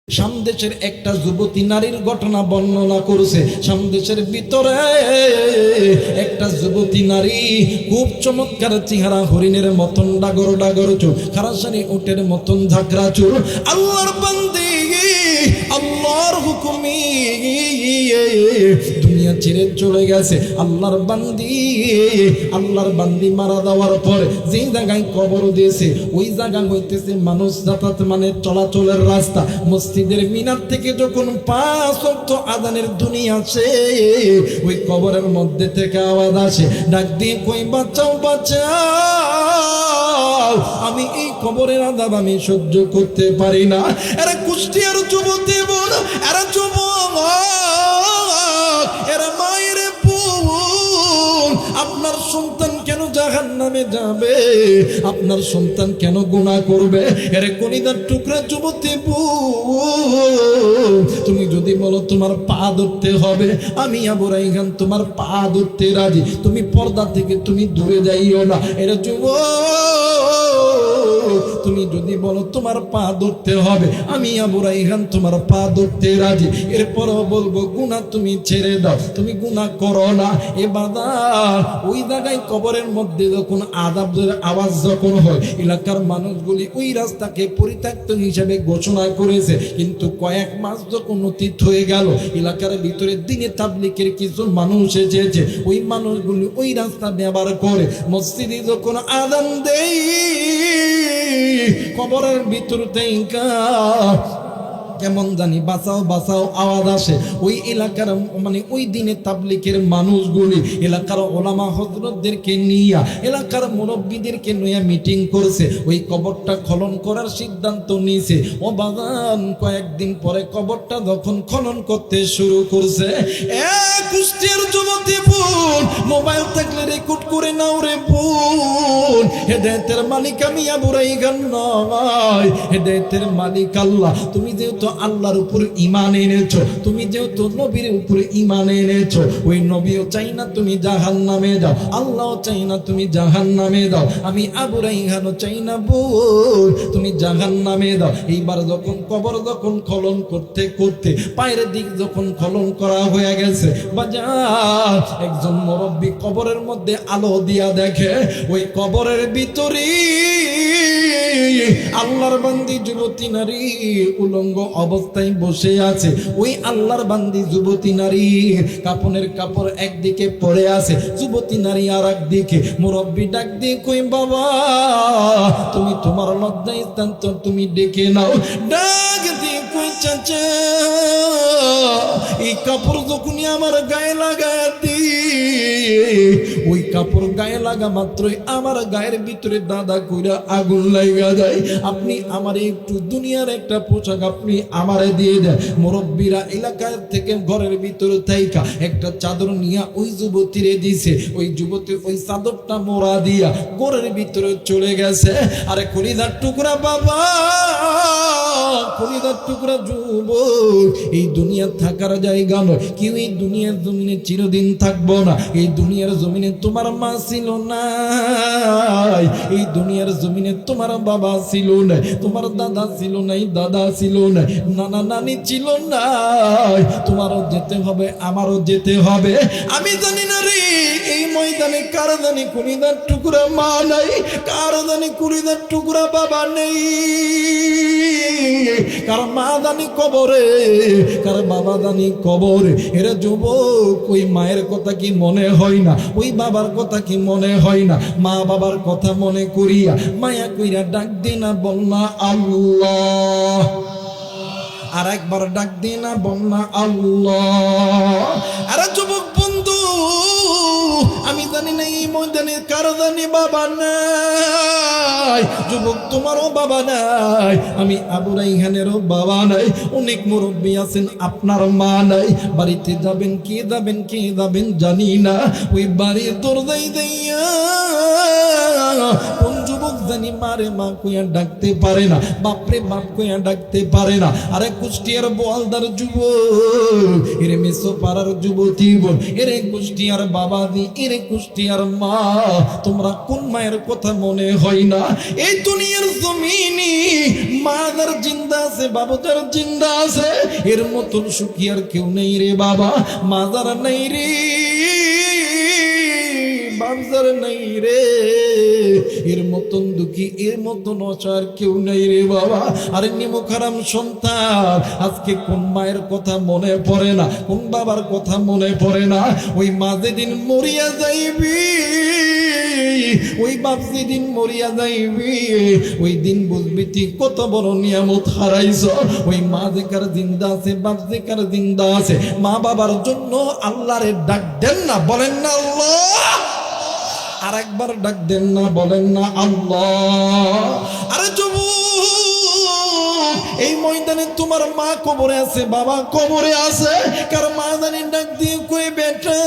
সামদেশের একটা যুবতী নারীর ঘটনা বর্ণনা করেছে। সামদেশের ভিতরে একটা যুবতী নারী, খুব চমৎকার চেহারা, হরিণের মতন ডাগর ডাগর চুল, খারাসানি উটের মতন ঝাঁকড়া চুল। আল্লাহর বান্দি, আল্লাহর হুকুমি দুনিয়া ছেড়ে চলে গেছে। আল্লাহর বান্দি মারা যাওয়ার পরে যে জায়গায় কবর দিয়েছে ওই জায়গা হইতেছে মানুষ যাতায়াত মানে চলাচলের রাস্তা। মসজিদের মিনার থেকে যখন 5 ওয়াক্ত আযানের ধ্বনি আসে, ওই কবরের মধ্যে থেকে আওয়াজ আসে, ডাক দিয়ে কই বাঁচাও বাঁচাও, আমি এই কবরের আযাব আমি সহ্য করতে পারি না। এরা কুষ্টিয়ার যুবতী বোন, এরা যুবক, এরা মায়ের বোন। আপনার সন্তান কেন জাহান্নামে যাবে? আপনার সন্তান কেন গুনাহ করবে? এরে কলিজার টুকরা যুবতী বোন, তুমি যদি বলো তোমার পা ধরতে হবে, আমি আবু রাইহান তোমার পা ধরতে রাজি। তুমি পর্দা থেকে তুমি দূরে যাইও না। এরা যুবক, তুমি যদি বলো তোমার পা ধরতে হবে, আমি আবু রাইহান তোমার পা ধরতে রাজি। এরপরও বলবো গুনাহ তুমি ছেড়ে দাও, তুমি গুনাহ করো না। এ বাদার ওই জায়গায় কবরের মধ্যে যখন আযাবের আওয়াজ যখন হয়, এলাকার মানুষগুলি ওই রাস্তাকে পরিত্যক্ত হিসেবে ঘোষণা করেছে। কিন্তু কয়েক মাস যখন অতীত হয়ে গেল, এলাকার ভিতরে দিনে তাবলীগের কিছু মানুষ এসেছে। ওই মানুষগুলি ওই রাস্তা ব্যবহার করে মসজিদে যখন আযান দেয়, কবরের ভিতর থেকে কেমন জানি বাঁচাও বাঁচাও আওয়াজ আসে। ওই এলাকার মানে ওই দিনে তাবলীগের মানুষগুলি এলাকার ওলামা হযরতদেরকে নিয়ে, এলাকার মুরব্বীদেরকে নিয়ে মিটিং করছে। ওই কবরটা খনন করার সিদ্ধান্ত নিয়েছে। ও বাগান কয়েকদিন পরে কবরটা যখন খনন করতে শুরু করছে, কুষ্টিয়ার যুবতী বোন, মোবাইল থাকলে রেকর্ড করে নাও রে বোন। হেদায়েতের মালিক আমি আবু রাইহান নয়, হেদায়েতের মালিক আল্লাহ। তুমি যেহেতু আল্লাহর উপর ঈমান এনেছো, তুমি যেহেতু নবীর উপর ঈমান এনেছো, ওই নবীও চাই না তুমি জাহান্নামে যাও, আল্লাহও চাই না তুমি জাহান্নামে যাও, আমি আবু রাইহানও চাই না বোন তুমি জাহান্নামে যাও। এইবার যখন কবর যখন খনন করতে করতে পায়ের দিক যখন খনন করা হয়ে গেছে, বাজার একজন মুরব্বী কবরের মধ্যে আলো দিয়া দেখে ওই কবরের ভিতরে আল্লাহর বান্দি যুবতী নারী উলঙ্গ অবস্থায় বসে আছে। ওই আল্লাহর বান্দি যুবতী নারীর কাপনের কাপড় একদিকে পড়ে আছে, যুবতী নারী আর একদিকে। মুরব্বী ডাক দিয়ে কই বাবা, তুমি তোমার লজ্জায় স্থান তো তুমি ডেকে নাও। ডাক দিয়ে কই চাচা, এই কাপড় যখনই আমার গায়ে লাগায় দি, ওই কাপড় গায়ে লাগা মাত্রই আমার গায়ের ভিতরে দাদা কইরা আগুন লাগা যায়। আপনি আমারে একটু দুনিয়ার একটা পোশাক আপনি আমারে দিয়ে দেন। মুরব্বীরা এলাকার থেকে ঘরের ভিতরে থাইকা একটা চাদর নিয়ে ওই যুবতীরে দিছে। ওই যুবতী ওই চাদরটা মোড়া দিয়া ঘরের ভিতরে চলে গেছে। আরে কলিজার টুকরা বাবা, কলিজার টুকরা যুবক, এই দুনিয়া থাকার জায়গা নয়। কেউ এই দুনিয়ার জমিনে চিরদিন থাকবো না। এই দুনিয়ার জমিনে তোমার মা ছিল না, এই দুনিয়ার জমিনে তোমার বাবা ছিল না, তোমার দাদা ছিল নাই, দাদা ছিল না, নানা নানি ছিল না। তোমারও যেতে হবে, আমারও যেতে হবে। আমি জানি না রে এই ময়দানে কার জানি কলিজার টুকরা মা নাই, কার জানি কলিজার টুকরা বাবা নেই, কার মা জানি কবরে, কার বাবা জানি কবরে। এরা যুবক, ওই মায়ের কথা কি মনে হয় না? ওই বাবার কথা কি মনে হয় না? মা বাবার কথা মনে করিয়া মায়া কইরা ডাক দে না, বল না আল্লাহ। আর একবার ডাক দে না, বল না আল্লাহ। আরে যুবক বন্ধু, আমি জানি না এই ময়দানে কার জানি বাবা নাই। যুবক তোমারও বাবা নাই, আমি আবু রাইহানেরও বাবা নাই। অনেক মুরব্বী আছেন আপনার মা নাই। বাড়িতে যাবেন কে যাবেন কে যাবেন জানি না, ওই বাড়ির দরজায় দিয়া কোন যুবক যুবক জানি মারে মা কইয়া ডাকতে পারে না, বাপরে বাপ কইয়া ডাকতে পারে না। আরে কুষ্টিয়ার বোয়ালদার যুবক, এরে মেসো পাড়ার যুবতী বোন, এরে কুষ্টিয়ার বাবাজি, এরে কুষ্টিয়ার মা, তোমরা কোন মায়ের কথা মনে হয় না? এই দুনিয়ার জমিনে মা যার জিন্দা আছে, বাবা যার জিন্দা আছে, এর মতন সুখী আর কেউ নেই রে বাবা। মা যার নেই রে, বাপজার নাই রে, এর মতন দুঃখী, এর মতন অচার কেউ নাই রে বাবা। আরে নিমুখারাম সন্তান, আজকে কোন মায়ের কথা মনে পড়ে না, কোন বাবার কথা মনে পড়ে না? ওই মা যেদিন মরিয়া যাইবি, ওই বাপ যেদিন মরিয়া যাইবি, ওই দিন বুঝবি তুই কত বড় নিয়ামত হারাইছ। ওই মা যেকার জিন্দা আছে, বাপ যেকার জিন্দা আছে, মা বাবার জন্য আল্লাহরে ডাক দেন না, বলেন না আল্লাহ। আর একবার ডাক দেন না, বলেন না আল্লাহ। আরে যুবক, এই ময়দানে তোমার মা কবরে আছে, বাবা কবরে আছে, কার মা জানি ডাক দিয়ে কই বেটা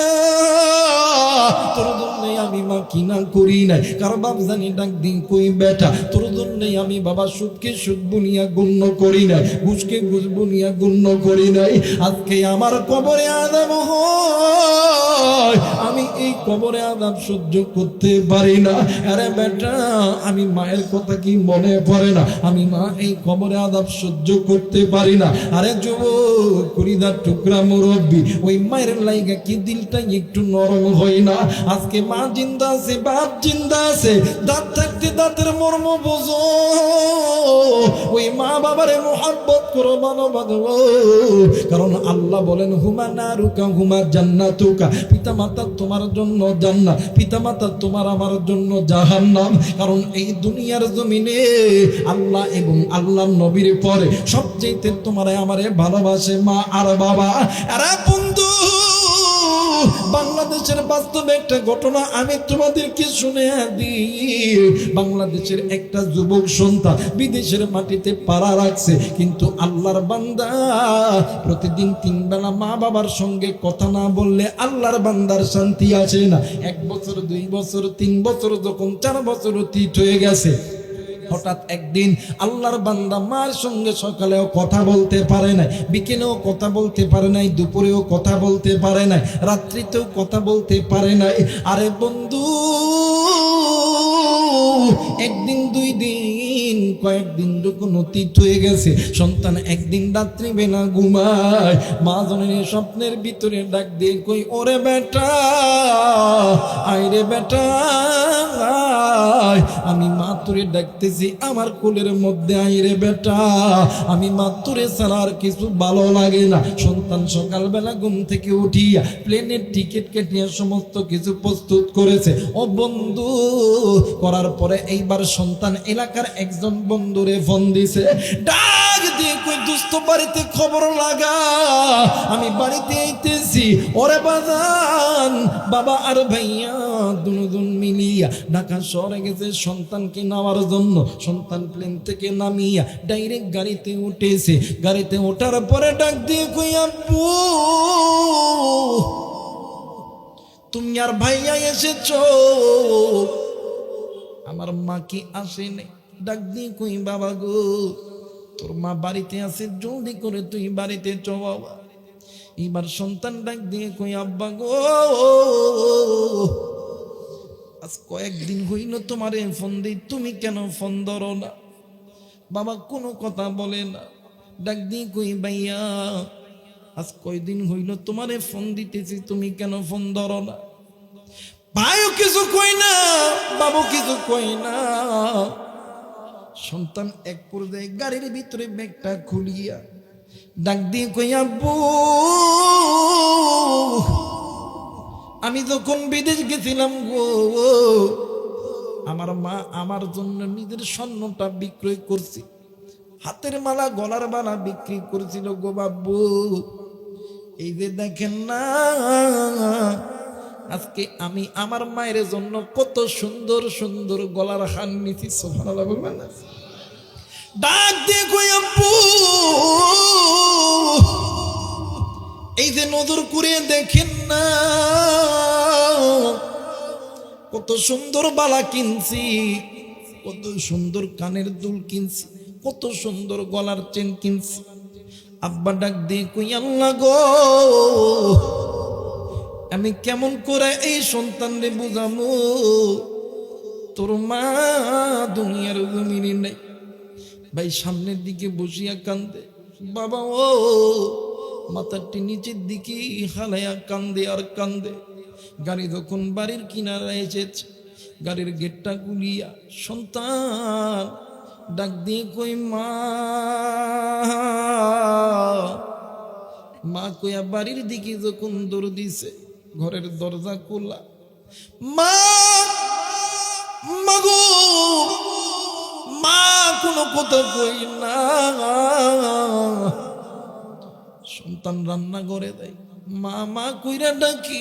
তোর জন্য আমি মা কিনা করি নাই, কার বাপ জানি ডাক দিয়ে কই বেটা তোর জন্য আমি বাবা সুদকে সুদ বুনিয়া গণ্য করি নাই, ঘুষকে ঘুষ বুনিয়া গণ্য করি নাই। আজকে আমার কবরে আযাব হয়, আমি এই কবরে আযাব সহ্য করতে পারি না। আরে বেটা, আমি মায়ের কথা কি মনে পড়ে না? আমি মা এই কবরে আযাব সহ্য করতে পারি না। আরে যুবক, কুড়িদার টুকরা মুরব্বী, ওই মায়ের লাইগা কি দিলটা একটু নরম হয় না? আজকে মা জিন্দা আছে, বাপ জিন্দা আছে, দাঁত থাকতে দাঁতের মর্ম বোঝো, ওই মা বাবারে মোহাব্বত করো, ভালোবাসো। কারণ আল্লাহ বলেন হুমা নারুকা হুমা জান্নাতুকা, পিতা মাতা তোমার জন্য জান্নাত, পিতা মাতা তোমার আমার জন্য জাহান্নাম। কারণ এই দুনিয়ার জমিনে আল্লাহ এবং আল্লাহর নবীর পরে সবচেয়ে তোমারে আমারে ভালোবাসে মা আর বাবা। আরে বন্ধু, বাংলাদেশের বাস্তব একটা ঘটনা আমি তোমাদেরকে শুনে দিই। বাংলাদেশের একটা যুবক সন্তান বিদেশের মাটিতে পাড়া রাখছে, কিন্তু আল্লাহর বান্দা প্রতিদিন 3 বেলা মা বাবার সঙ্গে কথা না বললে আল্লাহর বান্দার শান্তি আসে না। 1 বছর 2 বছর 3 বছর, যখন 4 বছর অতীত হয়ে গেছে, হঠাৎ একদিন আল্লাহর বান্দা মার সঙ্গে সকালেও কথা বলতে পারে নাই, বিকেলেও কথা বলতে পারে নাই, দুপুরেও কথা বলতে পারে নাই, রাত্রিতেও কথা বলতে পারে নাই। আরে বন্ধু, একদিন 2 দিন, কয়েকদিন যখন অতীত হয়ে গেছে, সন্তান একদিন রাত্রি বেলা ঘুমায়, মা জননী স্বপ্নের ভিতরে ডাক দিয়ে কই, ওরে বেটা আয় রে বেটা আয়, আমি মা তোরে ডাকতেছি, আমার কোলের মধ্যে আয় রে বেটা, আমি মা তোরে ছাড়া আর কিছু ভালো লাগে না। সন্তান সকালবেলা ঘুম থেকে উঠিয়া প্লেনের টিকিট কেটিয়া সমস্ত কিছু প্রস্তুত করেছে। ও বন্ধু, করার পরে এইবার সন্তান এলাকার একজন বন্ধুরে ফোন দিছে, ডাক দিয়ে কই, দোস্ত বাড়িতে খবর লাগা, আমি বাড়িতে আইতেছি। ওরে বাজান, বাবা আর ভাইয়া দুজন মিলিয়া ঢাকা শহরে গেছে সন্তানকে নেওয়ার জন্য। সন্তান প্লেন থেকে নামিয়া ডাইরেক্ট গাড়িতে উঠেছে। গাড়িতে ওঠার পরে ডাক দিয়ে কই, আব্বু তুমি আর ভাইয়া এসেছো, আমার মা কি আসেনি? ডাক দিয়ে কই, বাবা গো তোর মা বাড়িতে আছে, জলদি করে তুই বাড়িতে চ বাবা। এবার সন্তান ডাক দিয়ে কই, আব্বা গো আজ কয়েকদিন হইল তোমারে ফোন দিই, তুমি কেন ফোন ধরো না? বাবা কোনো কথা বলে না। ডাক দিয়ে কই, ভাইয়া আজ কয়দিন হইল তোমারে ফোন দিতেছি, তুমি কেন ফোন ধরো না? ভাইও কিছু কই না, বাবু কিছু কই না। সন্তান এক পর্যায়ে গাড়ির ভিতরে ব্যাগটা খুলিয়া ডাক দিয়ে কই, আব্বু আমি যখন বিদেশ গেছিলাম গো, আমার মা আমার জন্য নিজের স্বর্ণটা বিক্রয় করছে, হাতের মালা গলার মালা বিক্রি করেছিল গো বাবু। এই যে দেখেন না, আজকে আমি আমার মায়ের জন্য কত সুন্দর সুন্দর গলার হার নিছি। সুবহানাল্লাহ বলবেন না? ডাক দিয়ে কই, আব্বু এই যে নজর করে দেখেন না, কত সুন্দর বালা কিনছি, কত সুন্দর কানের দুল কিনছি, কত সুন্দর গলার চেন কিনছি। আব্বা ডাক দিয়ে কই, আল্লাহ গো, আমি কেমন করে এই সন্তানরে বুঝামো, তোর মা দুনিয়ার জমিনে নেই। ভাই সামনের দিকে বসিয়া কান্দে, বাবা ও মাথাটি নিচের দিকে হালাইয়া কান্দে আর কান্দে। গাড়ি যখন বাড়ির কিনারায় এসেছে, গাড়ির গেটটা গুলিয়া সন্তান ডাক দিয়ে কই, মা মা কইয়া বাড়ির দিকে যখন দৌড় দিছে, ঘরের দরজা খোলা, মা মাগো, মা কোনো কথা কই না। সন্তান রান্না করে দেয়, মা মা কইরা ডাকি,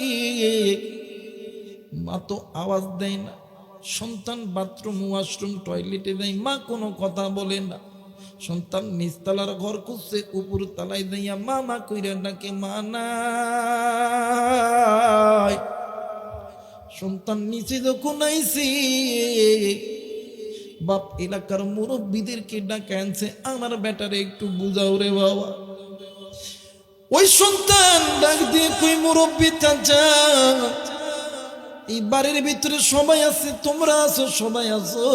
মা তো আওয়াজ দেয় না। সন্তান বাথরুম ওয়াশরুম টয়লেটে দেয়, মা কোনো কথা বলে না। সন্তান নিচতলার ঘর খুঁজছে, উপর তলায় দেয়া মা মা কইরা ডাকে, মা নাই। সন্তান নিচে যখন আইছে, বাপ এলাকার মুরব্বীদেরকে ডাকে আনছে, আমার বেটারে একটু বুঝাও রে বাবা। ওই সন্তান ডাক দিয়ে কই, মুরব্বী চাচা, এই বাড়ির ভিতরে সবাই আছে, তোমরা আছো, সবাই আছো।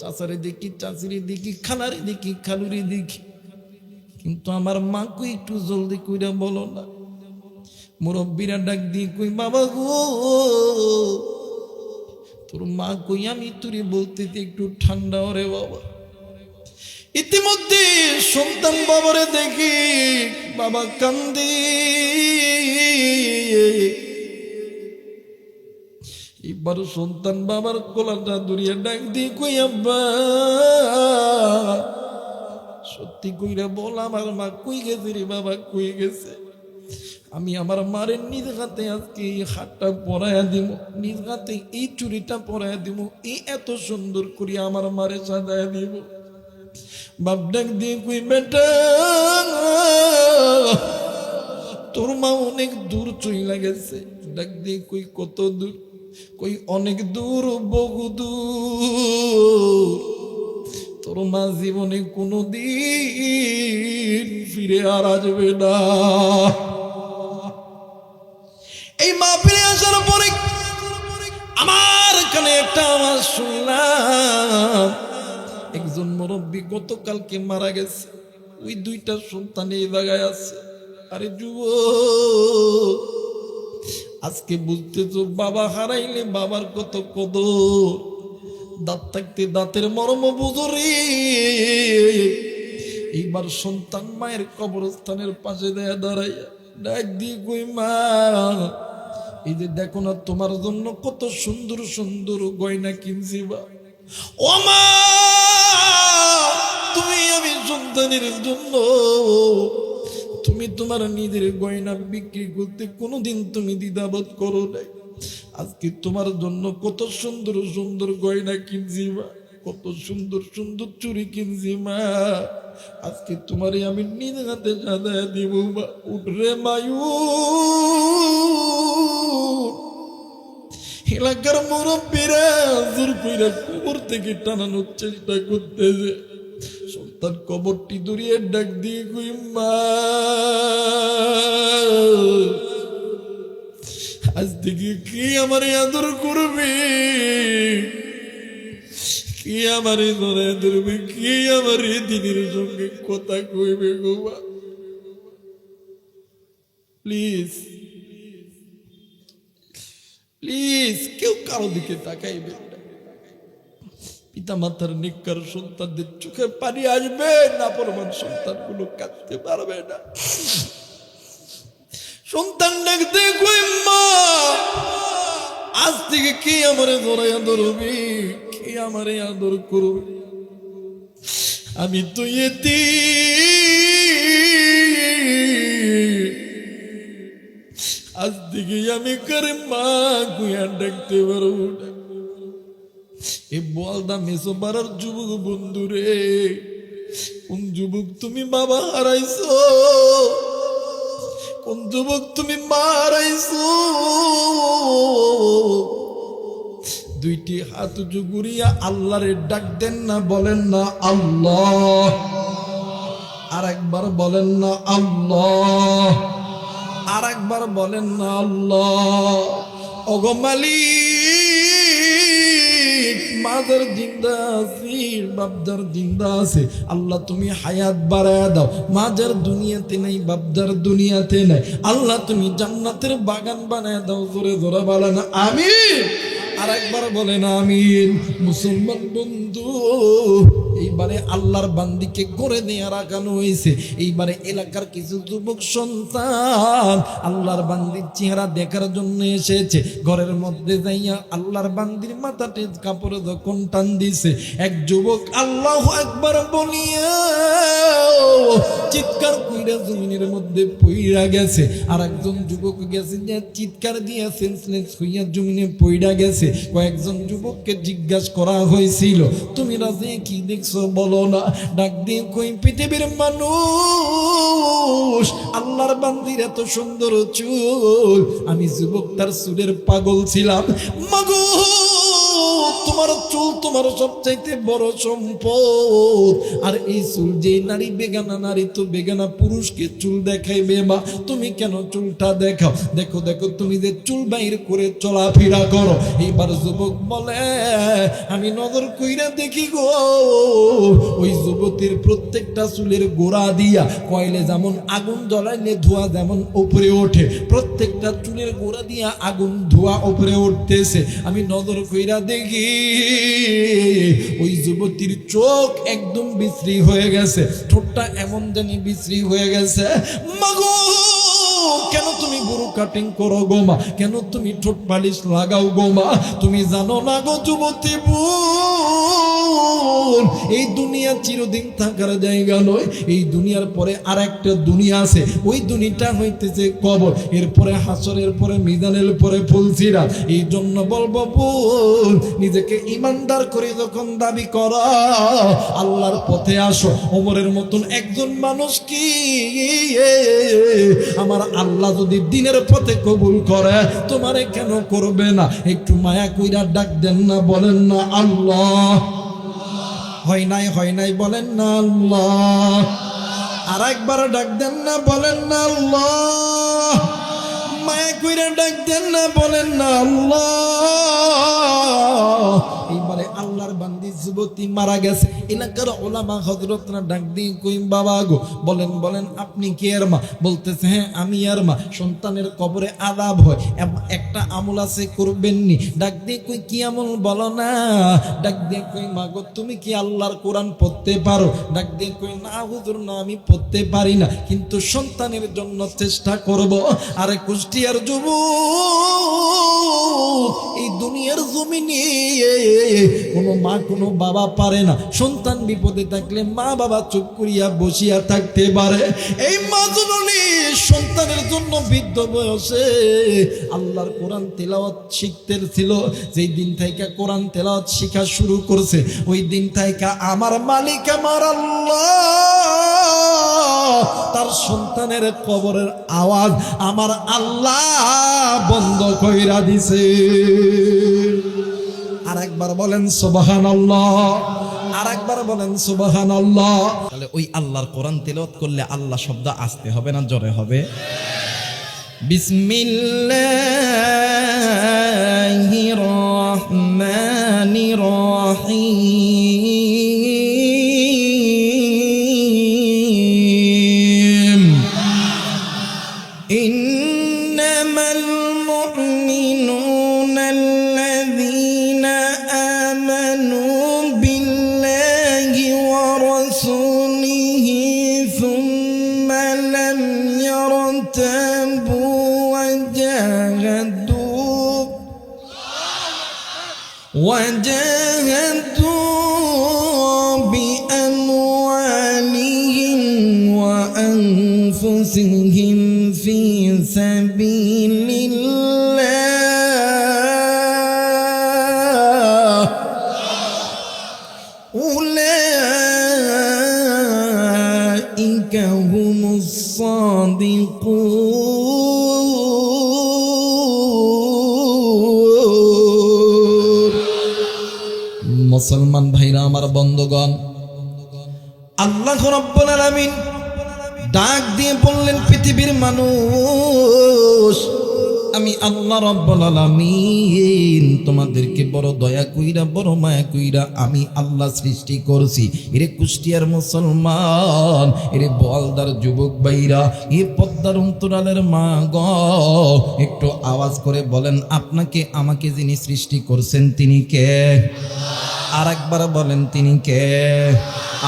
চাচারে দেখি, চাচিরে দেখি, খালারে দেখি, খালুরে দেখি, কিন্তু আমার মাকে একটু জলদি কইরা বলো না। মুরব্বীরা ডাক দিয়ে কই, বাবা গো, তোর মা কই, আমি তুই বলতে একটু ঠান্ডা রে বাবা। ইতিমধ্যে সন্তান বাবারে দেখি, বাবা কান্দে। এবার সন্তান বাবার কোলাটা ধরিয়া ডাক দিয়ে কই, আব্বা সত্যি কইরা বল, আমার মা কই গেছে রে বাবা, কই গেছে? আমি আমার মারের নিজ হাতে আজকে এই হাতটা পরাইয়া দিব, নিজ হাতে এই চুড়িটা পরাইয়া দিব, এই এত সুন্দর করে আমার মারে সাজাইয়া দিব। বাপ ডাক দিয়ে কই, বেটা তোর মা অনেক দূর চইলা গেছে। ডাক দিয়ে কই, কত দূর? কই, অনেক দূর, বহু দূর। তোর মা জীবনে কোনোদিন ফিরে আর আসবে না। এই মা ফিরে আসার পরে আমার কানে একটা আওয়াজ শুনলাম, একজন মুরব্বী গতকালকে মারা গেছে, ওই দুইটা সন্তান এই জায়গায় আছে। আরে যুবক, আজকে বুঝতেছো বাবা হারাইলে বাবার কত কদর, দাঁত থাকতে দাঁতের মর্ম বুঝো রে। এইবার সন্তান মায়ের কবরস্থানের পাশে দেয়া দাঁড়াইয়া ডাক দিয়ে কই, মা এই যে দেখো না, তোমার জন্য কত সুন্দর সুন্দর গয়না কিনছি বা। ও মা, তুমি আমি সন্তানের জন্য তুমি তোমার নিজের গয়না বিক্রি করতে কোনোদিন তুমি দ্বিধাবোধ করো নাই। আজকে তোমার জন্য কত সুন্দর সুন্দর গয়না কিনছি মা, কত সুন্দর সুন্দর চুড়ি কিনছি মা। আজকে তোমারে আমি নিজ হাতে সাজায় দিব মা। উঠরে মায়ু, এলাকার মুরব্বীরা জোর কইরা কবর থেকে টানানোর চেষ্টা করতেছে। সন্তান কবরটি দূরিয়ে ডাক দিয়ে কই, মা আজ থেকে কি আমারে আদর করবে, কি আমারে ধরে ধরবে, কি আমারে দিদির সঙ্গে কথা কইবে গো মা। প্লিজ প্লিজ কেউ কারো দিকে তাকাইবে না। পিতা মাতার নিকার সন্তানদের চোখে পানি আসবে না, পরমান সন্তানগুলো কাঁদতে পারবে না। সন্তান ডাকতে কই, মা আজ থেকে কি আমারে ধরাইয়া ধরবি, কি আমারে আদর করবে? আমি তো এতিম, আজ থেকে আমি কারে মা গুয়া ডাকতে পারবো না। এ বলদা মেসো পাড়ার যুবক বন্ধু রে, কোন যুবক তুমি বাবা হারাইছো, কোন যুবক তুমি মা হারাইছো? দুইটি হাত উঁচু করিয়া আল্লাহরে ডাক দেন না, বলেন না আল্লাহ। আর একবার বলেন না আল্লাহ। আর একবার বলেন না আল্লাহ। ওগো মালিক, মাদার জিন্দা আছে, বাপদার জিন্দা আছে, আল্লাহ তুমি হায়াত বাড়ায় দাও। মাদার দুনিয়াতে নাই, বাপদার দুনিয়াতে নাই, আল্লাহ তুমি জান্নাতের বাগান বানায় দাও। জোরে জোরে বলেন আমিন। আর একবার বলেন আমিন। মুসলমান বন্ধু, এইবারে আল্লাহর বান্দিকে করে দেয়া রাখানো হয়েছে। এইবারে এলাকার কিছু যুবক সন্তান আল্লাহর বান্দির চেহারা দেখার জন্য এসেছে। ঘরের মধ্যে যাইয়া আল্লাহর বান্দির মাথাতে কাপড়ে যখন টান দিছে, এক যুবক আল্লাহু আকবার বলিয়া চিৎকার কইরা জমিনের মধ্যে পইড়া গেছে। আর একজন যুবক গেছে যে চিৎকার দিয়া সেন্সলেস হইয়া জমিনে পইড়া গেছে। কয়েকজন যুবককে জিজ্ঞাসা করা হয়েছিল, তুমি রাজে কি দেখছো বলো না। ডাক দিয়ে কই, পৃথিবীর মানুষ, আল্লাহর বান্দির এত সুন্দর চুল, আমি যুবক তার চুলের পাগল ছিলাম। মাগো, তোমার চুল তোমার সবচাইতে বড় সম্পদ। আর এই চুল যে নারী, বেগানা নারী তো বেগানা পুরুষকে চুল দেখাইবে মা, তুমি কেন চুলটা দেখাও? দেখো দেখো তুমি যে চুল বাইর করে চলাফেরা করো। এইবার যুবক বলে, আমি নজর কইরা দেখি গো, ওই যুবতীর প্রত্যেকটা চুলের গোড়া দিয়া কয়লে যেমন আগুন জ্বলাইলে ধোঁয়া যেমন উপরে ওঠে, প্রত্যেকটা চুলের গোড়া দিয়া আগুন ধোঁয়া উপরে উঠতেছে। আমি নজর কইরা দেখি ওই যুবতীর চোখ একদম বিশ্রী হয়ে গেছে, ঠোঁটটা এমন জানি বিশ্রী হয়ে গেছে। মাগো, কেন তুমি বুড়ো কাটিং করো গো মা? কেন তুমি ঠোঁট পালিশ লাগাও গো মা? তুমি জানো না গো যুবতী বোন, এই দুনিয়া চিরদিন থাকার জায়গা নয়। এই দুনিয়ার পরে আর একটা দুনিয়া আছে, ওই দুনিয়াটা হইতেছে কবর, এরপরে হাসর, এরপরে মিজানের পরে ফুলসিরা। এই জন্য বলবো বোন, নিজেকে ইমানদার করে যখন দাবি করা, আল্লাহর পথে আসো। ওমরের মতন একজন মানুষ কি আমার আল্লাহ যদি দিনের পথে কবুল করে, তোমারে কেন করবে না? একটু মায়া কইরা ডাক দেন না, বলেন না আল্লাহ। হয় নাই, হয় নাই, বলেন না আল্লাহ। আর একবার ডাক দেন না, বলেন না আল্লাহ। মায়া কইরা ডাক দেন না, বলেন না আল্লাহ। এইবারে আল্লাহর বান্দি যুবতী মারা গেছে। এলাকার ওলামা হযরতরা ডাক দিয়ে কই, বাবা গো, বলেন বলেন আপনি কে এর মা? বলতেছে, হ্যাঁ আমি আর মা। সন্তানের কবরে আযাব হয়, একটা আমল আছে করবেননি। ডাক দিয়ে কই, কি আমল বলো না? ডাক দিয়ে কই, মা গো তুমি কি আল্লাহর কোরআন পড়তে পারো? ডাক দিয়ে কই, না হুজুর না, আমি পড়তে পারি না, কিন্তু সন্তানের জন্য চেষ্টা করব। আরে কুষ্টিয়ার যুবক, এই দুনিয়ার জমিনে কোনো মা কোনো বাবা পারে না, সন্তান বিপদে থাকলে মা বাবা চুপ করিয়া বসিয়া থাকতে পারে। এই মা জননী সন্তানের জন্য বৃদ্ধ বয়সে আল্লাহর কোরআন তেলাওয়াত শিখতে ছিল। যেই দিন থেকে কোরআন তেলাওয়াত শিখা শুরু করছে, ওই দিন থেকে আমার মালিক, আমার আল্লাহ, তার সন্তানের কবরের আওয়াজ আমার আল্লাহ বন্ধ কইরা দিছে। আর একবার বলেন সুবহানাল্লাহ। আর একবার বলেন সুবহানাল্লাহ। তাহলে ওই আল্লাহর কোরআন তেলাওয়াত করলে আল্লাহ শব্দ আসতে হবে না জোরে হবে? বিসমিল্লাহির রহমানির রহিম। ইন্নামাল মুমিনুনা আল্লাযীনা আমানু বিল্লাহি ওয়া রাসূলিহি সুম্মা লাম ইয়ারতাবু وجاهدوا بأموالهم وأنفسهم في سبيل الله أولئك هم الصادقون মুসলমান ভাইরা আমার বন্ধুগণ, আল্লাহ রাব্বুল আলামিন ডাক দিয়ে বললেন, পৃথিবীর মানুষ, আমি আল্লাহ রাব্বুল আলামিন তোমাদেরকে বড় দয়া কইরা বড় মায়া কইরা আমি আল্লাহ সৃষ্টি করছি। এরে কুষ্টিয়ার মুসলমান, এরে বলদার যুবক ভাইরা, এ পদ্মার অন্তরালের মা গ, একটু আওয়াজ করে বলেন, আপনাকে আমাকে যিনি সৃষ্টি করছেন তিনি কে? আর একবার বলেন, তিনি কে?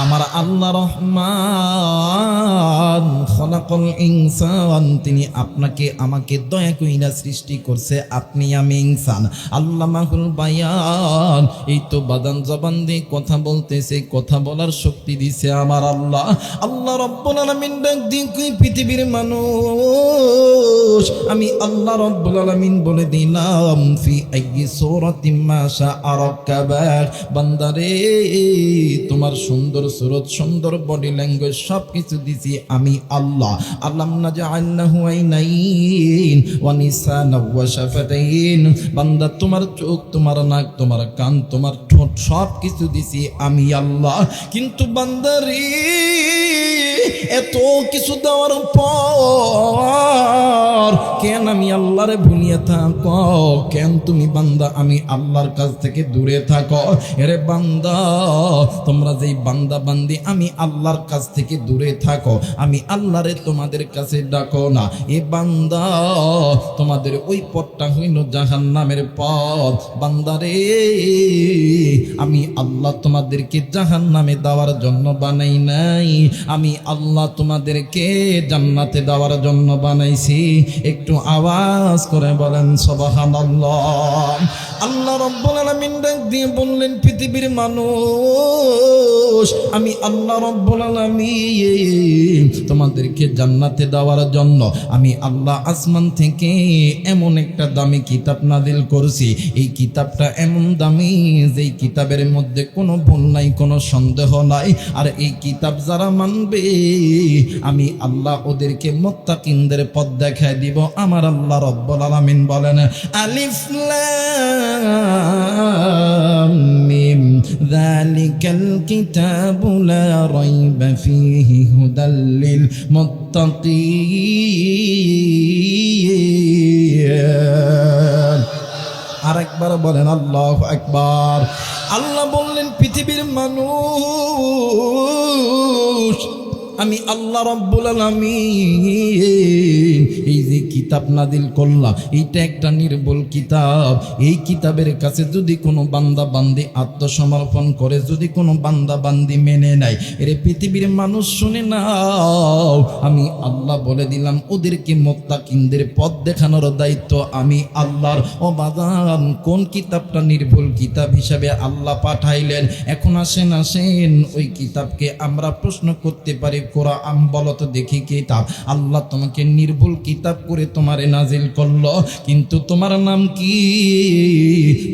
আমার আল্লাহ রহমান, খলাকল ইনসান, তিনি আপনাকে আমাকে দয়া কইরা সৃষ্টি করছে। আপনি আমি ইনসান। আল্লামাহুল বায়ান, এই তো বাদান জবান দিয়ে কথা বলতেছে, কথা বলার শক্তি দিছে আমার আল্লাহ। আল্লাহ রাব্বুল আলামিন ডাক দিয়ে কই, পৃথিবীর মানুষ, আমি আল্লাহ রাব্বুল আলামিন বলে দিলাম, ফি আইয়ি সূরাতিন মা শাআ রাক্কাবাক, বান্দারে তোমার সুন্দর সুরত, সুন্দর বডি ল্যাঙ্গুয়েজ সবকিছু দিছি আমি আল্লাহ। আলাম নাজআল লাহু আইনাইন ওয়া নিসানা ওয়া শাফাতাইন, বান্দা তোমার চোখ, তোমার নাক, তোমার কান, তোমার ঠোঁট সবকিছু দিছি আমি আল্লাহ। কিন্তু বান্দারে এত কিছু দেওয়ার পর কেন আমি আল্লাহরে ভুলিয়ে থাকো? কেন তুমি বান্দা আমি আল্লাহর কাছ থেকে দূরে থাকো? এরে বান্দা, তোমরা যেই বান্দা বান্দি আমি আল্লাহর কাছ থেকে দূরে থাকো, আমি আল্লাহরে তোমাদের কাছে ডাকো না, এ বান্দা তোমাদের ওই পথটা হইল জাহান্নামের পথ। বান্দারে, আমি আল্লাহ তোমাদেরকে জাহান্নামে দেওয়ার জন্য বানাই নাই, আমি আল্লাহ তোমাদেরকে জান্নাতে দেওয়ার জন্য বানাইছি। একটু আওয়াজ করে বলেন সুবহানাল্লাহ। আল্লাহ রাব্বুল আলামিন ডাক দিয়ে বললেন, পৃথিবীর মানুষ, আমি আল্লাহ রাব্বুল আলামিন তোমাদেরকে জান্নাতে দেওয়ার জন্য আমি আল্লাহ আসমান থেকে এমন একটা দামি কিতাব নাযিল করছি। এই কিতাবটা এমন দামি, যেই কিতাবের মধ্যে কোনো ভুল নাই, কোনো সন্দেহ নাই। আর এই কিতাব যারা মানবে, আমি আল্লাহ ওদেরকে মুত্তাকিনদের পথ দেখায় দিব। আমার আল্লাহ রাব্বুল আলামিন বলেন, আলিফ লাম মিম যালিকাল কিতাবু লা রাইবা ফীহি হুদাল লিল মুত্তাকিন। আরেকবার বলেন আল্লাহু আকবার। আল্লাহ বললেন, পৃথিবীর মানুষ, আমি আল্লাহ রাব্বুল আলামিন এই যে কিতাব নাযিল করলাম, এইটা একটা নির্ভুল কিতাব। এই কিতাবের কাছে যদি কোনো বান্দা বান্দি আত্মসমর্পণ করে, যদি কোনো বান্দা বান্দি মেনে নেয়, এর পৃথিবীর মানুষ শুনে নাও, আমি আল্লাহ বলে দিলাম, ওদেরকে মুত্তাকিনদের পথ দেখানোর দায়িত্ব আমি আল্লাহর। ও বাজান, কোন কিতাবটা নির্ভুল কিতাব হিসাবে আল্লাহ পাঠাইলেন? এখন আসেন ওই কিতাবকে আমরা প্রশ্ন করতে পারি, কোরআন বলো তো দেখি কিতাব। আল্লাহ তোমাকে নির্ভুল কিতাব করে তোমারে নাজিল করলো, কিন্তু তোমার নাম কি?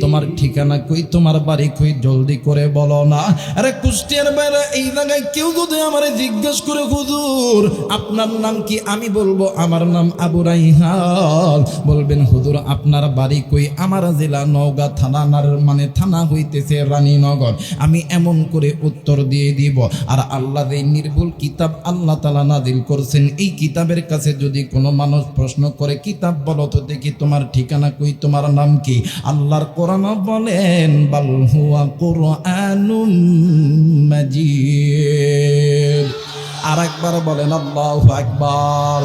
তোমার ঠিকানা কই? তোমার বাড়ি কই? জলদি করে বলো না। আরে কুষ্টিয়ার বাইরে এই জায়গায় কেউ যদি আমারে জিজ্ঞেস করে, হুজুর আপনার নাম কি? আমি বলবো আমার নাম আবু রাইহান। বলবেন, হুজুর আপনার বাড়ি কই? আমার জেলা নওগাঁ, থানার মানে থানা হইতেছে রানীনগর। আমি এমন করে উত্তর দিয়ে দিব। আর আল্লাহ যে নির্ভুল কিতাব আল্লাহ তাআলা নাযিল করছেন, এই কিতাবের কাছে যদি কোনো মানুষ প্রশ্ন করে, কিতাব বলো তো দেখি তোমার ঠিকানা কই, তোমার নাম কি? আল্লাহর কোরআন বলেন, বাল হুয়া কুরআনুম মাজিদ। আর একবার বলেন আল্লাহু আকবার।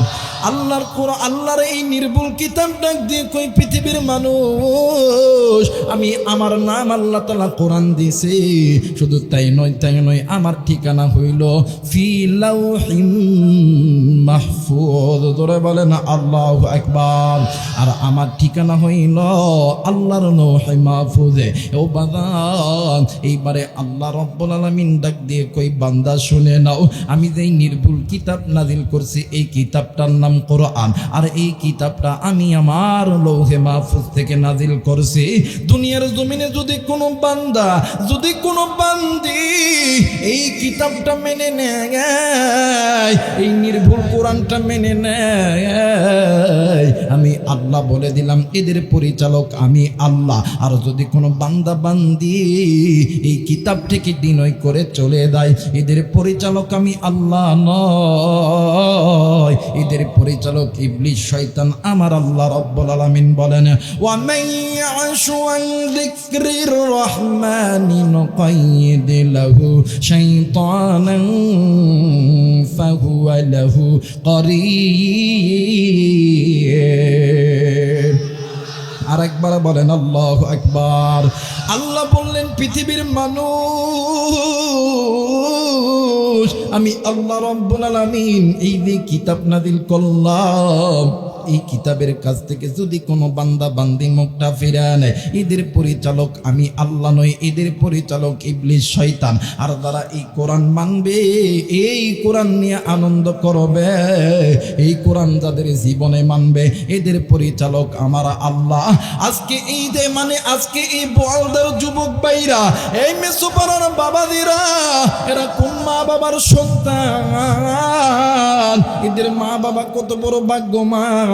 আল্লাহর কোরআন, আল্লাহর এই নির্ভুল কিতাব ডাক দিয়ে কই, পৃথিবীর মানুষ, আমি আমার নাম আল্লাহ তাআলা কোরআন দিয়েছে। শুধু তাই নয়, আমার ঠিকানা হইল ফি লাউহিম মাহফুজ। ধরে বলেন আল্লাহু আকবার। আর আমার ঠিকানা হইল আল্লাহর লৌহে মাহফুজে। ও বান্দা, এইবারে আল্লাহ রাব্বুল আলামিন ডাক দিয়ে কই, বান্দা শুনে নাও, আমি যেই নির্ভুল কিতাব নাযিল করছি, এই কিতাবটার নাম কোরআন। আর এই কিতাবটা আমি আমার লৌহে মাহফুজ থেকে নাযিল করছি। দুনিয়ার জমিনে যদি কোনো বান্দা, যদি কোনো বান্দি এই কিতাবটা মেনে নেয়, এই নির্ভুল কোরআনটা মেনে নেয়, আমি আল্লাহ বলে দিলাম এদের পরিচালক আমি আল্লাহ। আর যদি কোনো বান্দা বান্দি এই কিতাব থেকে ডিনয় করে চলে যায়, এদের পরিচালক আমি আল্লাহ নয়, এদের পরিচালক ইবলিস শয়তান আমার আল্লাহ রাব্বুল আলামিন বলেন, ওয়া মান ইয়াশু আন যিকরির রহমানি নুকাইয়িদ লাহু শাইতানান ফাহুয়া লাহু করিন। আরেকবার বলেন আল্লাহু আকবার। আল্লাহ বললেন পৃথিবীর মানুষ আমি আল্লাহ রাব্বুল আলামিন এই যে কিতাব নাযিল করলাম, এই কিতাবের কাছ থেকে যদি কোনো বান্দা বান্দি মুখটা ফিরিয়ে নেয়, এদের পরিচালক আমি আল্লাহ নই, এদের পরিচালক ইবলিস শয়তান। আর যারা এই কোরআন মানবে, এই কোরআন নিয়ে আনন্দ করবে, এই কোরআন যাদের জীবনে মানবে, এদের পরিচালক আমার আল্লাহ। আজকে এই যে আজকে এই বলদার যুবক ভাইরা, এই মেসোপাড়ার বাবাদিরা, এরা কোন মা বাবার সন্তান? এদের মা বাবা কত বড় ভাগ্যবান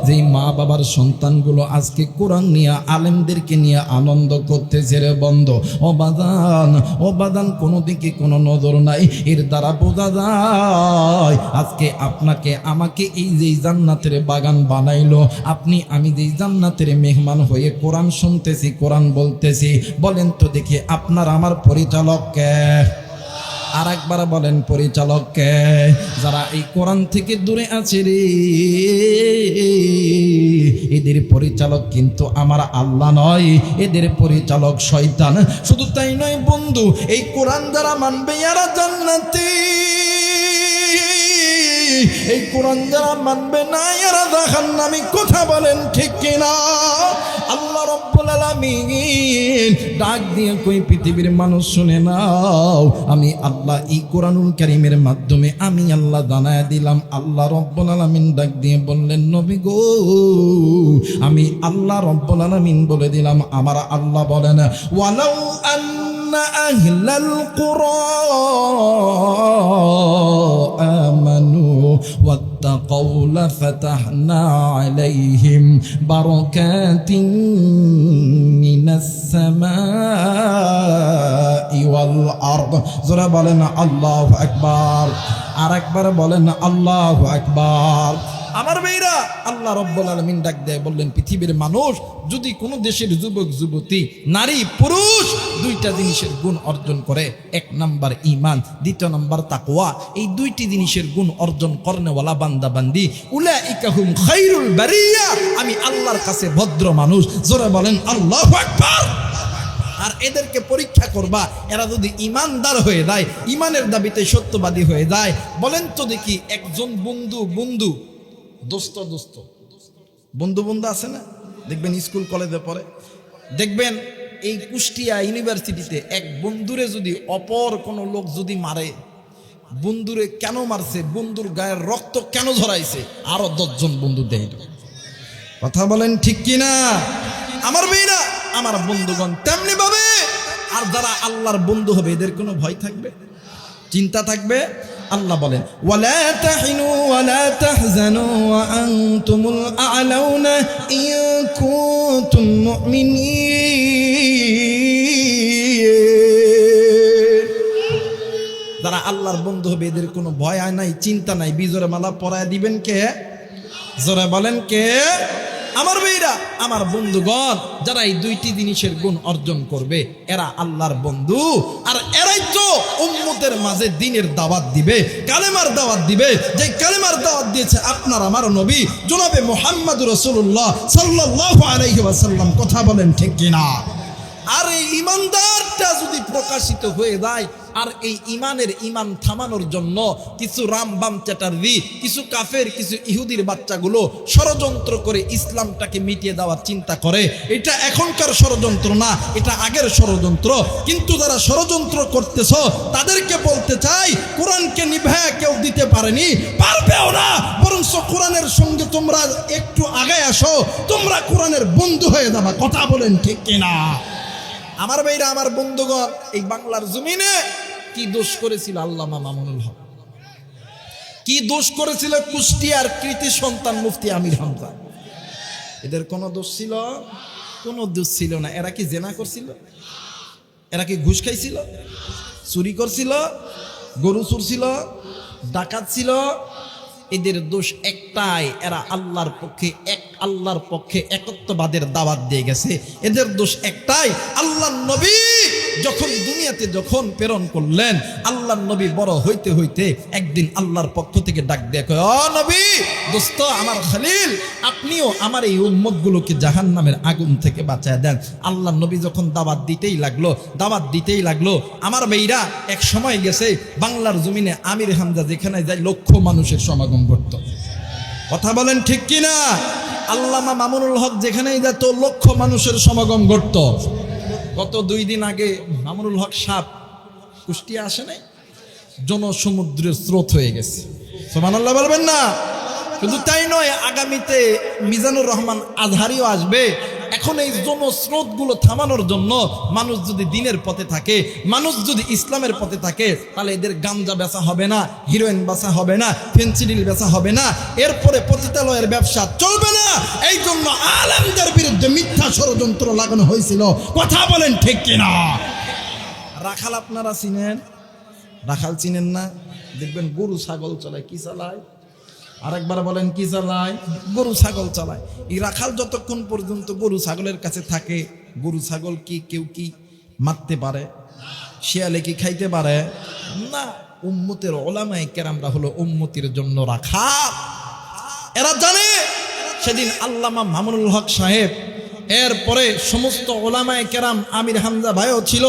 যে মা বাবার সন্তানগুলো আজকে কোরআন নিয়ে আলেমদেরকে নিয়ে আনন্দ করতেছে রে বন্ধু। অবাদান কোনো দিকে কোনো নজর নাই। এর দ্বারা বোঝা যায় আজকে আপনাকে আমাকে এই যে জান্নাতের বাগান বানাইলো, আপনি আমি যে জান্নাতের মেহমান হয়ে কোরআন শুনতেছি, কোরআন বলতেছি, বলেন তো দেখি আপনার আমার পরিচালক কে? আর একবার বলেন পরিচালক কে? যারা এই কোরআন থেকে দূরে আছে রে, এদের পরিচালক কিন্তু আমার আল্লাহ নয়, এদের পরিচালক শয়তান। শুধু তাই নয় বন্ধু, এই কোরআন যারা মানবে এরা জান্নাতি, এই কোরআন যারা মানবে না এরা জাহান্নামী। কথা বলেন ঠিক কিনা? আল্লাহ রাব্বুল আলামিন ডাক দিয়ে কই পৃথিবীর মানুষ শুনে নাও, আমি আল্লাহ এই কোরআনুল কারীমের মাধ্যমে আমি আল্লাহ জানায়া দিলাম। আল্লাহ রাব্বুল আলামিন ডাক দিয়ে বললেন, নবী গো আমি আল্লাহ রাব্বুল আলামিন বলে দিলাম, আমার আল্লাহ বলেন, ওয়ালাউ আন্না আহলাল কুরা আমানু ওয়াত্তাকাউ লাফাতাহনা আলাইহিম বারাকাতিন মিনাস সামাই ওয়াল আরদ। যারা বলেন আল্লাহু আকবার। আর একবার বলেন আল্লাহু আকবার। আমার ভাইরা, আল্লাহ রাব্বুল আলামিন ডাক দেয় বললেন, পৃথিবীর মানুষ যদি কোনো দেশের যুবক যুবতী, নারী পুরুষ দুইটা জিনিসের গুণ অর্জন করে, এক নাম্বার ঈমান, দ্বিতীয় নাম্বার তাকওয়া, এই দুইটি জিনিসের গুণ অর্জন করনেওয়ালা বান্দা বান্দি, উলাইকা হুম খায়রুল বারিয়া, আমি আল্লাহর কাছে ভদ্র মানুষ। জোরে বলেন আল্লাহু আকবার। আর এদেরকে পরীক্ষা করবা, এরা যদি ইমানদার হয়ে যায়, ইমানের দাবিতে সত্যবাদী হয়ে যায়, বলেন তো দেখি একজন বন্ধু দোস্ত বন্ধু আছে না? দেখবেন স্কুল কলেজে পড়ে, দেখবেন এই কুষ্টিয়া ইউনিভার্সিটিতে এক বন্ধুরে যদি অপর কোনো লোক যদি মারে, বন্ধুরে কেন মারছে, বন্ধুর গায়ের রক্ত কেন ঝরাইছে, আরো 10 জন বন্ধু দেয়। কথা বলেন ঠিক কিনা? আমার মেয়েরা, আমার বন্ধুগণ তেমনি ভাবে। আর যারা আল্লাহর বন্ধু হবে এদের কোনো ভয় থাকবে, চিন্তা থাকবে? আল্লাহ বলেন, ওয়ালা তাহিনু ওয়ালা তাহজানু ওয়া আনতুমুল আ'লাউনা ইন কুনতুম মুমিনিন। যারা আল্লাহর বন্ধু হবে এদের কোনো ভয় নাই, চিন্তা নাই। বিজয়ের মালা পরায় দিবেন কে? জোরে বলেন কে? আমার ভাইরা, আমার বন্ধুগণ, যারা এই দুইটি জিনিসের গুণ অর্জন করবে এরা আল্লাহর বন্ধু। আর এরাই তো উম্মতের মাঝে দ্বীনের দাওয়াত দিবে, কালেমার দাওয়াত দিবে, যে কালেমার দাওয়াত দিয়েছে আপনার আমার নবী জনাবে মুহাম্মদ রাসূলুল্লাহ সাল্লাল্লাহু আলাইহি ওয়াসাল্লাম। কথা বলেন ঠিক কিনা? আর এই ইমানদারটা যদি প্রকাশিত হয়ে যায়, আর এই ইমান থামানোর জন্য কিছু রামবাম চ্যাটার্জি, কিছু কাফের, কিছু ইহুদির বাচ্চাগুলো ষড়যন্ত্র করে ইসলামটাকে মিটিয়ে দেওয়ার চিন্তা করে, এটা এখনকার ষড়যন্ত্র না, এটা আগের ষড়যন্ত্র। কিন্তু যারা ষড়যন্ত্র করতেছ তাদেরকে বলতে চাই, কোরআনকে নিভায়া কেউ দিতে পারেনি, পারবেও না, বরং কোরআনের সঙ্গে তোমরা একটু আগায় আসো, তোমরা কোরআনের বন্ধু হয়ে যাবা। কথা বলেন ঠিক কিনা? আমার ভাইরা, আমার বন্ধুগণ, এই বাংলার জমিনে কি দোষ করেছিল আল্লামা মামুনুল হক? কি দোষ করেছিল কুষ্টিয়ার কৃতি সন্তান মুফতি আমির হামজা? এদের কোনো দোষ ছিল? কোনো দোষ ছিল না। এরা কি জেনা করছিল? এরা কি ঘুষ খাইছিল? চুরি করছিল? গরু চুরছিল? ডাকাত ছিল? এদের দোষ একটাই, এরা আল্লাহর পক্ষে একত্ববাদের দাওয়াত দিয়ে গেছে। এদের দোষ একটাই, আল্লাহর নবী যখন দুনিয়াতে প্রেরণ করলেন, আল্লাহর নবী বড় হইতে হইতে একদিন আল্লাহর পক্ষ থেকে ডাক দিয়ে কয়, ও নবী, দোস্ত, আমার খলিল, আপনিও আমার এই উম্মতগুলোকে জাহান্নামের আগুন থেকে বাঁচায় দেন। আল্লাহর নবী যখন দাওয়াত দিতেই লাগলো, আমার মেয়েরা এক সময় গেছে বাংলার জমিনে আমির হামজা যেখানে যায় লক্ষ মানুষের সমাগম করত। কথা বলেন ঠিক কিনা? আল্লামা মামুনুল হক যেখানেই যেত লক্ষ মানুষের সমাগম করত। গত 2 দিন আগে মামুনুল হক সাহেব কুষ্টিয়া আসে নাই? জনসমুদ্রের স্রোত হয়ে গেছে। সুবহানাল্লাহ বলবেন না? শুধু তাই নয়, আগামীতে মিজানুর রহমান আজহারিও আসবে। এখন এই জনস্রোতগুলো থামানোর জন্য মানুষ যদি দিনের পথে থাকে, মানুষ যদি ইসলামের পথে থাকে, তাহলে এদের গাঞ্জা বেচা হবে না, হিরোইন বেচা হবে না, ফেন্সিডিল বেচা হবে না, এরপরে পতিতালয়ের ব্যবসা চলবে না। এই জন্য আলেমদের বিরুদ্ধে মিথ্যা ষড়যন্ত্র লাগানো হয়েছিল। কথা বলেন ঠিক কিনা? রাখাল আপনারা চিনেন? রাখাল চিনেন না? দেখবেন গরু ছাগল চলায়। কি চালায়? আরেকবার বলেন, কি চালায়? গরু ছাগল চালায়। এই রাখাল যতক্ষণ পর্যন্ত গরু ছাগলের কাছে থাকে, গরু ছাগল কি কেউ কি মারতে পারে? শিয়ালে কি খাইতে পারে? না। উম্মতের ওলামায়ে কেরামরা হলো উম্মতির জন্য রাখাল। এরা জানে সেদিন আল্লামা মামুনুল হক সাহেব, এরপরে সমস্ত ওলামায়ে কেরাম, আমির হামজা ভাইও ছিল,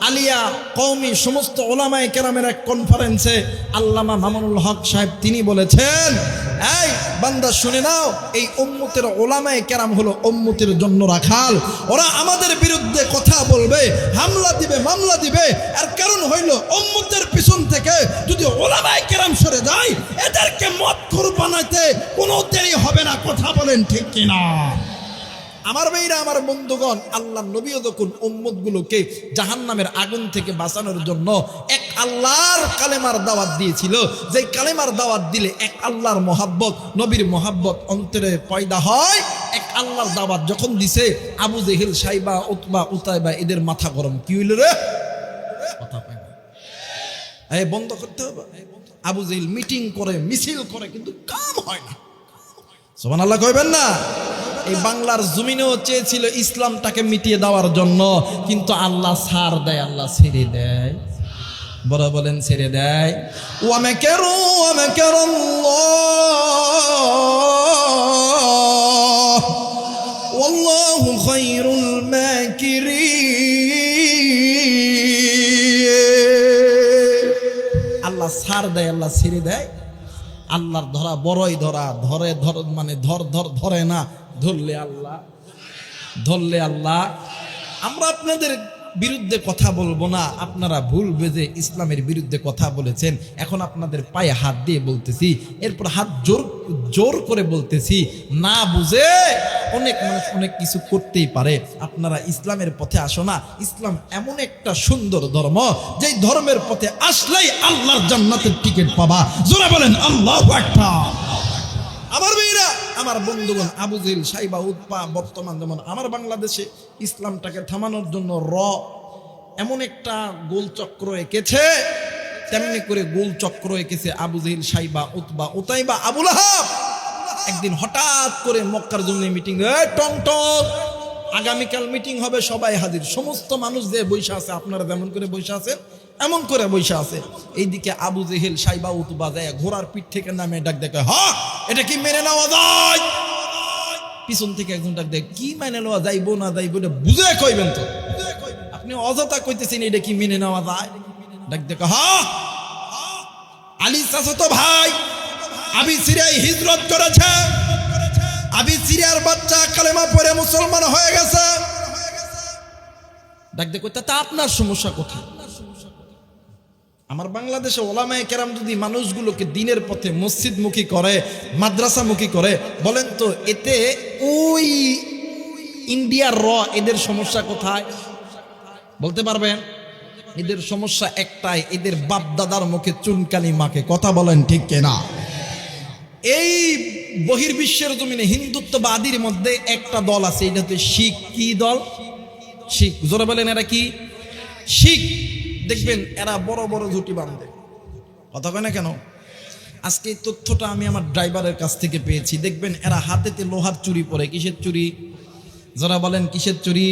আলিয়া কওমি সমস্ত ওলামায়ে কেরামের এক কনফারেন্সে আল্লামা মামুনুল হক সাহেব তিনি বলেছেন, এই বান্দা শুনে নাও, এই উম্মতের ওলামায়ে কেরাম হলো উম্মতের জন্য রাখাল। ওরা আমাদের বিরুদ্ধে কথা বলবে, হামলা দিবে, মামলা দিবে। আর কারণ হইল উম্মতের পিছন থেকে যদি ওলামায়ে কেরাম সরে যায়, এদেরকে মদখোর বানাইতে কোনো দেরি হবে না। কথা বলেন ঠিক কিনা? আমার ভাইরা, আমার বন্ধুগণ, আল্লাহ নবীও যখন উম্মতগুলোকে জাহান্নামের আগুন থেকে বাঁচানোর জন্য এক আল্লাহর কালেমার দাওয়াত দিয়েছিল, যে কালেমার দাওয়াত দিলে এক আল্লাহর মহাব্বত, নবীর মহাব্বত অন্তরে পয়দা হয়। এক আল্লাহর দাওয়াত যখন দিছে, আবু জেহেল, সাইবা, উতবা, উতাইবা এদের মাথা গরম। কি হইল রে? কথা পায় না, এই বন্ধ করতে হবে। আবু জেহেল মিটিং করে, মিছিল করে, কিন্তু কাম হয় না। সুবহানাল্লাহ কইবেন না? এই বাংলার জমিনেও চেয়েছিল ইসলামটাকে মিটিয়ে দেওয়ার জন্য, কিন্তু আল্লাহ ছাড় দেয়, আল্লাহ ছেড়ে দেয়। বড় বলেন, ছেড়ে দেয়। ওয়া মাকারু ওয়া মাকারাল্লাহ ওয়াল্লাহু খায়রুল মাকিরিন। আল্লাহ ছাড় দেয়, আল্লাহ ছেড়ে দেয়। আল্লাহর ধরা বড়ই ধরা, মানে ধরে না, ধরলে আল্লাহ। আমরা আপনাদের বিরুদ্ধে কথা বলবো না, আপনারা ভুল বুঝে ইসলামের বিরুদ্ধে কথা বলেছেন। এখন আপনাদের পায়ে হাত দিয়ে বলতেছি, এরপর হাত জোর করে বলতেছি, না বুঝে অনেক মানুষ অনেক কিছু করতেই পারে। আপনারা ইসলামের পথে আসো না। ইসলাম এমন একটা সুন্দর ধর্ম, যেই ধর্মের পথে আসলেই আল্লাহর জান্নাতের টিকিট পাবা। জোরে বলেন আল্লাহু আকবার। আমার মেয়েরা, আমার বন্ধুগণ, আবু জেহেল, সাইবা, উতবা বর্তমান যেমন আমার বাংলাদেশে ইসলামটাকে থামানোর জন্য এমন একটা গোল চক্র এঁকেছে, তেমনি করে গোল চক্র এঁকেছে আবু জেহেল, সাইবা, উতবা, উতাইবা, আবু লাহাব। একদিন হঠাৎ করে মক্কার জমিনে মিটিং, টং টং, আগামীকাল মিটিং হবে, সবাই হাজির। সমস্ত মানুষ যে বৈশা আছে, আপনারা যেমন করে বৈশা আছেন এমন করে বৈশা আছে। এইদিকে আবু জেহেল, সাইবা, উতবা যায় ঘোড়ার পিঠ থেকে নামে ডাক দেখে, হ্যাঁ এটা কি মেনে নেওয়া যায়? পিছন থেকে একজন ডাক দেয়, কি মেনে নেওয়া যাইবো না যাইবো এটা বুঝে কইবেন তো, আপনি অযথা কইতেছেন এটা কি মেনে নেওয়া যায়? ডাক দেখে, হ্যাঁ আলী চাচাতো ভাই আবি সিরিয়ায় হিজরত করেছে, আবি সিরিয়ার বাচ্চা কালেমা পড়ে মুসলমান হয়ে গেছে। ডাক দেখো, তা আপনার সমস্যা কোথায়? আমার বাংলাদেশে ওলামায়ে কেরাম যদি মানুষগুলোকে দিনের পথে মসজিদমুখী করে, মাদ্রাসামুখী করে, বলেন তো এতে ওই ইন্ডিয়ার এদের সমস্যা কোথায়? বলতে পারবেন? এদের সমস্যা একটাই, এদের বাপ দাদার মুখে চুনকালি মাকে। কথা বলেন ঠিক কিনা? এই বহির্বিশ্বের জমিনে হিন্দুত্ববাদীর মধ্যে একটা দল আছে, এটা হচ্ছে শিখ। কি দল? শিখ। জোরে বলেন, এরা কি? শিখ। দেখবেন এরা বড় বড় ঝুটি বাঁধে, কথা কয় না কেন? আজকে এই তথ্যটা আমি আমার ড্রাইভারের কাছ থেকে পেয়েছি। দেখবেন এরা হাতেতে লোহার চুরি পরে। কিসের চুরি? যারা বলেন কিসের চুরি?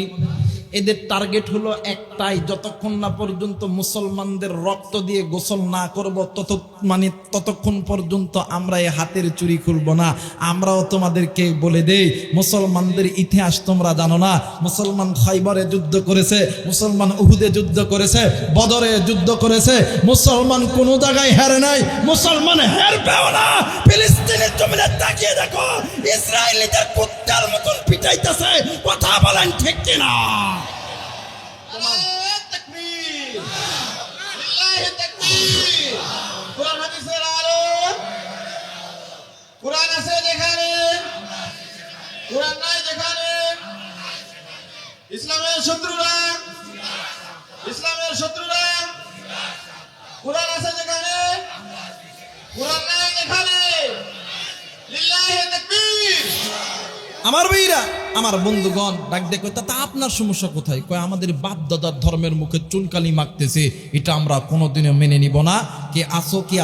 এদের টার্গেট হলো একটাই, যতক্ষণ না পর্যন্ত মুসলমানদের রক্ত দিয়ে গোসল না করব ততক্ষণ পর্যন্ত আমরা এই হাতের চুরি খুলব না। আমরাও তোমাদেরকে বলে দেই, মুসলমানদের ইতিহাস তোমরা জানো না। মুসলমান খাইবারে যুদ্ধ করেছে, মুসলমান উহুদে যুদ্ধ করেছে, বদরে যুদ্ধ করেছে। মুসলমান কোনো জায়গায় হেরে নাই, মুসলমান হেরবেও না। ফিলিস্তিনের জমিনে তাকিয়ে দেখো, ইসরায়েলিদের কুত্তার মতন পিটাইতেছে। কথা বলেন ঠিক কিনা? কুরআন আছে যেখানে, কুরআন নাই যেখানে, ইসলামের শত্রুরা কুরআন আছে যেখানে, কুরআন নাই যেখানে, লিল্লাহি তাকবীর। আমার ভাইরা, আমার বন্ধুগণ, ডাক দেখো তা আপনার সমস্যা কোথায়? কয় আমাদের বাপ দাদার ধর্মের মুখে চুনকালি মাখতেছে, এটা আমরা কোনোদিনও মেনে নিব না। কে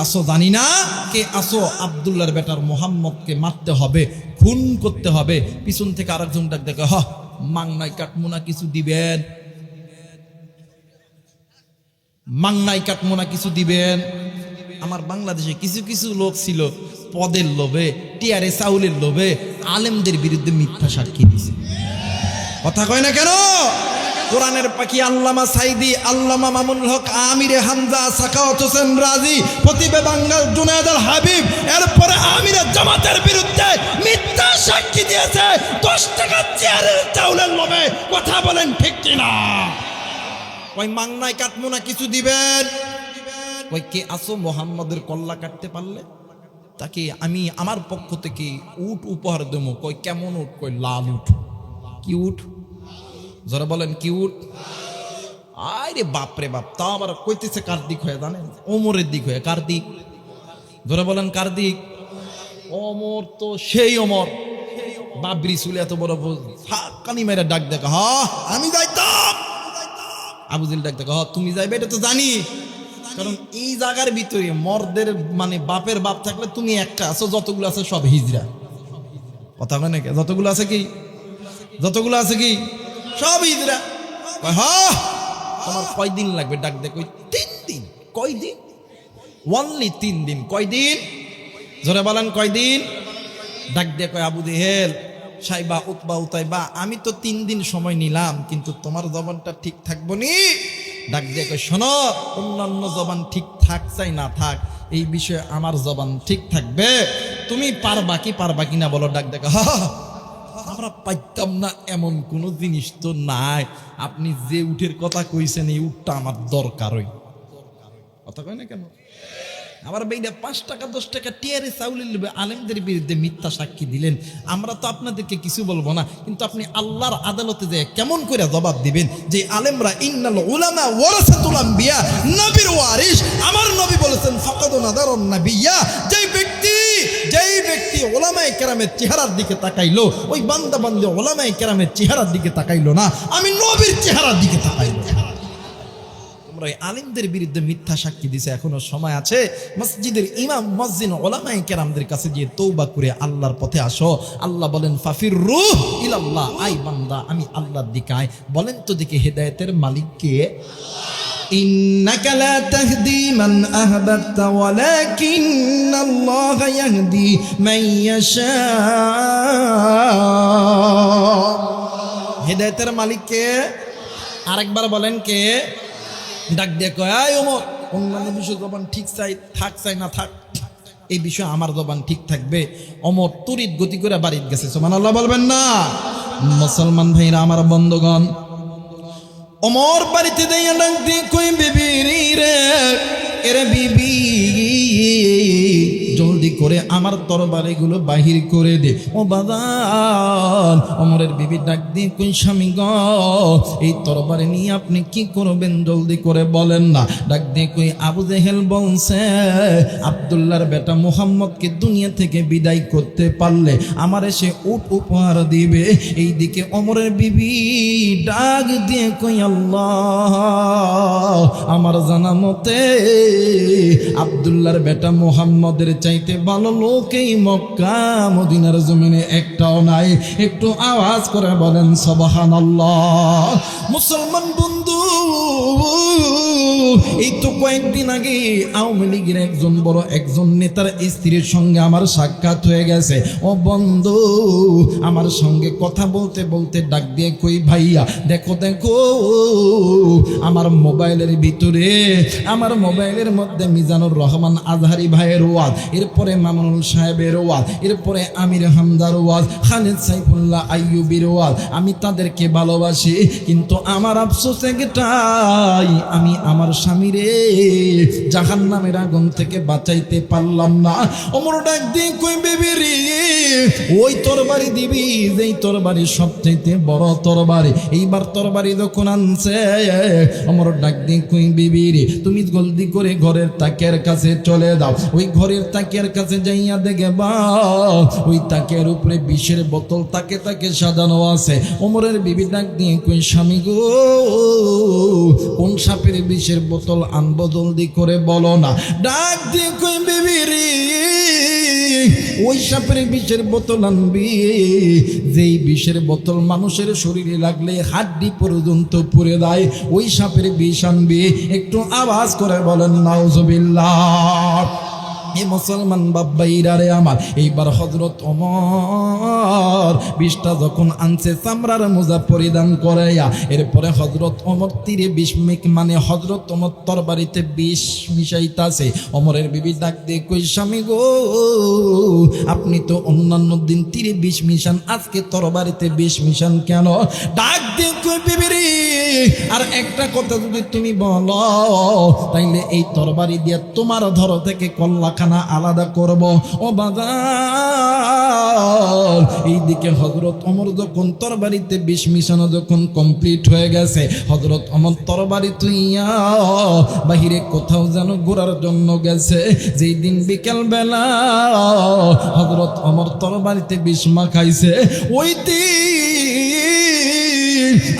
আসো জানি না, কে আসো আব্দুল্লাহর বেটার মোহাম্মদকে মারতে হবে, খুন করতে হবে। পিছন থেকে আরেকজন ডাক দেখে, মাংনাই কাটমোনা কিছু দিবেন, মাংনাই কাটমোনা কিছু দিবেন। আমার বাংলাদেশে কিছু কিছু লোক ছিল পদের লোভে, টিয়ারে চাউলের লোভে আলেমদের বিরুদ্ধে মিথ্যা সাক্ষী দিছে। কথা কয় না কেন? কোরআনের পাখি আল্লামা সাইদি, আল্লামা মামুনুল হক, আমিরে হামজা, সাখাওয়াত হোসেন রাজি, ফতিবে বাঙ্গাল জুনায়েদ আল হাবিব, এরপরে আমিরে জামাতের বিরুদ্ধে মিথ্যা সাক্ষী দিয়েছে 10 টাকা চেয়ারের চাউলের লোভে। কথা বলেন ঠিক কিনা? ওই মাংনাই কাটমোনা কিছু দিবেন। ওই কে আসো মোহাম্মদের কল্লা কাটতে পারলে তাকে আমি আমার পক্ষ থেকে উট উপহার দেবো। কই কেমন উট? কই লাল উট। কি উট? যারা বলেন কি উট? আরে বাপরে বাপ, তা আবার কইতেছে কার দিক হয়ে জানেন? ওমরের দিক হয়ে। কার দিক? যারা বলেন কার দিক? ওমর তো সেই ওমর, বাবরি চুলে এত বড় কানি মেরে ডাক দেখা, আমি যাইতাম। আবুজিল ডাক দেখা, তুমি যাইবে, এটা তো জানি। কারণ এই জায়গার ভিতরে মর্দের বাপের বাপ থাকলে তুমি একটা আছো, যতগুলো আছে সব হিজরা। কথা হয় নাকি? যতগুলো আছে কি সব হিজরা। তোমার কয়দিন লাগবে? ডাক দেখ, 3 দিন। কয়দিন? অনলি 3 দিন। কয়দিন? জোরে বলেন কয়দিন? ডাক দিয়ে কয়, আবু জেহেল, সাইবা, উতবা, উতাইবা, আমি তো 3 দিন সময় নিলাম, কিন্তু তোমার জবানটা ঠিক থাকবো নি। ডাক দিয়ে কয়, শোনো, অন্যান্য জবান ঠিক থাক চাই না থাক, এই বিষয়ে আমার জবান ঠিক থাকবে। তুমি পারবা কি না বলো। ডাক দেখো, আমরা পাইতাম না এমন কোন জিনিস তো নাই। আপনি যে উটের কথা কইছেন, এই উটটা আমার দরকারই। কথা কয় না কেন? আবার বেইনা 5 টাকা 10 টাকা টিয়ারে চাউলের লোভে আলেমদের বিরুদ্ধে মিথ্যা সাক্ষী দিলেন। আমরা তো আপনাদেরকে কিছু বলবো না, কিন্তু আপনি আল্লাহর আদালতে যে কেমন করে জবাব দিবেন যে আলেমরা ইন্নাল উলামা ওয়ারাসাতুল আম্বিয়া, নবীর ওয়ারিস। আমার নবী বলেছেন ফাকাদু নাদারুন নাবিয়্যা, যেই ব্যক্তি উলামায়ে কেরামের চেহারার দিকে তাকাইলো, ওই বান্দা বান্দী উলামায়ে কেরামের চেহারার দিকে তাকাইলো না, আমি নবীর চেহারার দিকে তাকাইলো। আলেমদের বিরুদ্ধে মিথ্যা সাক্ষী দিছে, এখনো সময় আছে। মসজিদের ইমাম, মুয়াজ্জিন, উলামায়ে কেরামদের কাছে গিয়ে তওবা করে আল্লাহর পথে আসো। আল্লাহ বলেন ফাফিরু ইলাল্লাহ, আই বান্দা আমি আল্লাহর দিকে আয়। বলেন তো দেখি হেদায়েতের মালিক কে? ইন্নাকা লা তাহদি মান আহবাবতা ওয়ালাকিন্নাল্লাহ ইয়াহদি মান ইয়াশা। হেদায়েতের মালিক কে? আরেকবার বলেন কে? ডাক দিয়ে কয়, আয় ওমর, অন্যান্য বিষয় জবান ঠিক চাই না থাক, এই বিষয়ে আমার জবান ঠিক থাকবে। ওমর তড়িৎ গতি করে বাড়িতে গেছে। সুবহানাল্লাহ বলবেন না? মুসলমান ভাইরা, আমার বন্ধুগণ, ওমর বাড়িতে যাইয়া ডাক দিয়ে কই, বিবি রে, এরে বিবি, জলদি করে আমার তরবারিগুলো বাহির করে দে। ও বাদান, ওমরের বিবি ডাক দিয়ে কই স্বামী গ, এই তরবারি নিয়ে আপনি কি করবেন জলদি করে বলেন না। ডাক দিয়ে কই আবু জেহেল বলছে আব্দুল্লাহর বেটা মুহাম্মদকে দুনিয়া থেকে বিদায় করতে পারলে আমারে সে উট উপহার দিবে। এইদিকে ওমরের বিবি ডাক দিয়ে কই আল্লাহ, আমার জানা মতে আব্দুল্লাহর বেটা মুহাম্মদের চাইতে ভালো লোক এই মক্কা মদিনার জমিনে একটাও নাই। একটু আওয়াজ করে বলেন সুবহানাল্লাহ। মুসলমান বন্ধু, এই তো কয়েকদিন আগে আওয়ামী লীগের একজন নেতার স্ত্রীর সঙ্গে আমার সাক্ষাৎ হয়ে গেছে। ও বন্ধু, আমার সঙ্গে কথা বলতে বলতে ডাক দিয়ে কই ভাইয়া দেখো দেখো, আমার মোবাইলের ভিতরে, আমার মোবাইলের মধ্যে মিজানুর রহমান আজহারি ভাইয়ের ওয়াজ, এরপরে মামুনুল সাহেবের ওয়াজ, এরপরে আমির হামদার ওয়াজ, খালিদ সাইফুল্লাহ আইয়ুবীর ওয়াজ। আমি তাদেরকে ভালোবাসি, কিন্তু আমার আফসোস একটাই, আমি আমার স্বামীরে জাহান্নামের আগুন থেকে বাঁচাইতে পারলাম না। ওমর ডাক দিয়ে কই বেবি রে, ওই তরবারি দিবি যেই তরবারি সবচাইতে বড় তরবারি। এইবার তরবারি যখন আনছে, ওমর ডাক দিয়ে কই বিবি রে, তুমি জলদি করে ঘরের তাকিয়ার কাছে চলে যাও। ওই ঘরের তাকিয়ার কাছে যাইয়া দেখে বা ওই তাকিয়ার উপরে বিষের বোতল তাকে তাকে সাজানো আছে। ওমরের বিবি ডাক দিয়ে কই স্বামী গো, কোন সাপের বিষের বোতল আনবো জলদি করে বলো না। ডাক দিয়ে কই বিবি রে, ওই সাপের বিষের বোতল আনবি যেই বিষের বোতল মানুষের শরীরে লাগলে হাড্ডি পর্যন্ত পুড়ে দেয়, ওই সাপের বিষ আনবি। একটু আওয়াজ করে বলেন নাউজুবিল্লাহ। মুসলমান বাব্বাইরা রে আমার, এইবার হযরত ওমর বিষটা যখন আনছে চামড়ার মোজা পরিধান করাইয়া, এরপরে হযরত ওমর তীরে বিষ মানে হযরত ওমর তরবারিতে বিষ মিশাইতাছে। ওমরের বিবি ডাক দিয়ে কই স্বামী গো, আপনি তো অন্যান্য দিন তীরে বিষ মিশান, আজকে তরবারিতে বিষ মিশান কেন? ডাক দিয়ে কই বিবি রে, আর একটা কথা যদি তুমি বলো তাইলে এই তরবারি দিয়ে তোমার ধর থেকে কল্লাখানা আলাদা করব। ও বাজার, এইদিকে হযরত ওমর যখন তরবারিতে বিষ মিশানো যখন কমপ্লিট হয়ে গেছে, হযরত ওমর তরবারি তুইয়া বাহিরে কোথাও যেন ঘোরার জন্য গেছে। যেই দিন বিকেল বেলা হযরত ওমর তরবারিতে বিষ মাখাইছে, ওই দিন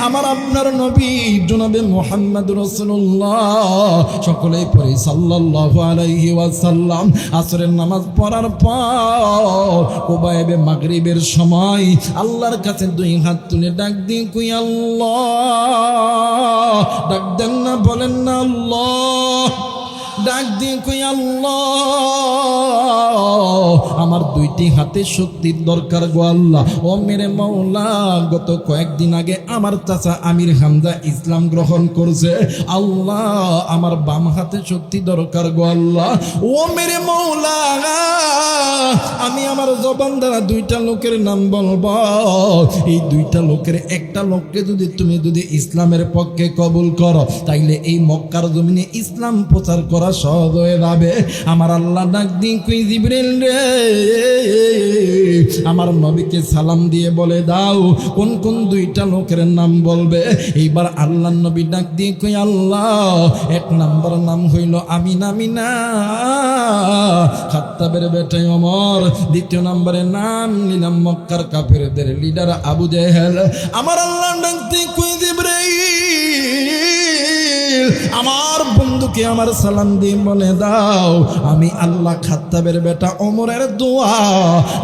আমার আপনার নবী জনাবে মুহাম্মদ রাসূলুল্লাহ, সকলেই পড়ি সাল্লাল্লাহু আলাইহি ওয়াসাল্লাম, আসরের নামাজ পড়ার পর কুবাইবে মাগরিবের সময় আল্লাহর কাছে দুই হাত তুলে ডাক দিয়ে কই আল্লাহ, ডাক দেন না, বলেন না আল্লাহ, ডাক দিয়ে কই আল্লাহ, আমার দুইটি হাতে শক্তির দরকার গো আল্লাহ। ও মেরে মাওলা, গত কয়েকদিন আগে আমার চাচা আমির হামজা ইসলাম গ্রহণ করছে, আল্লাহ আমার বাম হাতে শক্তি দরকার গো আল্লাহ। ও মেরে মাওলা, আমি আমার জবান দ্বারা দুইটা লোকের নাম বলবো, এই দুইটা লোকের একটা লোককে তুমি যদি ইসলামের পক্ষে কবুল করো, তাইলে এই মক্কার জমিনে ইসলাম প্রচার করা সহজ হয়ে যাবে। আমার আল্লাহ ডাক দিয়ে কই জিবরিল রে, আমার নবীকে সালাম দিয়ে বলে দাও কোন কোন দুইটা লোকের নাম বলবে। এইবার আল্লাহ নবী ডাক দিয়ে কই আল্লাহ, এক নাম্বার নাম হইল আমিনা মিনা খাত্তাবের বেটা ওমর, দ্বিতীয় নম্বরে নাম নিলাম মক্কার কাফেরদের লিডার আবু জেহেল। আমার আল্লাহ ডাক দিয়ে কই জিবরাইল, আমার বন্ধুকে আমার সালাম দিয়ে বলে দাও আমি আল্লাহ খাত্তাবের বেটা ওমরের দোয়া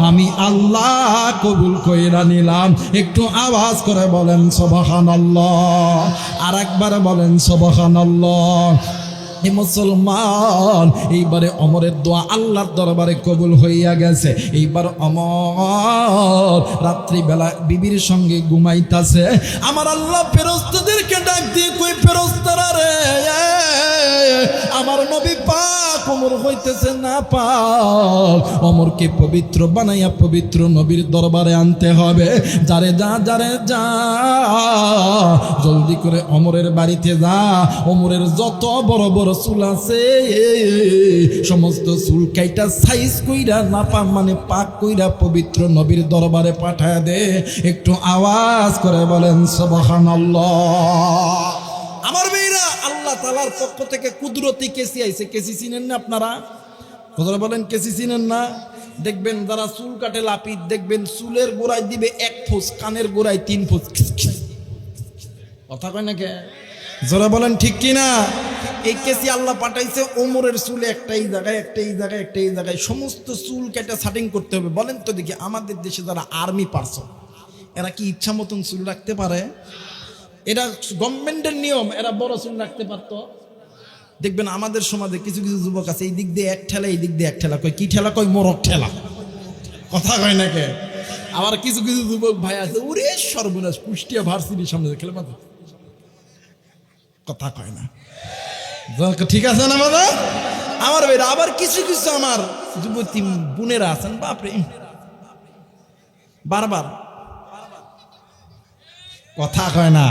আমি আল্লাহ কবুল কইরা নিলাম। একটু আওয়াজ করে বলেন সুবহানাল্লাহ, আর একবার বলেন সুবহানাল্লাহ। মুসলমান, এইবারে ওমরের দোয়া আল্লাহর দরবারে কবুল হইয়া গেছে। এইবার ওমর রাত্রিবেলা বিবির সঙ্গে ঘুমাইতাছে। আমার আল্লাহ ফেরেশতাদেরকে ডাক দিয়ে কই ফেরেশতারা রে, আমার নবী পাক ওমর হইতেছে না পাক, ওমরকে পবিত্র বানাইয়া পবিত্র নবীর দরবারে আনতে হবে। যারে যা জলদি করে ওমরের বাড়িতে যা, ওমরের যত বড় বড় চুল আছে সমস্ত চুল কাইটা সাইজ কইরা নাপা মানে পাক কইরা পবিত্র নবীর দরবারে পাঠায় দে। একটু আওয়াজ করে বলেন সুবহানাল্লাহ। আমার মেয়েরা, আল্লাহ তাআলার পক্ষ থেকে কুদরতি কেসি আইছে। কেসি চিনেন না আপনারা? কথা বলেন, কেসি চিনেন না? দেখবেন যারা চুল কাটে লাপিত, দেখবেন চুলের গোড়ায় দিবে 1 ফুস, কানের গোড়ায় 3 ফুস। কথা কয় না কে? যারা বলেন ঠিক কিনা? এই কেসি আল্লাহ পাঠাইছে ওমরের চুলে একটাই জায়গায় সমস্ত চুল কেটে সেটিং করতে হবে। বলেন তো দেখি, আমাদের দেশে যারা আর্মি পারসন এরা কি ইচ্ছা মতন চুল রাখতে পারে? এটা গভর্নমেন্টের নিয়ম, এরা বড় চুল রাখতে পারতো? দেখবেন আমাদের সমাজে কিছু কিছু যুবক আছে, এই দিক দিয়ে এক ঠেলা, এই দিক দিয়ে এক ঠেলা। কয় কি ঠেলা? কয় মোরগ ঠেলা। কথা কয় না কে? আবার কিছু কিছু যুবক ভাই আছে, ওরে সর্বনাশ, কুষ্টিয়া ভার্সিটির সামনে খেলে মাথা। কথা কয় না, ঠিক আছে না বাবা? আমার বেরা আবার কিছু কিছু আমার যুবতী বোনেরা আছেন, বাপরে বারবার কথা কয় না।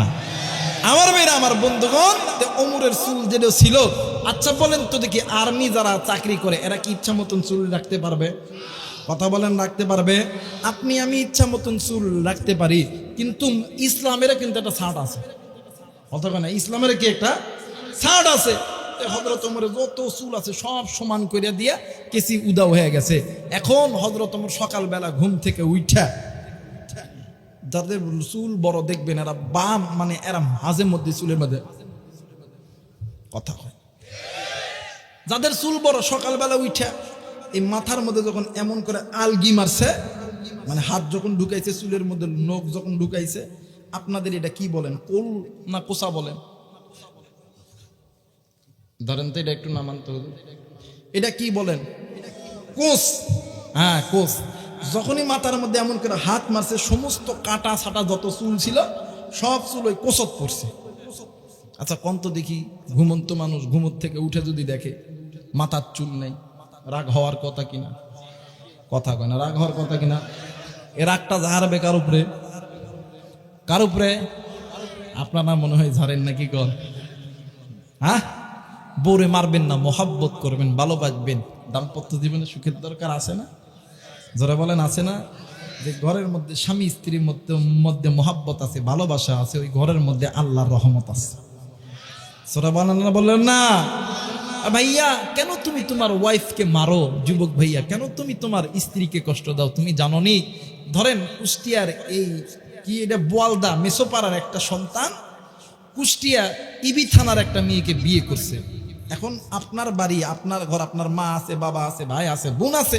আমার মেয়েরা, আমার বন্ধুগণ, ওমরের চুল যেটা ছিল, আচ্ছা বলেন তো দেখি, আর্মি যারা চাকরি করে এরা কি ইচ্ছা মতন চুল রাখতে পারবে? কথা বলেন, রাখতে পারবে? আপনি আমি ইচ্ছা মতন চুল রাখতে পারি, কিন্তু ইসলামের কিন্তু একটা ছাড় আছে। কথা কয় না? ইসলামের কি একটা ছাড় আছে। হযরত ওমরের যত চুল আছে সব সমান করে দিয়া কেসি উদাও হয়ে গেছে। এখন হযরত ওমর সকালবেলা ঘুম থেকে উঠা, যাদের চুল বড় দেখবেন এরা বাম মানে এরা মাঝে মধ্যে চুলের মধ্যে কথা হয়। যাদের চুল বড় সকালবেলা উঠা এই মাথার মধ্যে যখন এমন করে আলগি মারছে, মানে হাত যখন ঢুকাইছে চুলের মধ্যে, নখ যখন ঢুকাইছে, আপনাদের এটা কি বলেন? কোল না কোসা বলেন? ধরেন তো, এটা একটু নামান তো, এটা কি বলেন? কোস। হ্যাঁ, কোস। যখনই মাথার মধ্যে এমন করে হাত মারছে, সমস্ত কাটা ছাটা যত চুল ছিল সব চুল ওই কোসত পড়ছে। আচ্ছা কন্ত দেখি, ঘুমন্ত মানুষ ঘুমত থেকে উঠে যদি দেখে মাথার চুল নেই, রাগ হওয়ার কথা কিনা? কথা কয় না, রাগ হওয়ার কথা কিনা? এ রাগটা ঝাড়বে কার উপরে? কার উপরে? আপনারা মনে হয় ঝাড়েন নাকি কর? হ্যাঁ, বউরে মারবেন না, মহাব্বত করবেন, ভালোবাসবেন। দাম্পত্য জীবনে সুখের দরকার আছে না? যারা বলেন আছে না? যে ঘরের মধ্যে স্বামী স্ত্রীর মধ্যে মহাব্বত আছে, ভালোবাসা আছে, ওই ঘরের মধ্যে আল্লাহর রহমত আছে। যারা বলেন না, বললেন না? ভাইয়া কেন তুমি তোমার ওয়াইফকে মারো? যুবক ভাইয়া কেন তুমি তোমার স্ত্রীকে কষ্ট দাও? তুমি জানো নি? ধরেন কুষ্টিয়ার এই কি এটা বোয়ালদা মেসোপাড়ার একটা সন্তান কুষ্টিয়া ইবি থানার একটা মেয়েকে বিয়ে করছে। এখন আপনার বাড়ি, আপনার ঘর, আপনার মা আছে, বাবা আছে, ভাই আছে, বোন আছে,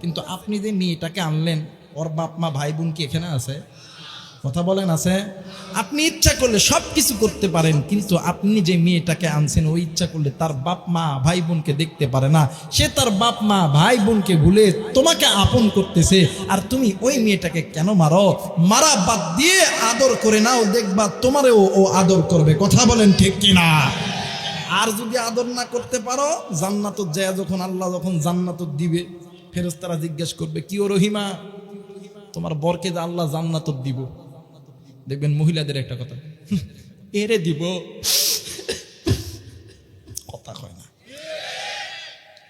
কিন্তু আপনি যে মেয়েটাকে আনলেন, ওর বাপ মা ভাই বোন কি এখানে আছে? কথা বলেন, আছে? আপনি ইচ্ছা করলে সব কিছু করতে পারেন, কিন্তু আপনি যে মেয়েটাকে আনছেন ওই ইচ্ছা করলে তার বাপ মা ভাই বোনকে দেখতে পারে না। সে তার বাপ মা ভাই বোনকে ভুলে তোমাকে আপন করতেছে, আর তুমি ওই মেয়েটাকে কেন মারো? মারা বাদ দিয়ে আদর করে নাও, দেখবা তোমারেও ও আদর করবে। কথা বলেন ঠিক কিনা? আর যদি আদর না করতে পারো, জান্নাত যায়, যখন আল্লাহ যখন জান্নাত দিবে, ফেরেশতারা জিজ্ঞেস করবে, কি ও রহিমা, তোমার বরকে যে আল্লাহ জান্নাত দিব, দেখবেন মহিলাদের একটা কথা, এরে দিব। কথা কয় না,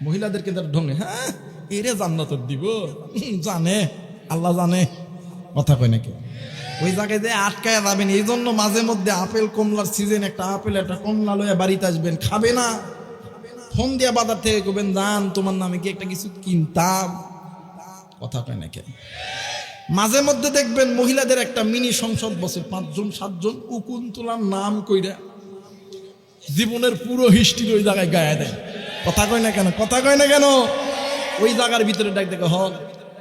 মহিলাদেরকে তার ঢঙ্গে, হ্যাঁ এরে জান্নাত দিব, জানে আল্লাহ জানে। কথা কয় নাকি? ওই জায়গায় যে আটকায় যাবেন। এই জন্য মাঝে মধ্যে আপেল কমলার সিজন, একটা আপেল একটা কমলা লইয়া বাড়িতে আসবেন, খাবে না, ফোন দিয়া বাজার থেকে করবেন, জান তোমার নামে কি একটা কিছু কিনতাম। কথা কয় নাকি? মাঝে মধ্যে দেখবেন মহিলাদের একটা মিনি সংসদ বসে, 5 জন 7 জন উকুন তোলার নাম কইরা জীবনের পুরো হিস্ট্রি ওই জায়গায় গায়ে দেয়। কথা কয় না কেন? কথা কয় না কেন? ওই জায়গার ভিতরে ডাক দেখে, হক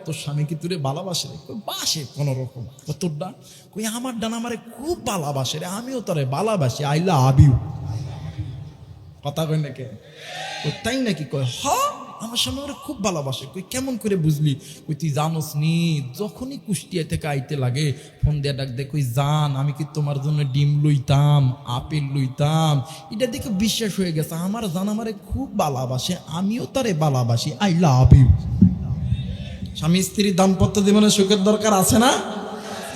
তোর স্বামী কি তোরে ভালোবাসে? বাসে কোন রকম। তোর ডান কই, আমার ডান আমারে খুব ভালোবাসে রে, আমিও তোরে ভালোবাসি, আই লাভ ইউ। কথা কয় নাকি? তাই নাকি? কয় হ আমার সামনে ওরা খুব ভালোবাসে। কই কেমন করে বুঝলি? কই তুই জানোস নি, যখনই কুষ্টিয়া থেকে আইতে লাগে ফোন দিয়ে ডাক দে, কই জান আমি কি তোমার জন্য ডিম লইতাম, আপেল লইতাম। এটা দেখে বিশ্বাস হয়ে গেছে আমার জান আমারে খুব ভালোবাসে, আমিও তারে ভালোবাসি। I love you. স্বামী স্ত্রীর দাম্পত্য জীবনে সুখের দরকার আছে না?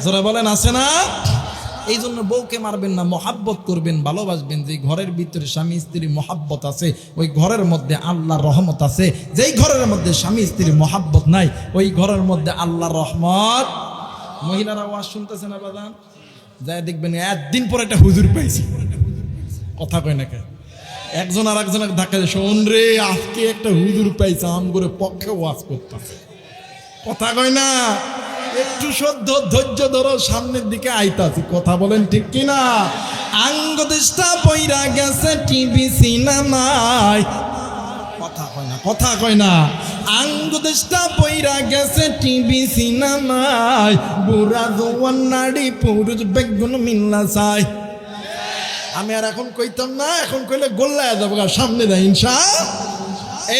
যারা বলেন আছে না? এই জন্য বউকে মারবেন না, মহাব্বত করবেন, ভালোবাসবেন। যে ঘরের ভিতরে স্বামী স্ত্রীর মহাব্বত আছে ওই ঘরের মধ্যে আল্লাহর রহমত আছে। যেই ঘরের মধ্যে স্বামী স্ত্রীর মহাব্বত নাই ওই ঘরের মধ্যে আল্লাহর রহমত। মহিলারা ওয়াজ শুনতেছে না বাদান, যাই দেখবেন একদিন পর একটা হুজুর পাইছি, কথা কয় না কে, একজন আর একজনের ধাক্কা দিয়ে, শোন রে আজকে একটা হুজুর পাইছে আম করে পক্ষে ওয়াজ করতেছে, কথা কয় না। একটু সদ্য ধৈর্য ধরো, সামনের দিকে আইতাছি, কথা বলেন ঠিক কিনা? আঙ্গদেশটা পইরা গেছে টিভি সিনেমায়, কথা কয় না, কথা কয় না। আঙ্গদেশটা পইরা গেছে টিভি সিনেমায়, বুড়া জোয়ান নারী পুরুষ বেগুন মিল্লা চাই। আমি আর এখন কইতাম না, এখন কইলে গোল্লায় যাবো, সামনে দেয় ইনশা।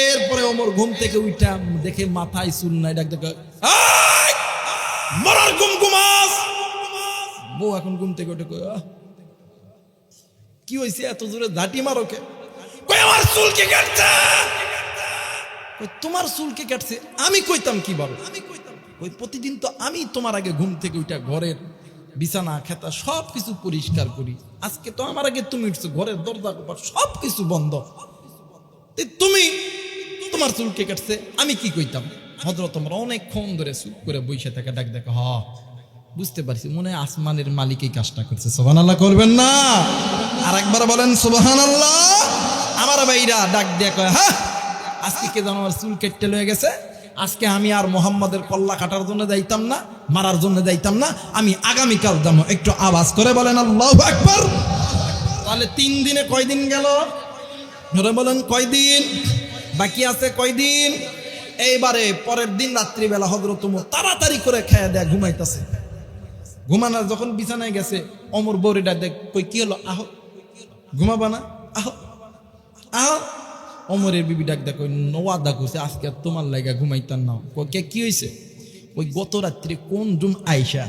এরপরে ওমর ঘুম থেকে উঠা দেখে মাথায় চুল নাই, ডাক দেখে মরার ঘুম ঘুমাস। বউ এখন ঘুম থেকে উঠে কই কি হয়েছে এত জোরে ঝাঁটি মারো কে? কই আমার চুল কে কাটছে? কই তোমার চুল কে কাটছে? আমি কইতাম কি বলো? কই প্রতিদিন তো আমি তোমার আগে ঘুম থেকে উঠা ঘরের বিছানা খেতা সব কিছু পরিষ্কার করি, আজকে তো আমার আগে তুমি উঠছো, ঘরের দরজা কপাট সব কিছু বন্ধ, তুমি তোমার চুল কে কাটছে? আমি কি কইতাম? হযরত ওমর অনেকক্ষণ ধরে চুপ করে বসে থাকে, ডাক দেখো হ বুঝতে পারছি মনে হয় আসমানের মালিক এই কাজটা করছে। সুবহানাল্লাহ করবেন না? আর একবার বলেন সুবহানাল্লাহ। আমার ভাইরা ডাক দিয়ে কয় হ্যাঁ আজকে কে যেন আমার চুল কেটে লয়ে গেছে, আজকে আমি আর মোহাম্মদের কল্লা কাটার জন্য যাইতাম না, মারার জন্য যাইতাম না, আমি আগামীকাল যাবো। একটু আওয়াজ করে বলেন আল্লাহু আকবার। তাহলে 3 দিনে কয়দিন গেল? ধরে বলেন কয়দিন বাকি আছে? কয়দিন? এইবারে পরের দিন রাত্রিবেলা হযরত ওমর তাড়াতাড়ি করে খেয়ে দেয়, ঘুমাইতেছে। ঘুমানোর যখন বিছানায় গেছে ওমর বউরে ডাক দেয়, কই কি হলো? আহ ঘুমাবা না? আহ আহ ওমরের বিবি ডাক দেয়, কই ওয়াদা করছে আজকে তোমার লাগা ঘুমাইতাম না। কে কি হয়েছে? ওই গত রাত্রি কোন জুম আইসা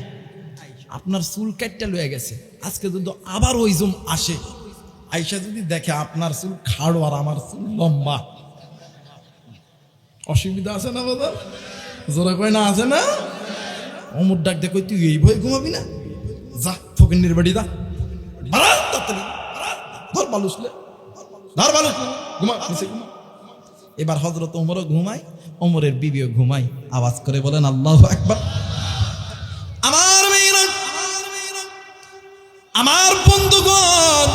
আপনার চুল কাটটা লয়ে গেছে, আজকে যদি আবার ওই জুম আসে, আইসা যদি দেখে আপনার চুল খাড়ো আর আমার চুল লম্বা, অসুবিধা আছে না বাবা? জোরে কয় না আছে না? অমর ডাক দেখো তুই এই ভয়ে ঘুমাবি না, যা ফকিন্নির বাড়ি যা, ধর বালুসলে ধর বালুস ঘুমা ঘুমা। এবার হযরত ওমরও ঘুমায়, ওমরের বিবিও ঘুমায়। আওয়াজ করে বলেন আল্লাহু আকবার। আমার মেয়েরা, আমার বন্ধুগণ,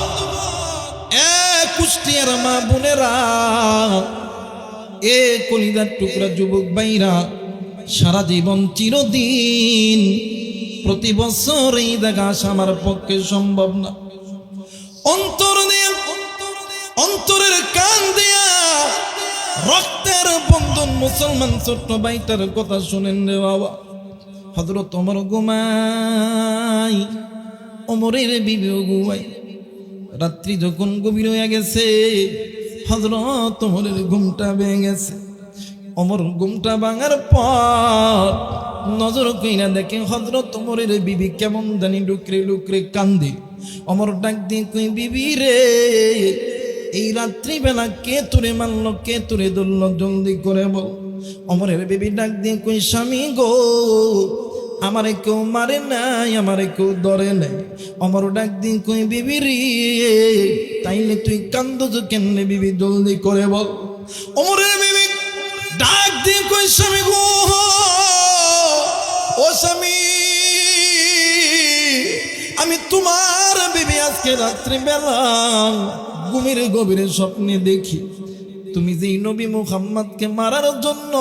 কুষ্টিয়ার মা বোনেরা, এ কলিজার টুকরা যুবক ভাইরা, সারা জীবন চিরদিন প্রতি বছর এই দেখা আসা আমার পক্ষে সম্ভব না। অন্তর দিয়া, অন্তরের কান দিয়া রক্তের বন্ধন মুসলমান ছোট্ট ভাইটার কথা শুনেন রে বাবা। হযরত ওমর ঘুমাই, ওমরের বিবিও ঘুমাই। রাত্রি যখন গভীর হয়ে গেছে হযরত ওমরের ঘুমটা ভেঙে গেছে। ওমর ঘুমটা ভাঙার পর নজর কইরা দেখে হযরত ওমরের বিবি কেমন জানি লুকরে লুকরে কান্দে। ওমর ডাক দিয়ে কই বিবি রে, এই রাত্রিবেলা কে তোরে মারলো, কে তোরে ধরলো, জলদি করে বল। ওমরের বিবি ডাক দিয়ে কই স্বামী গো, আমারে কেউ মারে নাই, আমারে কেউ ধরে নাই। ওমর ডাক দিয়ে কই বিবি রে, তাইলে তুই কান্দছ কেমনে বিবি, জলদি করে বল। ওমরের বিবি ডাক দিয়ে কই স্বামী গো, ও স্বামী, আমি তোমার বিবি আজকে রাত্রিবেলা ঘুমের গভীরে স্বপ্নে দেখি তুমি যেই নবী মুহাম্মদকে মারার জন্য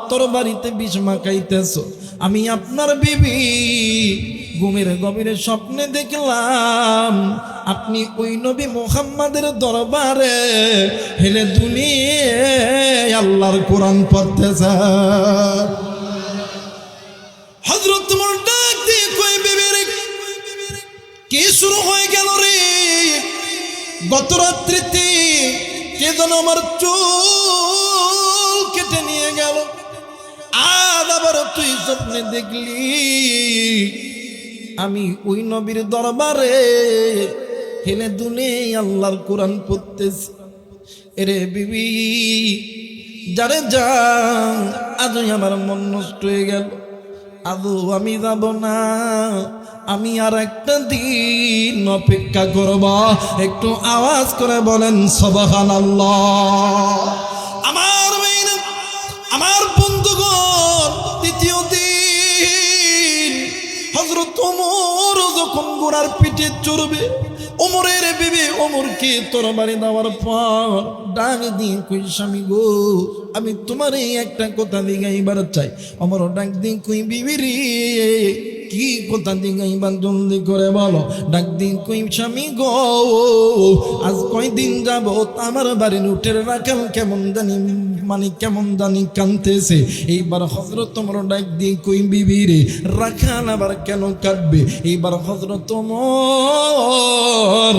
তোর বাড়িতে বিষ মাখাইতেছ, আমি আপনার বিবি ঘুমের গভীরে স্বপ্নে দেখলাম আপনি ওই নবী মুহাম্মাদের দরবারে হেলে দুলিয়ে আল্লাহর কোরআন পড়তেছেন। হযরত ওমর ডাক দিয়ে কই বিবি রে, কি শুরু হয়ে গেল রে? গত রাত্রিতে কে যেন আমার চোখ কেটে নিয়ে গেল। আজ আবার তুই স্বপ্নে দেখলি আমি ওই নবীর দরবারে হেলে দুলে আল্লাহর কোরআন পড়তেছি। এরে বিবি যারে যা, আজই আমার মন নষ্ট হয়ে গেল। আদৌ আমি যাব না, আমি আর একটা দিন অপেক্ষা করব। একটু আওয়াজ করে বলেন সুবহানাল্লাহ। আমার মেয়েরা, আমার বন্ধুগণ, দ্বিতীয় দিন হযরত ওমর যখন ঘোড়ার পিঠে চড়বে, ওমরের বিবি ওমরকে তরবারি দেওয়ার পর ডাক দিয়ে কই, স্বামী গো, আমি তোমার এই একটা কথা দিগাইবার চাই। ওমর ডাক দিয়ে কই, বিবি রে, কি কথা দিগাইবার জলদি করে বলো। ডাক দিয়ে কই, স্বামী গো, আজ কয়দিন যাবত আমার বাড়ির উঠের রাখাল কেমন জানি, মানে কেমন জানি কাঁদতেছে। এইবার হযরত ওমর ডাক দিয়ে কই, বিবি রে, রাখাল আবার কেন কাঁদবে? এইবার হযরত ওমর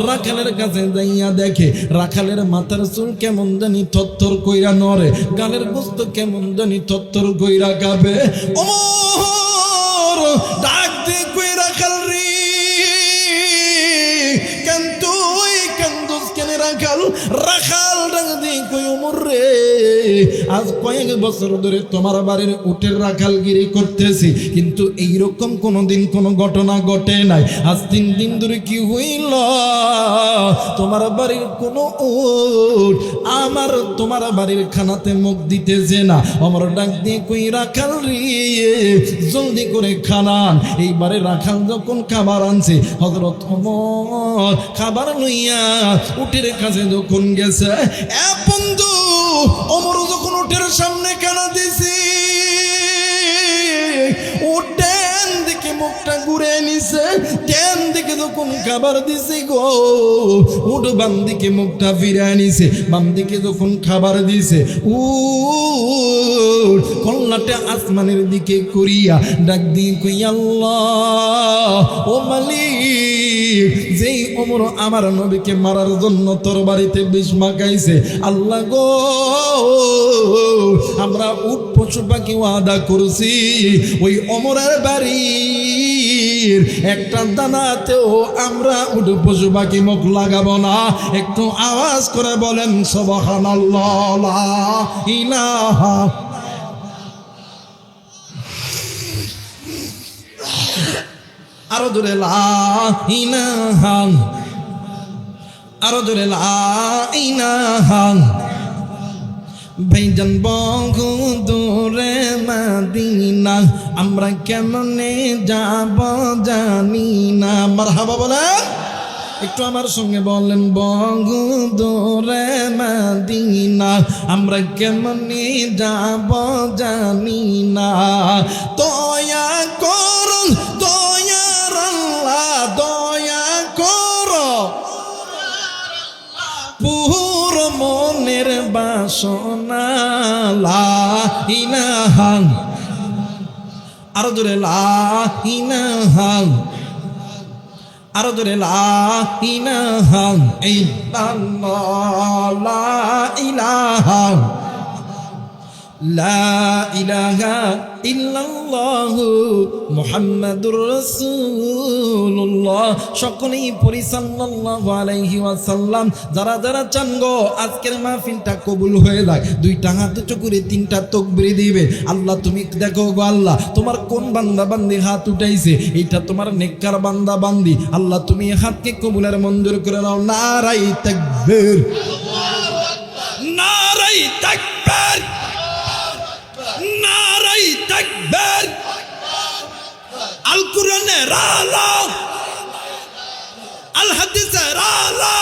রাখালের কাছে যাইয়া দেখে রাখালের মাথার চুল কেমন জানি থরথর কইরা নড়ে, গালের গোস্ত কেমন জানি থরথর কইরা কাঁপে। ওমর ডাক দিয়ে কই, রাখাল রে, কেন তুই কান্দোস কেন রাখাল? রাখাল ডাক দিয়ে কই, ওমর রে, আজ কয়েক বছর ধরে তোমার বাড়ির উটের রাখালগিরি করতেছি, কিন্তু এইরকম কোনোদিন কোনো ঘটনা ঘটে নাই। আজ 3 দিন ধরে কি হইল, তোমার বাড়ির কোনো উট আমার তোমার বাড়ির খানাতে মুখ দিতেছে না। আমার ডাক দিয়ে কই, রাখাল রে, জলদি করে খানান। এইবারে রাখাল যখন খাবার আনছে, হযরত ওমর খাবার লইয়া উটের কাছে যখন গেছে, এ বন্ধু, ওমর যখন উটের সামনে খানা দিছি, উটেন দিকে মুখটা ঘুরে নিছে, তেন দিকে যখন খাবার দিছি গো, উট বাম দিকে মুখটা ফিরে নিছে। বাম দিকে যখন খাবার দিছে, উট কল্লাটা আসমানের দিকে করিয়া ডাক দিয়ে কই, আল্লাহ ও মালিক, যেই ওমর আমার নবীকে মারার জন্য তোর বাড়িতে বিষ মাখাইছে, আল্লাহ গো, আমরা উট পশু পাখি ওয়াদা করছি, ওই ওমরের বাড়ির একটা দানাতেও আমরা উট পশু পাখি মুখ লাগাবো না। একটু আওয়াজ করে বলেন সুবহানাল্লাহ, লা ইলাহা। আরো জোরে লা ইলাহা, আরো জোরে লা ইলাহা। ভাইজান বহু দূরে মদিনা, আমরা কেমনে যাব জানি না। মারহাবা বলেন, একটু আমার সঙ্গে বলেন, বহু দূরে মদিনা, আমরা কেমনে যাব জানি না। দয়া করুন দয়ার আল্লাহ, দয়া করো, পুরো মনের বাসনা, লা ইলাহা, আরো জোরে লা ইলাহা, আরো জোরে লা ইলাহা ইল্লাল্লাহ, লা ইলাহা, লা ইলাহা ইল্লাল্লাহু মুহাম্মাদুর রাসূলুল্লাহ। সকলেই পড়ি সাল্লাল্লাহু আলাইহি ওয়াসাল্লাম। যারা যারা চান গো আজকের মাহফিলটা কবুল হয়ে যায়, 2টা হাত উঁচু করে 3টা তাকবীর দিবে। আল্লাহ তুমি দেখো গো, আল্লাহ তোমার কোন বান্দা বান্দি হাত উঠাইছে, এইটা তোমার নেককার বান্দা বান্দি। আল্লাহ তুমি এই হাতকে কবুলের মঞ্জুর করে নাও। নারাই তাকবীর, নারাই তাকবীর, নারাই তাকবীর। আল কোরআনের আলো, আল হাদিসের আলো,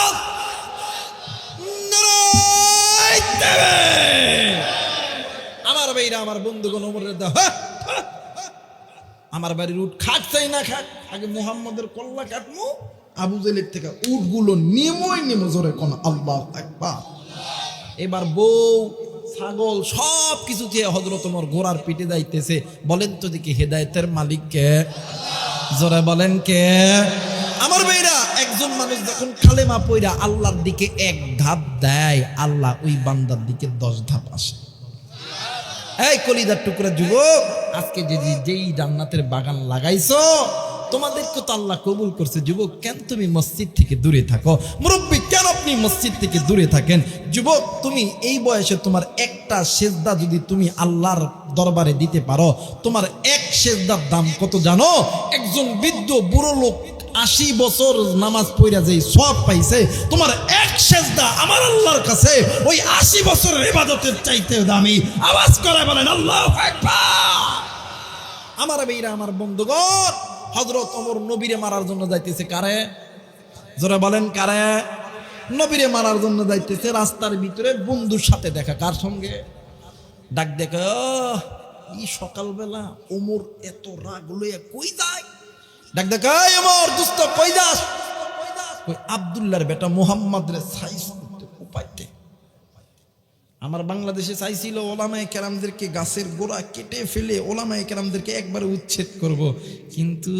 নারাই তাকবীর। আমার ভাইরা, আমার বন্ধুগণ, ওমরের দা, আমার বাড়ির উট খাট চাই না খাট, আগে মুহাম্মদের কল্লা কাটমু। আবু জেলের থেকে উটগুলো নেমোই নেমো, জোরে কোন আল্লাহু আকবার। এবার বউ ছাগল সব কিছু দিয়ে হযরত ওমর ঘোড়ার পিঠে যাইতেছে। বলেন তো দেখি হেদায়েতের মালিক কে? জোরে বলেন কে? আমার ভাইরা, একজন মানুষ যখন কালেমা পয়রা আল্লাহর দিকে 1 ধাপ দেয়, আল্লাহ ওই বান্দার দিকে 10 ধাপ আসে। এই কলিজার টুকরা যুবক, আজকে যেই জান্নাতের বাগান লাগাইছো, তোমাদেরকে তো আল্লাহ কবুল করছে। যুবক, কেন তুমি মসজিদ থেকে দূরে থাকো? মুরব্বী, কেন আপনি মসজিদ থেকে দূরে থাকেন? যুবক, তুমি এই বয়সে তোমার একটা সেজদা যদি তুমি আল্লাহর দরবারে দিতে পারো, তোমার এক সেজদার দাম কত জানো? একজন বৃদ্ধ বুড়ো লোক 80 বছর নামাজ পড়া যেই সওয়াব পাইছে, তোমার এক সেজদা আমার আল্লাহর কাছে ওই 80 বছরের ইবাদতের চাইতে দামি। আওয়াজ করে বলেন আল্লাহু আকবার। আমার ভাইরা, আমার বন্ধুগণ, হযরত ওমর নবীরে মারার জন্য যাইতেছে। কারে? জোরে বলেন কারে? নবীরে মারার জন্য যাইতেছে। রাস্তার ভিতরে বন্ধুর সাথে দেখা। কার সঙ্গে? ডাক দেখে, এই সকালবেলা ওমর এত রাগ লইয়া কই যায়? ডাক দেখে, ওমর দোস্ত কই যাস? ওই আব্দুল্লাহর বেটা মুহাম্মদ রে সাইজ করতে উপাইতে। আমার বাংলাদেশে চাইছিল ওলামায়ে কেরামদেরকে গাছের গোড়া কেটে ফেলে ওলামায়ে কেরামদেরকে একবারে উচ্ছেদ করব, কিন্তু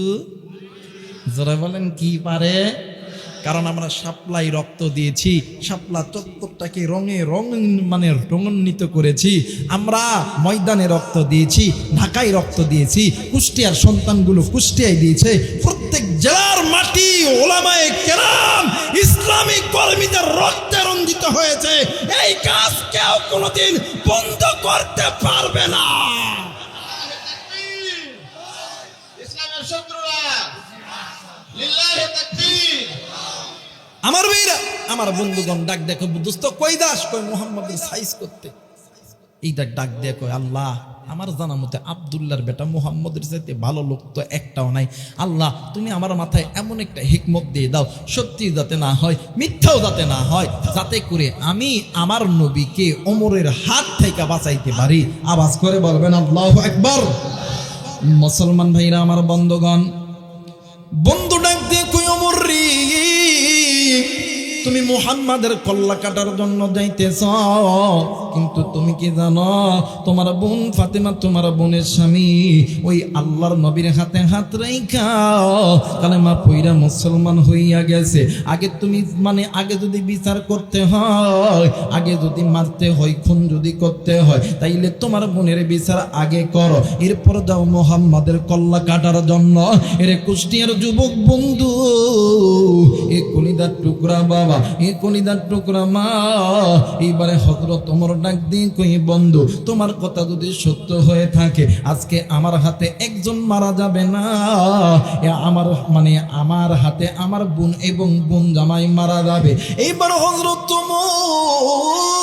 যারা বলেন কি পারে? কারণ আমরা শাপলাই রক্ত দিয়েছি, শাপলা চত্বরটাকে রঙান্বিত করেছি। আমরা ময়দানে রক্ত দিয়েছি, ঢাকায় রক্ত দিয়েছি, কুষ্টিয়ার সন্তানগুলো কুষ্টিয়ায় দিয়েছে। প্রত্যেক জেলার মাটি ওলামায়ে কেরাম ইসলামিক কর্মীদের রক্তে রঞ্জিত হয়েছে। এই কাজ কেউ কোনোদিন বন্ধ করতে পারবে না। ইসলামের শত্রুরা লিল্লাহি তাকবীর। আমার ভাইরা, আমার বন্ধুগণ, ডাক দেখো, দোস্ত কই দাস? কই মুহাম্মদের সাইজ করতে। এই ডাক দিয়ে কয়, আল্লাহ, আমার জানা মতে আব্দুল্লাহর বেটা মুহাম্মদের চাইতে ভালো লোক তো একটাও নাই। আল্লাহ, তুমি আমার মাথায় এমন একটা হিকমত দিয়ে দাও, সত্যি যাতে না হয়, মিথ্যাও যাতে না হয়, যাতে করে আমি আমার নবীকে ওমরের হাত থেকে বাঁচাইতে পারি। আওয়াজ করে বলবেন আল্লাহু আকবার। মুসলমান ভাইরা, আমার বন্ধুগণ, বন্ধু ডাক দিয়ে কই, ওমর রে, তুমি মুহাম্মাদের কল্লা কাটার জন্য যাইতেছ, কিন্তু তুমি কি জানো, তোমার বোন ফাতেমা, তোমার বোনের স্বামী ওই আল্লাহর নবীর হাতে হাত রাইখা কালেমা পইরা মুসলমান হইয়া গেছে। আগে তুমি আগে যদি বিচার করতে হয়, আগে যদি মারতে হয়, খুন যদি করতে হয়, তাইলে তোমার বোনের বিচার আগে করো, এরপর যাও মুহাম্মাদের কল্লা কাটার জন্য। এরে কুষ্টিয়ার যুবক বন্ধু, এ কলিদার টুকরা বাবা, এ কলিদার টুকরা মা, এইবারে হযরত ওমর ডাক দিয়ে কই, বন্ধু, তোমার কথা যদি সত্য হয়ে থাকে, আজকে আমার হাতে একজন মারা যাবে না, আমার হাতে আমার বোন এবং বোন জামাই মারা যাবে। এইবার হযরত ওমর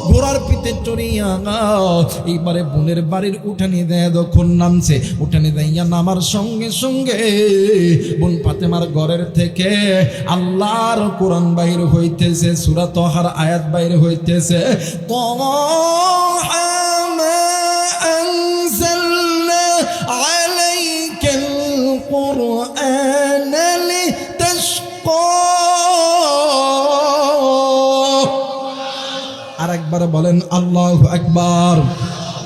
ঘোড়ার পিঠে চড়িয়া এইবারে বোনের বাড়ির উঠানে দেয় যখন নামছে, উঠানে যাইয়া নামার সঙ্গে সঙ্গে বোন ফাতেমার ঘরের থেকে আল্লাহর কোরআন বাইর হইতেছে, সূরা তাহার আয়াত বাইর হইতেছে। তাহা মা আনজালনা আলাইকাল কুরআন লিতাশকা। আরেকবার বলেন আল্লাহু আকবার।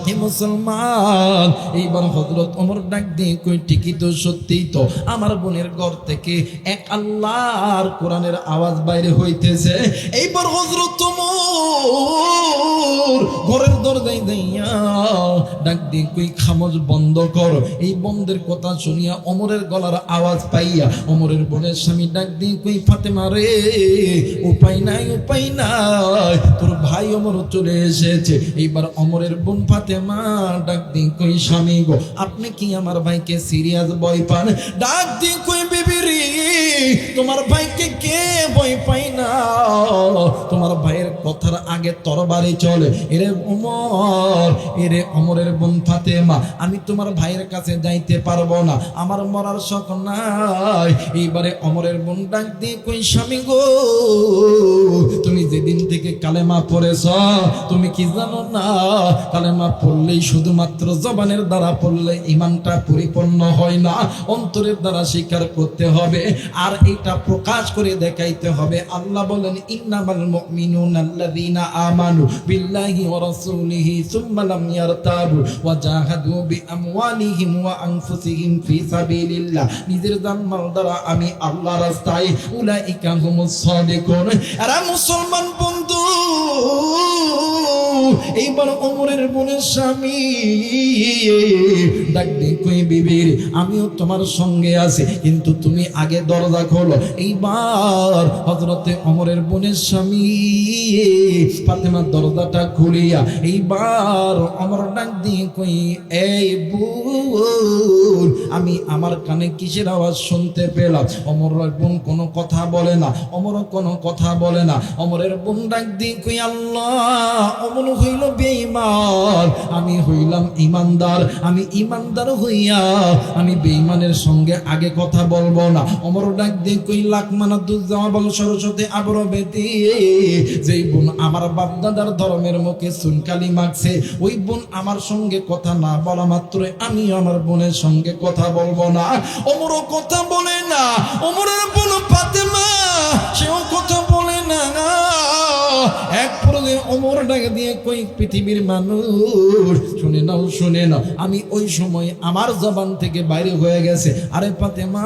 হে মুসলমান, এইবার হযরত ওমর ডাক দিয়ে কই, ঠিকই তো, সত্যিই তো, আমার বোনের ঘর থেকে এক আল্লাহর কোরআনের আওয়াজ বাইরে হইতেছে। এইবার হযরত ওমর ঘরের দরজায় যাইয়া ডাক দিয়ে কই, খামোশ, বন্ধ কর। এই বন্ধের কথা শুনিয়া ওমরের গলার আওয়াজ পাইয়া ওমরের বোনের স্বামী ডাক দিয়ে কই, ফাতেমা রে, উপায় নাই, উপায় নাই, তোর ভাই ওমর চলে এসেছে। এইবার ওমরের বোন ফাতেমা ডাক দিয়ে কই, স্বামী গো, আপনি কি আমার ভাইকে সিরিয়াস ভয় পান? ডাক দিয়ে কই, বিবি রে, তোমার ভাইকে কে ভয় পাই না? তোমার ভাইয়ের কথার আগে তরবারি চলে। এরে ওমর, এরে ওমরের বোন ফাতেমা, আমি তোমার ভাইয়ের কাছে যাইতে পারবো না, আমার মরার শখ নাই। এইবারে ওমরের বোন ডাক দিয়ে কই, স্বামী গো, তুমি যেদিন থেকে কালেমা পড়েছ, তুমি কি জানো না, কালেমা পড়লেই শুধুমাত্র জবানের দ্বারা পড়লে ঈমানটা পরিপূর্ণ হয় না, অন্তরের দ্বারা স্বীকার করতে হবে, আর এটা প্রকাশ করে দেখাইতে হবে। আল্লাহ বলেন, ইন্নামাল মুমিনুনা আল্লাযীনা আমানু বিল্লাহি ওয়া রাসূলিহি সুম্মা লাম ইয়ারতাবু ওয়া জাহাদু বিআমওয়ালিহিম ওয়া আনফুসিহিম ফি সাবিলিল্লাহ। নিজের জান মাল দ্বারা আমি আল্লাহর রাস্তায়, উলাইকা হুমুস সাদিকুন। আরে মুসলমান বন্ধু, এইবার ওমরের বোনের স্বামী ডাক দিয়ে কই বিবির আমিও তোমার সঙ্গে আছি, কিন্তু তুমি আগে দরজা খোলো। এইবার হযরতে ওমরের বোনের স্বামী ফাতেমা দরজাটা খুলিয়া এইবার ওমর ডাক দিয়ে কই এই বোন, আমি আমার কানে কিসের আওয়াজ শুনতে পেলাম? ওমরের বোন কোনো কথা বলে না, ওমরও কোনো কথা বলে না। ওমরের বোন ডাক দিয়ে কই আল্লাহ, ওমর হইল বেঈমান, আমি হইলাম ইমানদার, আমি ইমানদার হইয়া আমি বেঈমানের সঙ্গে আগে কথা বলবো না। ওমর ডাক দিয়ে কই লাখ মানাদুজ্জামা বল সরস্বতী আবরবেতি, যেই বোন আমার বাপ দাদার ধর্মের মুখে সুনকালি মাখছে, ওই বোন আমার সঙ্গে কথা না বলা মাত্রই আমি আমার বোনের সঙ্গে কথা বলবো না। ওমরও কথা বলে না, ওমরের বোন ফাতেমা সেও কথা বলে না। এক পর্যায়ে ওমর ডাক দিয়ে কই পৃথিবীর মানুষ শুনে নাও, শুনে নাও, আমি ওই সময় আমার জবান থেকে বাইরে হয়ে গেছে, আরে ফাতেমা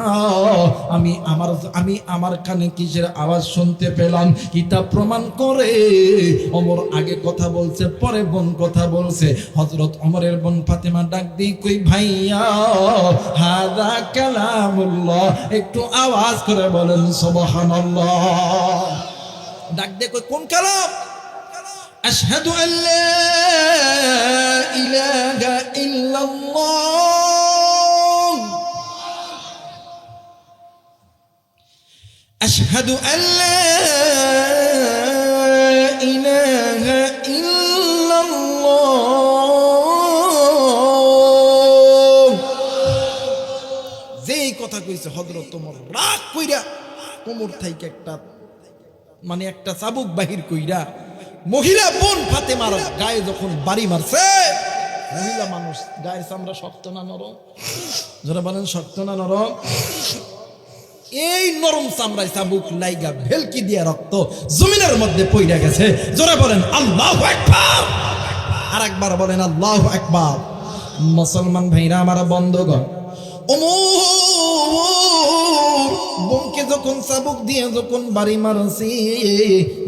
আমি আমার কানে কিসের আওয়াজ শুনতে পেলাম? কিতাব প্রমাণ করে ওমর আগে কথা বলছে, পরে বোন কথা বলছে। হযরত ওমরের বোন ফাতেমা ডাক দিয়ে কই ভাইয়া হাযা কালামুল্লাহ, একটু আওয়াজ করে বলেন সুবহানাল্লাহ। ডাক দিয়ে কই কোন কালাম? আশহাদু আল্লা ইলাহা ইল্লাল্লাহ, আশহাদু আল্লা ইলাহা ইল্লাল্লাহ। যেই কথা কইছে হযরত ওমর রাগ কইরা কোমর থেকে একটা চাবুক বাহির কইরা মহিলা বোন ফাতেমার গায়ে যখন বাড়ি মারছে, মহিলা মানুষ গায়ের চামড়া শক্ত না নরম? যারা বলেন শক্ত না নরম? এই নরম চামড়ায় চাবুক লাইগা ভেলকি দিয়া রক্ত জমিনের মধ্যে পইড়া গেছে। যারা বলেন আল্লাহু আকবার, আর একবার বলেন আল্লাহু আকবার। মুসলমান ভাইরা আমার বন্ধুগণ, বোনকে যখন চাবুক দিয়ে যখন বাড়ি মারছে,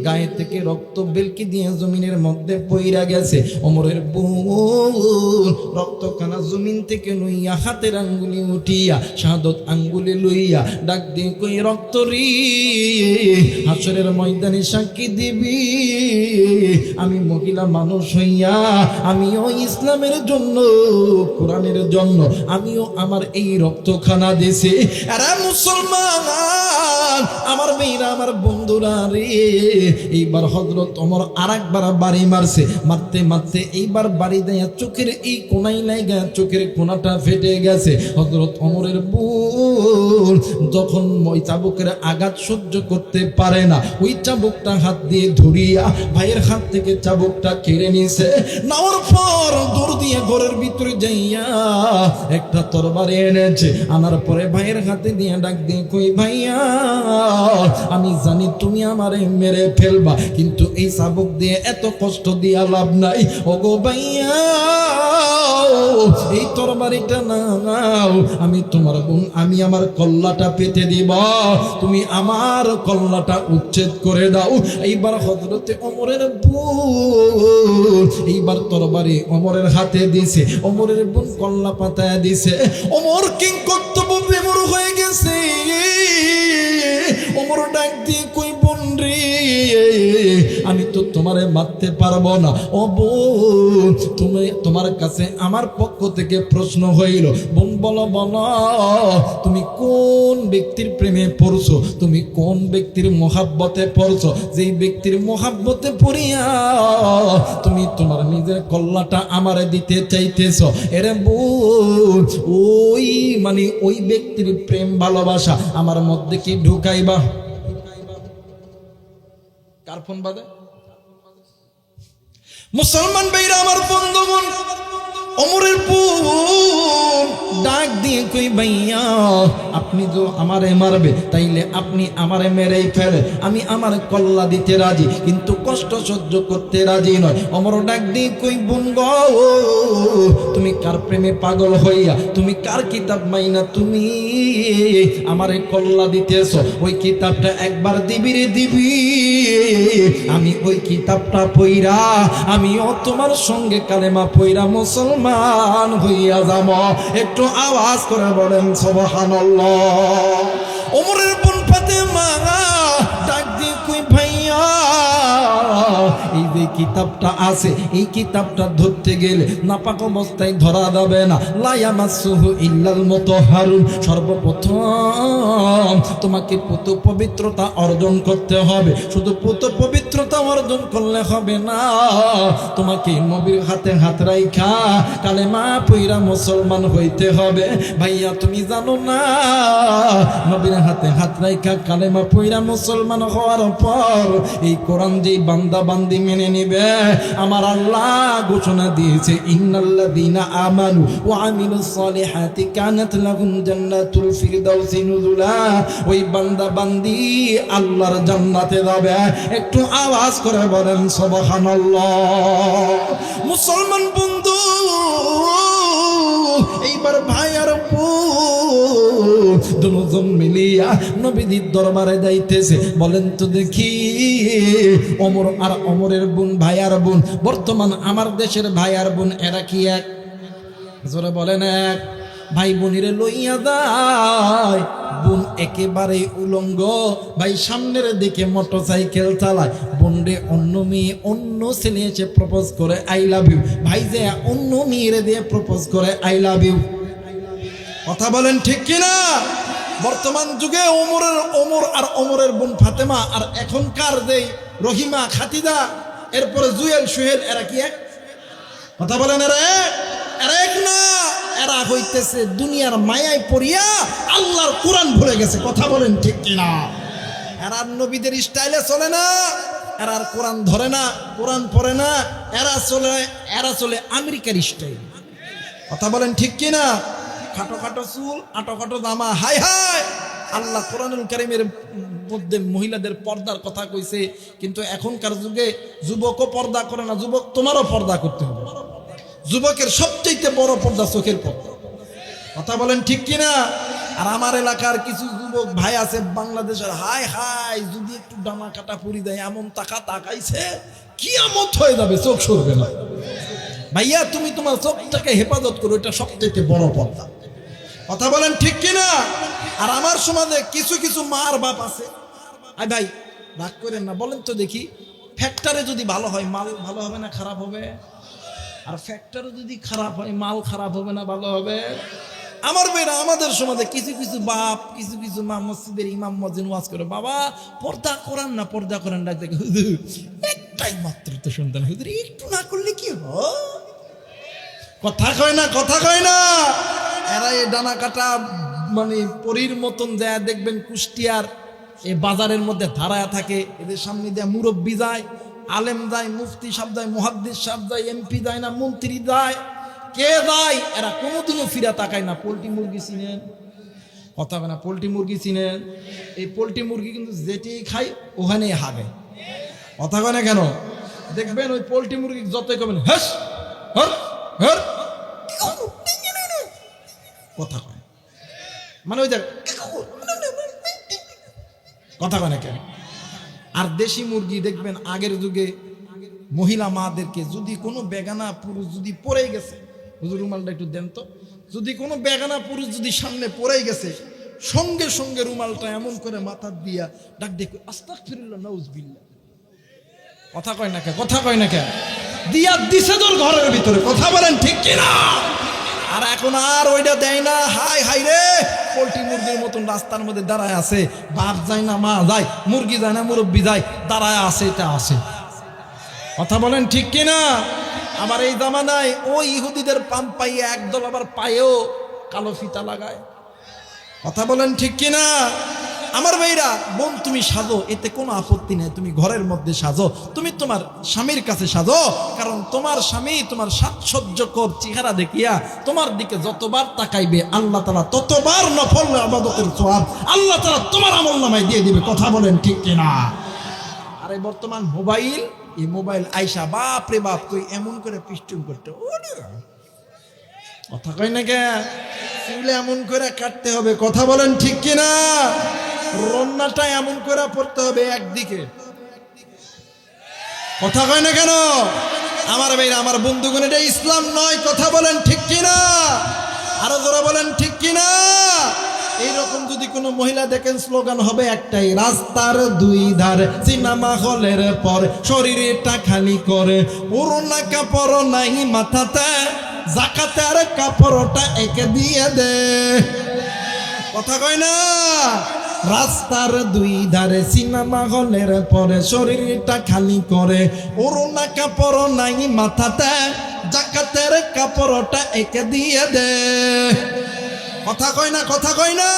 গায়ে থেকে রক্ত বেলকি দিয়ে জমিনের মধ্যে পইরা গেছে। ওমরের বোন রক্তখানা জমিন থেকে লইয়া হাতের আঙ্গুলি উঠিয়া শাহাদত আঙ্গুলি লইয়া ডাক দিয়ে কই রক্ত রে, হাসরের ময়দানে সাক্ষী দিবি আমি মহিলা মানুষ হইয়া আমিও ইসলামের জন্য, কোরআনের জন্য আমিও আমার এই রক্তখানা দিছি। আরে মুসলমান আমার মেয়েরা আমার বন্ধুরা রে, এইবার হযরত ওমর আরেকবার বাড়ি মারছে, মারতে মারতে এইবার বাড়ি দেয়া চোখের এই কোনায় লাগা চোখের কোনাটা ফেটে গেছে। হযরত ওমরের বোন যখন ওই চাবুকের আঘাত সহ্য করতে পারে না, ওই চাবুকটা হাত দিয়ে ধরিয়া ভাইয়ের হাত থেকে চাবুকটা কেড়ে নিয়েছে। নেওয়ার পর দৌড় দিয়ে ঘরের ভিতরে যাইয়া একটা তরবারি এনেছে, আনার পরে ভাইয়ের হাতে দিয়ে ডাক দিয়ে কই ভাইয়া আমি জানি তুমি আমারে মেরে ফেলবা, কিন্তু এই চাবুক দিয়ে এত কষ্ট দিয়া লাভ নাই। ওগো ভাইয়া এই তরবারিটা নাও, আমি তোমার বোন, আমি আমার কল্লাটা পেতে দিব, তুমি আমার কল্লাটা উচ্ছেদ করে দাও। এইবার হযরতে ওমরের বোন এইবার তরবারি ওমরের হাতে দিছে, ওমরের বোন কল্লা পাতায় দিছে। ওমর কিং কর্তব্য বিমূঢ় হয়ে গেছে। ওমর ডাক দিয়ে কই বোন রে, আমি তো তোমারে মারতে পারবো না। ও বোন তোমার কাছে আমার পক্ষ থেকে প্রশ্ন হইল, বোন বলো বলো তুমি কোন ব্যক্তির প্রেমে পড়ছো, তুমি কোন ব্যক্তির মোহাব্বতে পড়ছো, যেই ব্যক্তির মোহাব্বতে পড়িয়া তুমি তোমার নিজের কল্লাটা আমারে দিতে চাইতেছ। এরে বোন ওই ব্যক্তির প্রেম ভালোবাসা আমার মধ্যে কি ঢুকাইবা? কার ফোন বাজে? মুসলমান ভাইরা আমার বন্ধুগণ, ওমরের বোন ডাক দিয়ে কই ভাইয়া আপনি তো আমারে মারবে, তাইলে আপনি আমারে মেরেই ফেলে, আমি আমার কল্লা দিতে রাজি, কিন্তু কষ্ট সহ্য করতে রাজি নয়। অমর ডাক দিয়ে কই বোন গো, তুমি কার প্রেমে পাগল হইয়া, তুমি কার কিতাব মাইনা তুমি আমারে কল্লা দিতেছ? ওই কিতাবটা একবার দিবি রে দিবি, আমি ওই কিতাবটা পইরা আমিও তোমার সঙ্গে কালেমা পইরা মুসলমান হইয়া যাব। একটু আওয়াজ করে বলেন সুবহানাল্লাহ। ওমরের বোন ফাতেমা ডাক দিয়ে কই ভাইয়া এই যে কিতাবটা আছে, এই কিতাবটা ধরতে গেলে নাপাক অবস্থায় ধরা যাবে না। লা ইয়ামাসসুহু ইল্লাল মুতাহহারুন, সর্বপ্রথম তোমাকে পুত পবিত্রতা অর্জন করতে হবে। শুধু পুত পবিত্রতা অর্জন করলে হবে না, তোমাকে নবীর হাতে হাত রাইখা কালেমা পইরা মুসলমান হইতে হবে। ভাইয়া তুমি জানো না, নবীর হাতে হাত রাইখা কালেমা পইরা মুসলমান হওয়ার পর এই কোরআন যেই বান্দা বান্দি মেনে নিবে, আমার আল্লাহ ঘোষণা দিয়েছে ইন্নাল্লাযীনা আমানু ওয়া আমিলুস সালিহাতি কানাত লাহুম জান্নাতুল ফিরদাউসি নুজুলা, ওই বান্দা বান্দি আল্লাহর জান্নাতে যাবে। একটু আওয়াজ করে বলেন সুবহানাল্লাহ। মুসলমান বন্ধু এইবার ভাই আর দুজন মিলিয়া নবীজির দরবারে যাইতেছে। বলেন তো দেখি, ওমর আর ওমরের বোন ভাই আর বোন, বর্তমান আমার দেশের ভাই আর বোন এরা কি এক? জোরে বলেন এক। ভাই বোনিরে লইয়া যায়, বোন একেবারে উলঙ্গ, ভাই সামনের দিকে মোটরসাইকেল চালায়, বোন রে অন্য মেয়ে অন্য ছেলে এসে প্রপোজ করে আই লাভ ইউ, ভাই যে অন্য মেয়েরে দিয়ে প্রপোজ করে আই লাভ ইউ। কথা বলেন ঠিক কিনা? বর্তমান যুগে ওমর আর ওমরের বোন ফাতেমা আর এখনকার যে রহিমা খাতিজা, এরপরে জুয়েল সুহেল, এরা কি এক? কথা বলেন এরা এক না, এরা হইতেছে দুনিয়ার মায়ায় পড়িয়া আল্লাহর কোরআন ভুলে গেছে। কথা বলেন ঠিক কিনা? এরা নবীদের স্টাইলে চলে না, এরা কোরআন ধরে না, কোরআন পড়ে না, এরা চলে আমেরিকার স্টাইল। কথা বলেন ঠিক কিনা? খাটো খাটো চুল, আটো খাটো জামা, হাই হাই। আল্লাহ কোরআনুল কারীমের মধ্যে মহিলাদের পর্দার কথা কইছে, কিন্তু এখনকার যুগে যুবকও পর্দা করে না। যুবক, তোমারও পর্দা করতে হবে। যুবকের সবচেয়ে বড় পর্দা চোখের পর্দা। কথা বলেন ঠিক কিনা? আর আমার এলাকার কিছু যুবক ভাই আছে বাংলাদেশের, হাই হাই যদি একটু ডানা কাটা পরি দেয় এমন তাকাইছে কিয়ামত হয়ে যাবে, চোখ সরবে না। ভাইয়া তুমি তোমার চোখটাকে হেফাজত করো, এটা সবচেয়ে বড় পর্দা। কথা বলেন ঠিক কিনা? আর আমার সমাজে কিছু কিছু মার বাপ আছে, আই ভাই রাগ করেন না, বলেন তো দেখি, ফ্যাক্টরে যদি ভালো হয় মাল ভালো হবে না খারাপ হবে? আর ফ্যাক্টরে যদি খারাপ হয় মাল খারাপ হবে না ভালো হবে? আমার বেরা আমাদের সমাজে কিছু কিছু বাপ, কিছু কিছু মা মসজিদের ইমাম মসজিদ ওয়াজ করে, বাবা পর্দা করেন না, পর্দা করেন ডাক দেখে, হুজুর একটাই মাত্র তো সন্তান, হুজুর একটু না করলে কি হয়? কথা কয় না, কথা কয় না। এরা এই ডানা কাটা মানে পরীর মতন যায়, দেখবেন কুষ্টিয়ার এই বাজারের মধ্যে ধারায় থাকে, এদের সামনে দিয়ে মুরব্বী যায়, আলেম যায়, মুফতি সাহেব যায়, মুহাদ্দিস সাহেব যায়, এমপি যায় না, মন্ত্রী যায়, কে যায়, এরা কোনোদিনও ফিরা তাকায় না। পোল্ট্রি মুরগি চিনেন? কথা হয় না, পোল্ট্রি মুরগি চিনেন? এই পোল্ট্রি মুরগি কিন্তু যেটি খায় ওখানেই হাগে। কথা কয় না কেন? দেখবেন ওই পোল্ট্রি মুরগি যতই কবেন হ্যাস হর হর, কথা কয় মানে ওই কথা কয় না কেন? আর দেশি মুরগি দেখবেন আগের যুগে মহিলা মাদেরকে যদি কোনো বেগানা পুরুষ যদি পড়ে গেছে, হুজুর রুমালটা একটু দেন তো, যদি কোনো বেগানা পুরুষ যদি সামনে পড়ে গেছে, সঙ্গে সঙ্গে রুমালটা এমন করে মাথা দিয়া ডাক দেখো আস্তাগফিরুল্লাহ নাউজুবিল্লাহ। কথা কয় না কে? কথা কয় না কে? দিয়া দিছে তোর ঘরের ভিতরে। কথা বলেন ঠিক কিনা? আর এখন আর ওইটা দেয় না, হাই হাই রে পোল্ট্রি মুরগির মতন রাস্তার মধ্যে দাঁড়ায় আছে, বাপ যায় না মা যায়, মুরগি যায় না মুরব্বি যায়, দাঁড়ায় আছে, এটা আছে। কথা বলেন ঠিক কিনা? আবার এই জামানায় ওই ইহুদিদের পাম্প পাইয়ে একদল আবার পায়েও কালো ফিতা লাগায়। কথা বলেন ঠিক কিনা? আমার ভাইরা, বোন তুমি সাজো, এতে কোনো আপত্তি নেই, তুমি ঘরের মধ্যে সাজো, তুমি তোমার স্বামীর কাছে সাজো, কারণ তোমার স্বামী তোমার সাজসজ্জকর চেহারা দেখিয়া তোমার দিকে যতবার তাকাইবে আল্লাহ তাআলা ততবার নফল ইবাদতের সওয়াব আল্লাহ তাআলা তোমার আমলনামায় দিয়ে দিবে। কথা বলেন ঠিক কিনা? আরে বর্তমান মোবাইল, এই মোবাইল আইসা বাপ রে বাপ, তুই এমন করে পিস্টুন করতে, কথা কয় না কে, চুলে এমন করে কাটতে হবে। কথা বলেন ঠিক কিনা? রন্নাটা এমন করে পড়তে হবে একদিকে। কথা কয় না কেন আমার ভাইরা, আমার বন্ধুগণ? এটা ইসলাম নয়। কথা বলেন ঠিক কিনা? আরো জোরে বলেন ঠিক কিনা? এইরকম যদি কোনো মহিলা দেখেন, স্লোগান হবে একটাই, রাস্তার দুই ধারে সিনেমা হলের পর শরীরটা খালি করে, পুরোনা কাপড় নাই মাথাতে, জাকাতের কাপড়টা একে দিয়ে দে। কথা কয় না? রাস্তার দুই ধারে সিনেমা হলের পরে শরীরটা খালি করে, পুরোনা কাপড় নাই মাথাতে, জাকাতের কাপড়টা একে দিয়ে দে। কথা কয় না? কথা কয় না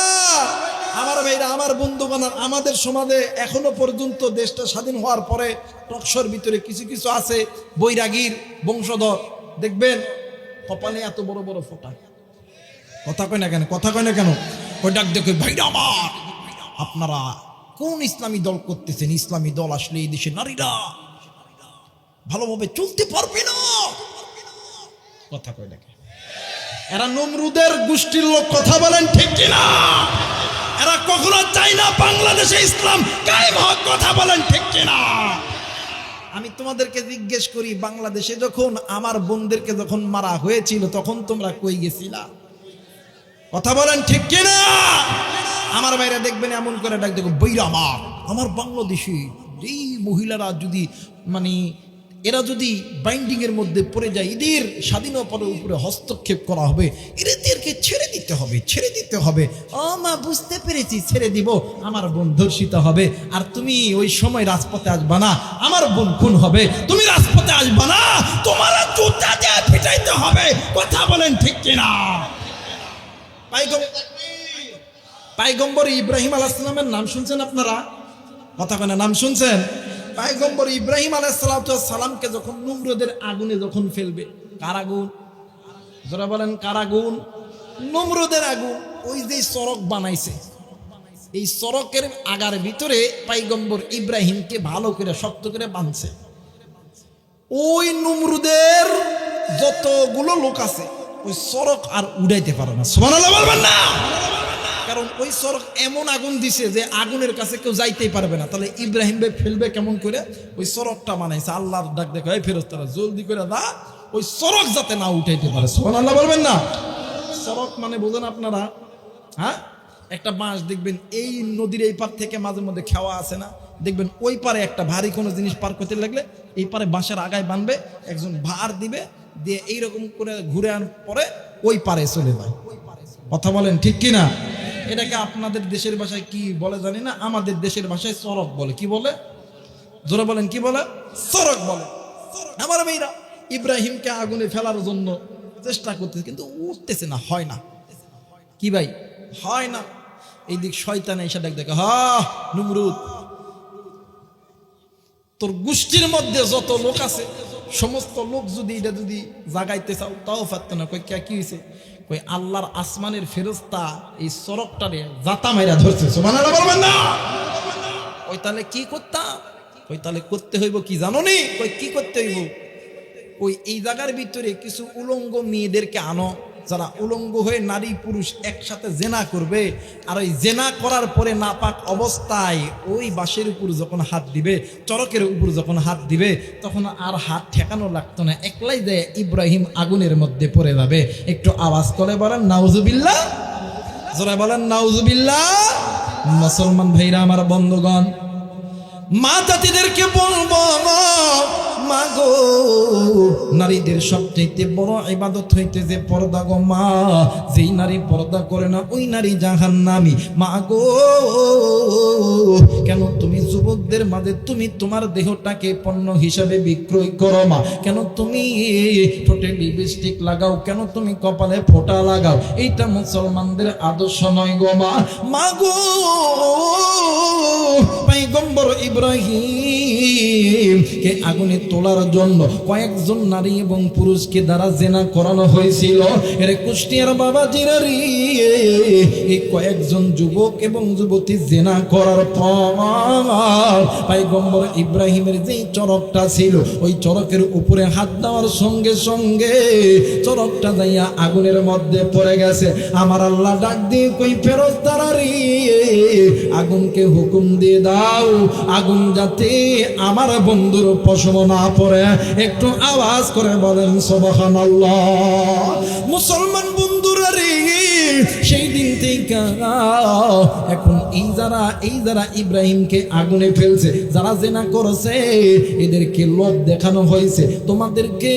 আমার ভাইরা, আমার বন্ধুগণ? আমাদের সমাজে এখনো পর্যন্ত দেশটা স্বাধীন হওয়ার পরে টকশোর ভিতরে কিছু কিছু আছে বৈরাগীর বংশধর, দেখবেন কপালে এত বড় বড় ফোঁটা। কথা কয় না কেন? কথা কয় না কেন? ওই ডাক দেখে, ভাইরা আমার, আপনারা কোন ইসলামী দল করতেছেন? ইসলামী দল আসলে এই দেশে নারীরা ভালোভাবে চলতে পারবে না। কথা কয় না কেন? এরা নমরুদের গোষ্ঠীর লোক। কথা বলেন ঠিক কিনা? এরা কখনো চায় না বাংলাদেশে ইসলাম কায়েম হোক। কথা বলেন ঠিক কিনা? আমি তোমাদেরকে জিজ্ঞেস করি, বাংলাদেশে যখন আমার বোনদেরকে যখন মারা হয়েছিল তখন তোমরা কই গেছিলা? কথা বলেন ঠিক কিনা? আমার বাইরে দেখবেন এমন করে ডাক দেখো, বইরা আমার বাংলাদেশে এই মহিলারা যদি মানে এরা যদি বাইন্ডিং এর মধ্যে পড়ে যায়, এদের স্বাধীনতার উপরে হস্তক্ষেপ করা হবে, এদেরকে ছেড়ে দিতে হবে, ছেড়ে দিতে হবে। ও মা, বুঝতে পেরেছি, ছেড়ে দিব। আমার বোন ধর্ষিত হবে, আর তুমি ওই সময় রাজপথে আসবা না, আমার বোন খুন হবে, তুমি রাজপথে আসবা না, তোমার জুতা দিয়ে পিটাইতে হবে। কথা বলেন ঠিক কিনা? পায়গম্বর ইব্রাহিম আলাইহিস সালামের নাম শুনছেন আপনারা? কথা কয় না? নাম শুনছেন? পায়গম্বর ইব্রাহিম আলাইহিস সালামকে যখন নমরুদের আগুনে যখন ফেলবে, কার আগুন? যারা বলেন কার আগুন? নমরুদের আগুন। ওই যে সড়ক বানাইছে, এই সড়কের আগার ভিতরে পায়গম্বর ইব্রাহিমকে ভালো করে শক্ত করে বাঁধছে। ওই নমরুদের যতগুলো লোক আছে ওই সড়ক আর উড়াইতে পারে না। সুবহানাল্লাহ বলবেন না? কারণ ওই সড়ক এমন আগুন দিছে যে আগুনের কাছে কেউ যাইতেই পারবে না। তাহলে ইব্রাহিম ভাই ফেলবে কেমন করে? ওই সড়কটা বানাইছে। আল্লাহর ডাক দেখো, এই ফেরেশতারা জলদি করে দা, ওই সড়ক যাতে না উঠাইতে পারে। সুবহানাল্লাহ বলবেন না? সড়ক মানে বোঝেন আপনারা? হ্যাঁ, একটা বাঁশ দেখবেন এই নদীর এই পার থেকে মাঝে মধ্যে খাওয়া আছে না, দেখবেন ওই পারে একটা ভারী কোনো জিনিস পার করতে লাগলে এই পারে বাঁশের আগায় বানবে, একজন ভার দিবে, দিয়ে এইরকম করে ঘুরে আনার পরে ওই পারে চলে যায়। কথা বলেন ঠিক কিনা? এটাকে আপনাদের দেশের ভাষায় কি বলে জানি না, আমাদের দেশের ভাষায় সড়ক বলে। কি বলে? জোরে বলেন, কি বলে? সড়ক বলে। আমার মেয়েরা ইব্রাহিমকে আগুনে ফেলার জন্য চেষ্টা করতেছে, কিন্তু উঠতেছে না, হয় না। কি ভাই? হয় না। এইদিক শয়তান এসে ডাক দেখে, হা নমরুদ, তোর গোষ্ঠীর মধ্যে যত লোক আছে সমস্ত লোক যদি এটা যদি জাগাইতে চাও তাও পারত না। কই কি হয়েছে? কই আল্লাহর আসমানের ফেরেশতা এই সড়কটারে জাতা মাইরা ধরছে। সুবহানাল্লাহ বলবেন না? ওই তাহলে কি করতাম? ওই তাহলে করতে হইব কি জানো নি? কই কি করতে হইব? ওই এই জায়গার ভিতরে কিছু উলঙ্গ মেয়েদেরকে আনো, যারা উলঙ্গ হয়ে নারী পুরুষ একসাথে জেনা করবে, আর ওই জেনা করার পরে নাপাক অবস্থায় ওই বাঁশের উপর যখন হাত দিবে, চরকের উপর যখন হাত দিবে, তখন আর হাত ঠেকানো লাগতো না, একলাই যায় ইব্রাহিম আগুনের মধ্যে পড়ে যাবে। একটু আওয়াজ করে বলেন নাউজুবিল্লাহ, জোরে বলেন নাউজুবিল্লাহ। মুসলমান ভাইরা আমার, বন্ধুগণ, মা জাতিদেরকে বলবো, মা গো, নারীদের সবচেয়ে বড় ইবাদত হইতেছে পর্দা গো মা। যেই নারী পর্দা করে না ওই নারী জাহান্নামী। মা গো, কেন তুমি যুবকদের মাঝে তুমি তোমার দেহটাকে পণ্য হিসাবে বিক্রয় করো মা? কেন তুমি ঠোঁটে লিপস্টিক লাগাও? কেন তুমি কপালে ফোঁটা লাগাও? এইটা মুসলমানদের আদর্শ নয় গো মা। মা গো, পয়গম্বর ইব্রাহিম কে আগুনে তোলার জন্য কয়েকজন নারী এবং পুরুষকে দ্বারা জেনা করানো হয়েছিল। এর কুষ্টিয়ার বাবা জিরারি, এই কয়েকজন যুবক এবং যুবতী জেনা করার পর পয়গম্বর ইব্রাহিমের যেই চরকটা ছিল ওই চরকের উপরে হাত দেওয়ার সঙ্গে সঙ্গে চরকটা যাইয়া আগুনের মধ্যে পড়ে গেছে। আমার আল্লাহ ডাক দিয়ে কই ফেরেশতারা রে, আগুনকে হুকুম দিয়ে দাও আগুন যাতে আমার বন্ধুর পশম না পড়ে। একটু আওয়াজ করে বলেন সুবহানাল্লাহ। মুসলমান বন্ধুরা রে, সেই দিন থেকে এখন এই যারা ইব্রাহিমকে আগুনে ফেলছে, যারা জেনা করেছে, এদেরকে লোভ দেখানো হয়েছে। তোমাদেরকে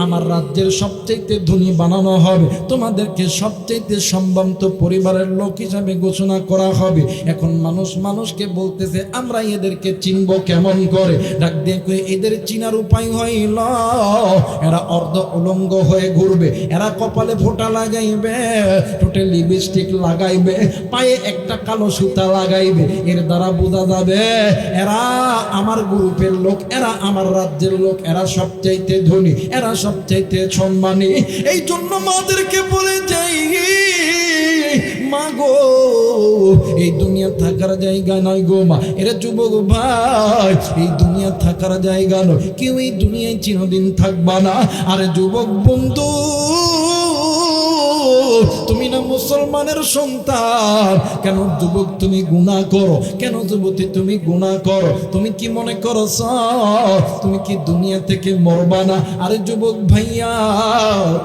আমার রাজ্যের সবচেয়ে ধনী বানানো হবে, তোমাদেরকে সবচেয়ে সম্ভ্রান্ত পরিবারের লোক হিসাবে ঘোষণা করা হবে। এখন মানুষকে বলতেছে আমরা এদেরকে চিনব কেমন করে? ডাক দিয়ে এদের চিনার উপায় হইল এরা অর্ধ উলঙ্গ হয়ে ঘুরবে, এরা কপালে ফোঁটা লাগাইবে, ঠোঁটে লিপস্টিক লাগাইবে, পায়ে একটা কালো সুতা লাগাইবে। এর দ্বারা বোঝা যাবে এরা আমার গ্রুপের লোক, এরা আমার রাজ্যের লোক, এরা সবচাইতে ধনী, এরা সবচাইতে সম্মানী। এই জন্য মাদেরকে বলে যাই, মা গো, এই দুনিয়া থাকার জায়গা নয় গো মা। এরা যুবক ভাই, এই দুনিয়া থাকার জায়গা নয়, কেউ এই দুনিয়ায় চিরদিন থাকবা না। আরে যুবক বন্ধু, তুমি না মুসলমানের সন্তান, কেন যুবক তুমি গুনাহ করো? কেন যুবতী তুমি গুনাহ করো? তুমি কি মনে করো তুমি কি দুনিয়া থেকে মরবা না? আরে যুবক ভাইয়া,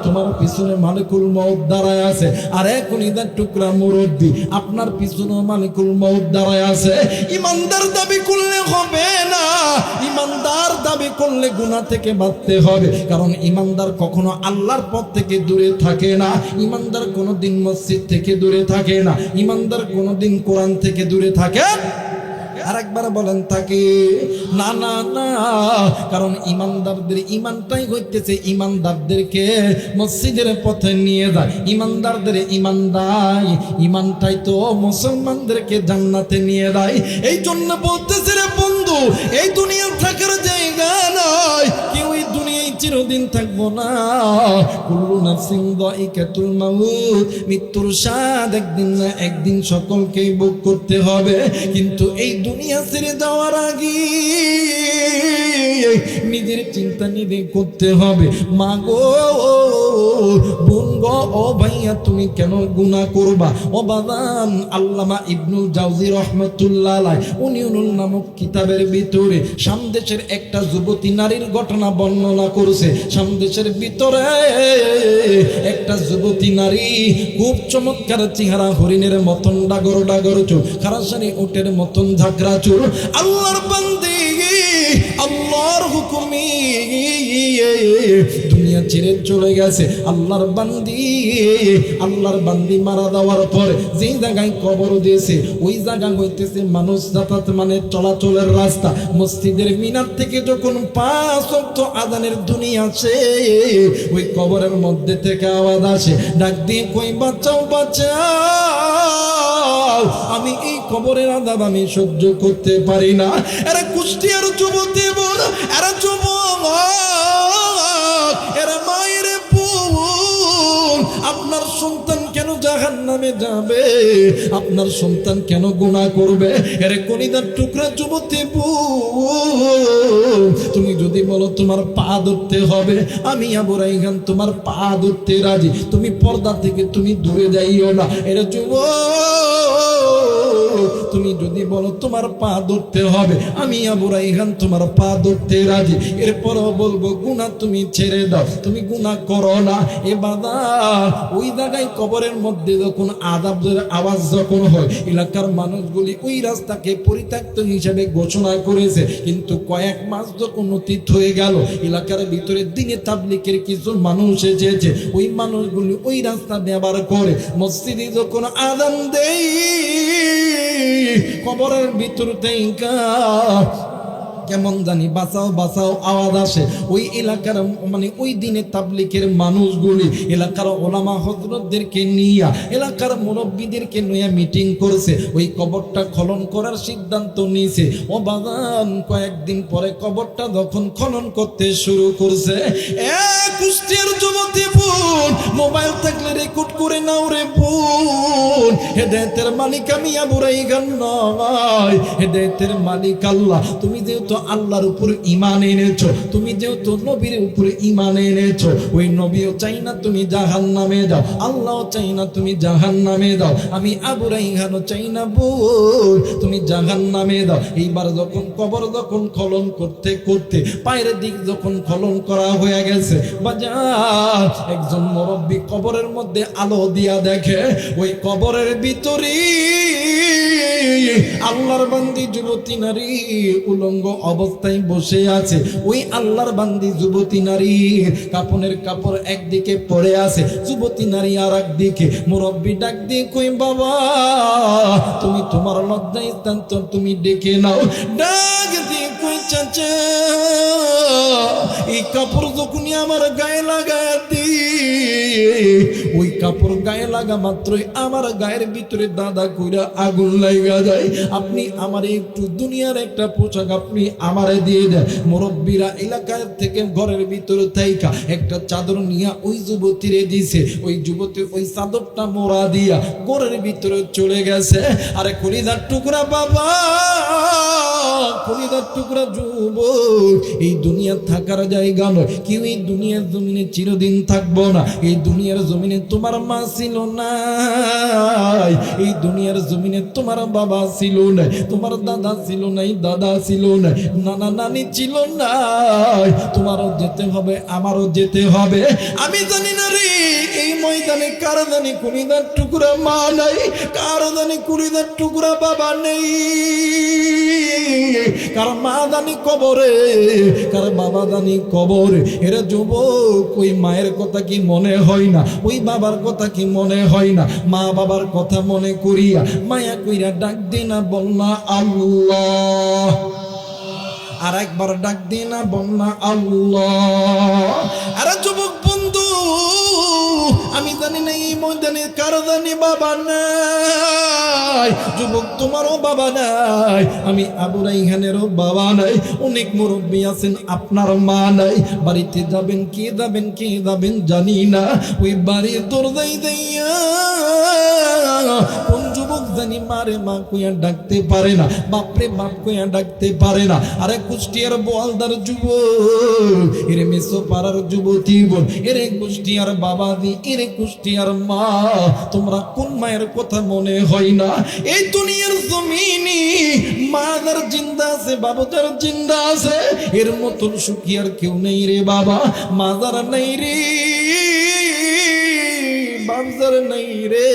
তোমার পিছনে মালিকুল মউত দাঁড়ায় আছে, আরে কলিজার টুকরা মুরব্বি, আপনার পিছনে মালিকুল মউত দাঁড়ায় আছে। ইমানদার দাবি করলে হবে না, ইমানদার দাবি করলে গুনাহ থেকে বাঁচতে হবে। কারণ ইমানদার কখনো আল্লাহর পথ থেকে দূরে থাকে না, ইমানদার কোনোদিন মসজিদ থেকে দূরে থাকে না, ইমানদার কোনোদিন কোরআন থেকে দূরে থাকে। আরেকবার বলেন থাকে না না না, কারণ ইমানদারদের ইমানটাই হইতেছে ইমানদারদেরকে মসজিদের পথে নিয়ে যায়। ইমানদারদের ইমানটাই তো মুসলমানদেরকে জান্নাতে নিয়ে যায়। এই জন্য বলতেছে রে বন্ধু, এই দুনিয়া থাকার জায়গা নয়, কেউ এই দুনিয়ায় চিরদিন থাকবো না। কুল্লু নাফসিন যায়িকাতুল মাউত, মৃত্যুর স্বাদ একদিন না একদিন সকলকেই ভোগ করতে হবে। কিন্তু এই দুনিয়া ছেড়ে যাওয়ার আগে নিজের চিন্তা নিজে করতে হবে। মা গো, বোন গো, ও ভাইয়া, তুমি কেন গুনাহ করবা? ও বাদান, আল্লামা ইবনুল জাওজি রহমাতুল্লাহ আলাইহি উনিউনুল নামক কিতাবের ভিতরে সামদেশের একটা যুবতী নারীর ঘটনা বর্ণনা করছে। সামদেশের ভিতরে একটা যুবতী নারী, খুব চমৎকার চেহারা, হরিণের মতন ডাগর ডাগর চুল, খারাসানি উটের মতন ঝাঁকড়া চুল। আল্লাহর বান্দি, আল্লাহর হুকুমে দুনিয়া ছেড়ে চলে গেছে। আল্লাহর বান্দি মারা দেওয়ার পরে যেই জায়গায় কবর দিয়েছে ওই জায়গা হইতেছে মানুষ যাতায়াত মানে চলাচলের রাস্তা। মসজিদের মিনার থেকে যখন 5 ওয়াক্ত আযানের ধ্বনি আসে, ওই কবরের মধ্যে থেকে আওয়াজ আসে, ডাক দিয়ে কই বাঁচাও বাঁচাও, আমি এই কবরের আযাব আমি সহ্য করতে পারি না। এরা কুষ্টিয়ার যুবতী বোন, এরা যুবক, এরা মায়ের বোন, আপনার সন্তান কেন জাহান্নামে যাবে? আপনার সন্তান কেন গুনাহ করবে? এরে কলিজার টুকরা যুবতী বোন, তুমি যদি বলো তোমার পা ধরতে হবে, আমি আবু রাইহান তোমার পা ধরতে রাজি। তুমি পর্দা থেকে তুমি দূরে যাইও না। এরা যুবক, তুমি যদি বলো তোমার পা ধরতে হবে, আমি আবু রাইহান তোমার পা ধরতে রাজি। এরপরও বলবো গুনাহ তুমি ছেড়ে দাও, তুমি গুনাহ করো না। এ বাদার ওই জায়গায় কবরের মধ্যে যখন আযাবের আওয়াজ যখন হয়, এলাকার মানুষগুলি ওই রাস্তাকে পরিত্যক্ত হিসেবে ঘোষণা করেছে। কিন্তু কয়েক মাস যখন অতীত হয়ে গেল, এলাকার ভিতরে দিনে তাবলীগের কিছু মানুষ এসেছে। ওই মানুষগুলি ওই রাস্তা ব্যবহার করে মসজিদে যখন আযান দেয়, কবরের ভিতর থেকে কেমন জানি বাঁচাও বাঁচাও আওয়াজ আসে। ওই এলাকার ওই দিনে তাবলীগের মানুষগুলি এলাকার ওলামা হযরতদেরকে নিয়ে, এলাকার মুরব্বীদেরকে নিয়ে মিটিং করছে। ওই কবরটা খনন করার সিদ্ধান্ত নিয়েছে। ও বাগান কয়েকদিন পরে কবরটা যখন খনন করতে শুরু করছে, কুষ্টিয়ার যুবতী বোন, মোবাইল থাকলে রেকর্ড করে নাও রে বোন। হেদায়েতের মালিক আমি আবু রাইহান নয়, হেদায়েতের মালিক আল্লাহ। তুমি যেহেতু আল্লাহর উপর ঈমান এনেছো, তুমি যেহেতু নবীর উপর ঈমান এনেছো, ওই নবীও চাই না তুমি জাহান্নামে যাও, আল্লাহও চাই না তুমি জাহান্নামে যাও, আমি আবু রাইহানও চাই না বোন তুমি জাহান্নামে যাও। এইবার যখন কবর যখন খনন করতে করতে পায়ের দিক যখন খনন করা হয়ে গেছে, বাজার একজন মুরব্বী কবরের মধ্যে আলো দিয়া দেখে ওই কবরের ভিতরে আল্লাহর বান্দি যুবতী নারী উলঙ্গ অবস্থায় বসে আছে। ওই আল্লাহর বান্দি যুবতী নারীর কাপনের কাপড় একদিকে পড়ে আছে, যুবতী নারী আর একদিকে। মুরব্বী ডাক দিয়ে কই বাবা তুমি তোমার লজ্জায় স্থান তো তুমি ডেকে নাও। ডাক দিয়ে কই চাচা এই কাপড় যখনই আমার গায়ে লাগায় ওই কাপড় গায়ে লাগা মাত্রই আমার গায়ের ভিতরে দাদা কইরা আগুন লাগা যায়। আপনি আমার একটু দুনিয়ার একটা পোশাক আপনি আমারে দিয়ে দেন। মুরব্বীরা এলাকার থেকে ঘরের ভিতরে থাইকা একটা চাদর নিয়ে ওই যুবতীরে দিছে। ওই যুবতী ওই চাদরটা মোড়া দিয়া ঘরের ভিতরে চলে গেছে। আরে কলিজার টুকরা বাবা, কলিজার টুকরা যুবক, এই দুনিয়া থাকার জায়গা নয়। কেউ এই দুনিয়ার জমিনে চিরদিন থাকবো না। এই দুনিয়ার জমিনে তোমার মা ছিল না, এই দুনিয়ার জমিনে তোমার বাবা ছিল না, তোমার দাদা ছিল নাই, দাদা ছিল না, নানা নানি ছিল না। তোমারও যেতে হবে, আমারও যেতে হবে। আমি জানি না রে এই ময়দানে কার জানি কলিজার টুকরা মা নাই, কার জানি কলিজার টুকরা বাবা নেই, কার মা জানি কবরে, কার বাবা জানি কবরে। এরা যুবক ওই মায়ের কথা কি মনে হয় না, ওই বাবার কথা কি মনে হয় না? মা বাবার কথা মনে করিয়া মায়া কইরা ডাক দে না বল না আল্লাহ। আর একবার ডাক দে না বল না আল্লাহ। আরে যুবক বন্ধু, আমি জানি না এই ময়দানে কার জানি বাবা নাই। যুবক তোমারও বাবা নাই, আমি আবু রাইহানেরও বাবা নাই। অনেক মুরব্বী আছেন আপনার মা নাই। বাড়িতে যাবেন কে যাবেন কে যাবেন জানি না। ওই বাড়ির দরজায় যাইয়া কোন যুবক জানি মারে মা কইয়া ডাকতে পারে না, বাপরে বাপ কইয়া ডাকতে পারে না। আরে কুষ্টিয়ার বোয়ালদার যুবক, এরে মেসো পাড়ার যুবতী বোন, এরে কুষ্টিয়ার বাবা দি, এরে কুষ্টিয়ার মা, তোমরা কোন মায়ের কথা মনে হয় না? এই দুনিয়ার জমিনে মা যার জিন্দা আছে, বাবা যার জিন্দা আছে, এর মতন সুখী আর কেউ নেই রে বাবা। মা যার নেই রে, বাপজার নাই রে,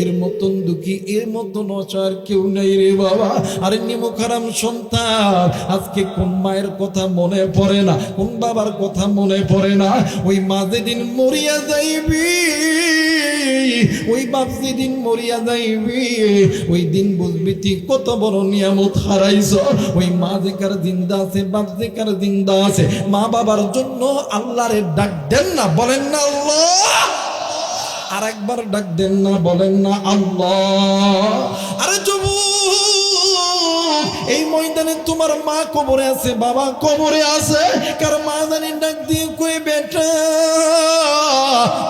এর মতন দুঃখী, এর মতন অসার কেউ নাই রে বাবা। আরে নিমুখারাম সন্তান, আজকে কোন মায়ের কথা মনে পড়ে না, কোন বাবার কথা মনে পড়ে না? ওই মা যেদিন মরিয়া যাইবি, ওই বাপ যেদিন মরিয়া যাইবি, ওই দিন বুঝবি তুই কত বড় নিয়ামত হারাইছ। ওই মা যেকার জিন্দা আছে, বাপ যেকার জিন্দা আছে, মা বাবার জন্য আল্লাহরে ডাক দেন না, বলেন না আল্লাহ। আর একবার ডাক দেন না, বলেন না আল্লাহ। আরে যুবক, এই ময়দানে তোমার মা কবরে আছে, বাবা কবরে আছে, কার মা জানি ডাক দিয়ে কই বেটা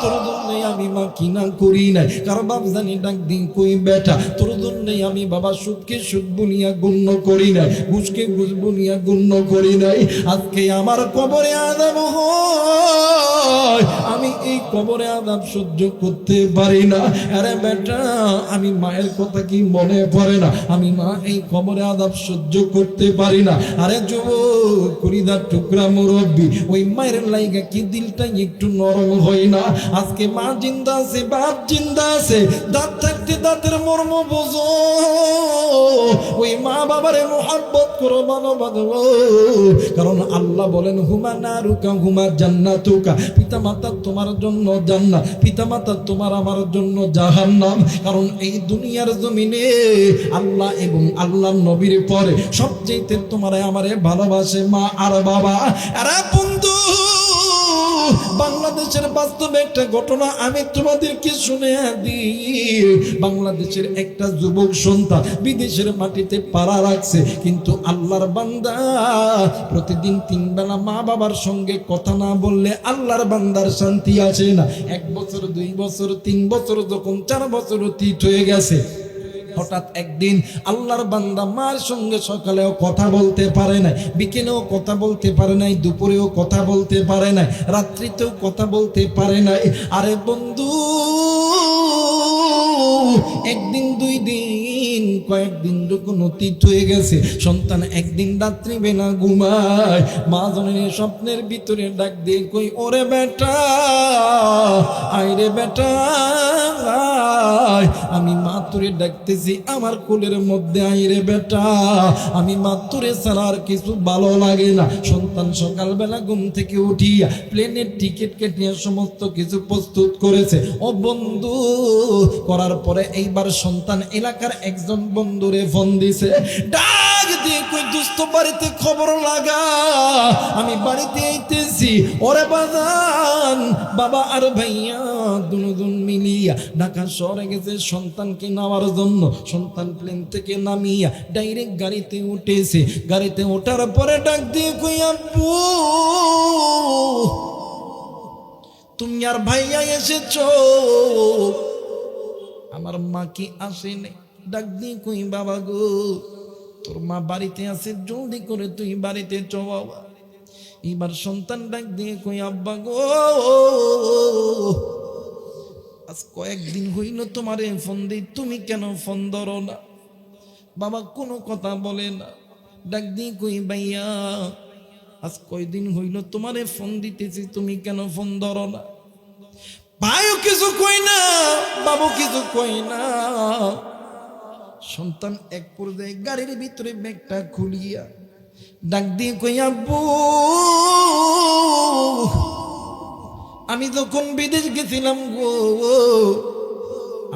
তোর জন্য আমি মা কিনা করি নাই, কার বাপ জানি ডাক দিয়ে কই বেটা তোর জন্য আমি বাবা সুদকে সুদ বুনিয়া গণ্য করি নাই, ঘুষকে ঘুষ বুনিয়া গণ্য করি নাই। আজকে আমার কবরে আযাব হয়, আমি এই কবরে আযাব সহ্য করতে পারি না। আরে বেটা, আমি মায়ের কথা কি মনে পড়ে না? আমি মা এই কবরে আযাব সহ্য করতে পারি না। আরে যুবক, কলিজার টুকরা মুরব্বি, ওই মায়ের লাইগা কি দিলটা একটু নরম হয় না? আজকে মা জিন্দা আছে, বাপ জিন্দা আছে, দাঁত থাকতে দাঁতের মর্ম বোঝো। ওই মা বাবারে মোহাব্বত করো, ভালোবাসো, কারণ আল্লাহ বলেন হুমা নারুকা হুমা জান্নাতুকা, পিতা মাতা তোমার জন্য জান্নাত, পিতা মাতা তোমার আমার জন্য জাহান্নাম। কারণ এই দুনিয়ার জমিনে আল্লাহ এবং আল্লাহর নবীর পরে সবচেয়ে তোমারে আমারে ভালোবাসে মা আর বাবা। আরে বন্ধু, বাংলাদেশের বাস্তবে একটা ঘটনা আমি তোমাদেরকে শুনে দিই। বাংলাদেশের একটা যুবক সন্তান বিদেশের মাটিতে পাড়া রাখছে, কিন্তু আল্লাহর বান্দা প্রতিদিন 3 বেলা মা বাবার সঙ্গে কথা না বললে আল্লাহর বান্দার শান্তি আসে না। 1 বছর 2 বছর 3 বছর যখন 4 বছর অতীত হয়ে গেছে, হঠাৎ একদিন আল্লাহর বান্দা মার সঙ্গে সকালেও কথা বলতে পারে নাই, বিকেলেও কথা বলতে পারে নাই, দুপুরেও কথা বলতে পারে নাই, রাত্রিতেও কথা বলতে পারে নাই। আরে বন্ধু, একদিন 2 দিন কয়েকদিন যখন অতীত হয়ে গেছে, সন্তান একদিন রাত্রি বেলা ঘুমায়, মা জননী স্বপ্নের ভিতরে ডাক দিয়ে কই, ওরে বেটা আয় রে বেটা আয়, আমি মা তোরে ডাকতেছি, আমার কোলের মধ্যে আয় রে বেটা, আমি মা তোরে ছাড়া আর কিছু ভালো লাগে না। সন্তান সকালবেলা ঘুম থেকে উঠিয়া প্লেনের টিকিট কেটে সমস্ত কিছু প্রস্তুত করেছে। ও বন্ধু, করার পরে এইবার সন্তান এলাকার একজন বন্ধুরে ফোন দিছে, ডাক দিয়ে কই, দোস্ত বাড়িতে খবর লাগা, আমি বাড়িতে আইতেছি। ওরে বাজান, বাবা আর ভাইয়া দুজন মিলিয়া ঢাকা শহরে গেছে সন্তানকে নেওয়ার জন্য। সন্তান প্লেন থেকে নামিয়া ডাইরেক্ট গাড়িতে উঠেছে। গাড়িতে ওঠার পরে ডাক দিয়ে কই, আব্বু তুমি আর ভাইয়া এসেছো, আমার মা কি আসেনি? ডাক দিয়ে কই, বাবা গো তোর মা বাড়িতে আছে, জলদি করে তুই বাড়িতে চ বাবা। এবার সন্তান ডাক দিয়ে কই, আব্বা গো আজ কয়েকদিন হইল তোমারে ফোন দিই, তুমি কেন ফোন ধরো না? বাবা কোনো কথা বলে না। ডাক দিয়ে কই, ভাইয়া আজ কয়দিন হইল তোমারে ফোন দিতেছি, তুমি কেন ফোন ধরো না? ভাইও কিছু কই না, বাবু কিছু কই না। সন্তান এক পর্যায়ে গাড়ির ভিতরে ব্যাগটা খুলিয়া ডাক দিয়ে কই, আব্বু আমি যখন বিদেশ গেছিলাম গো,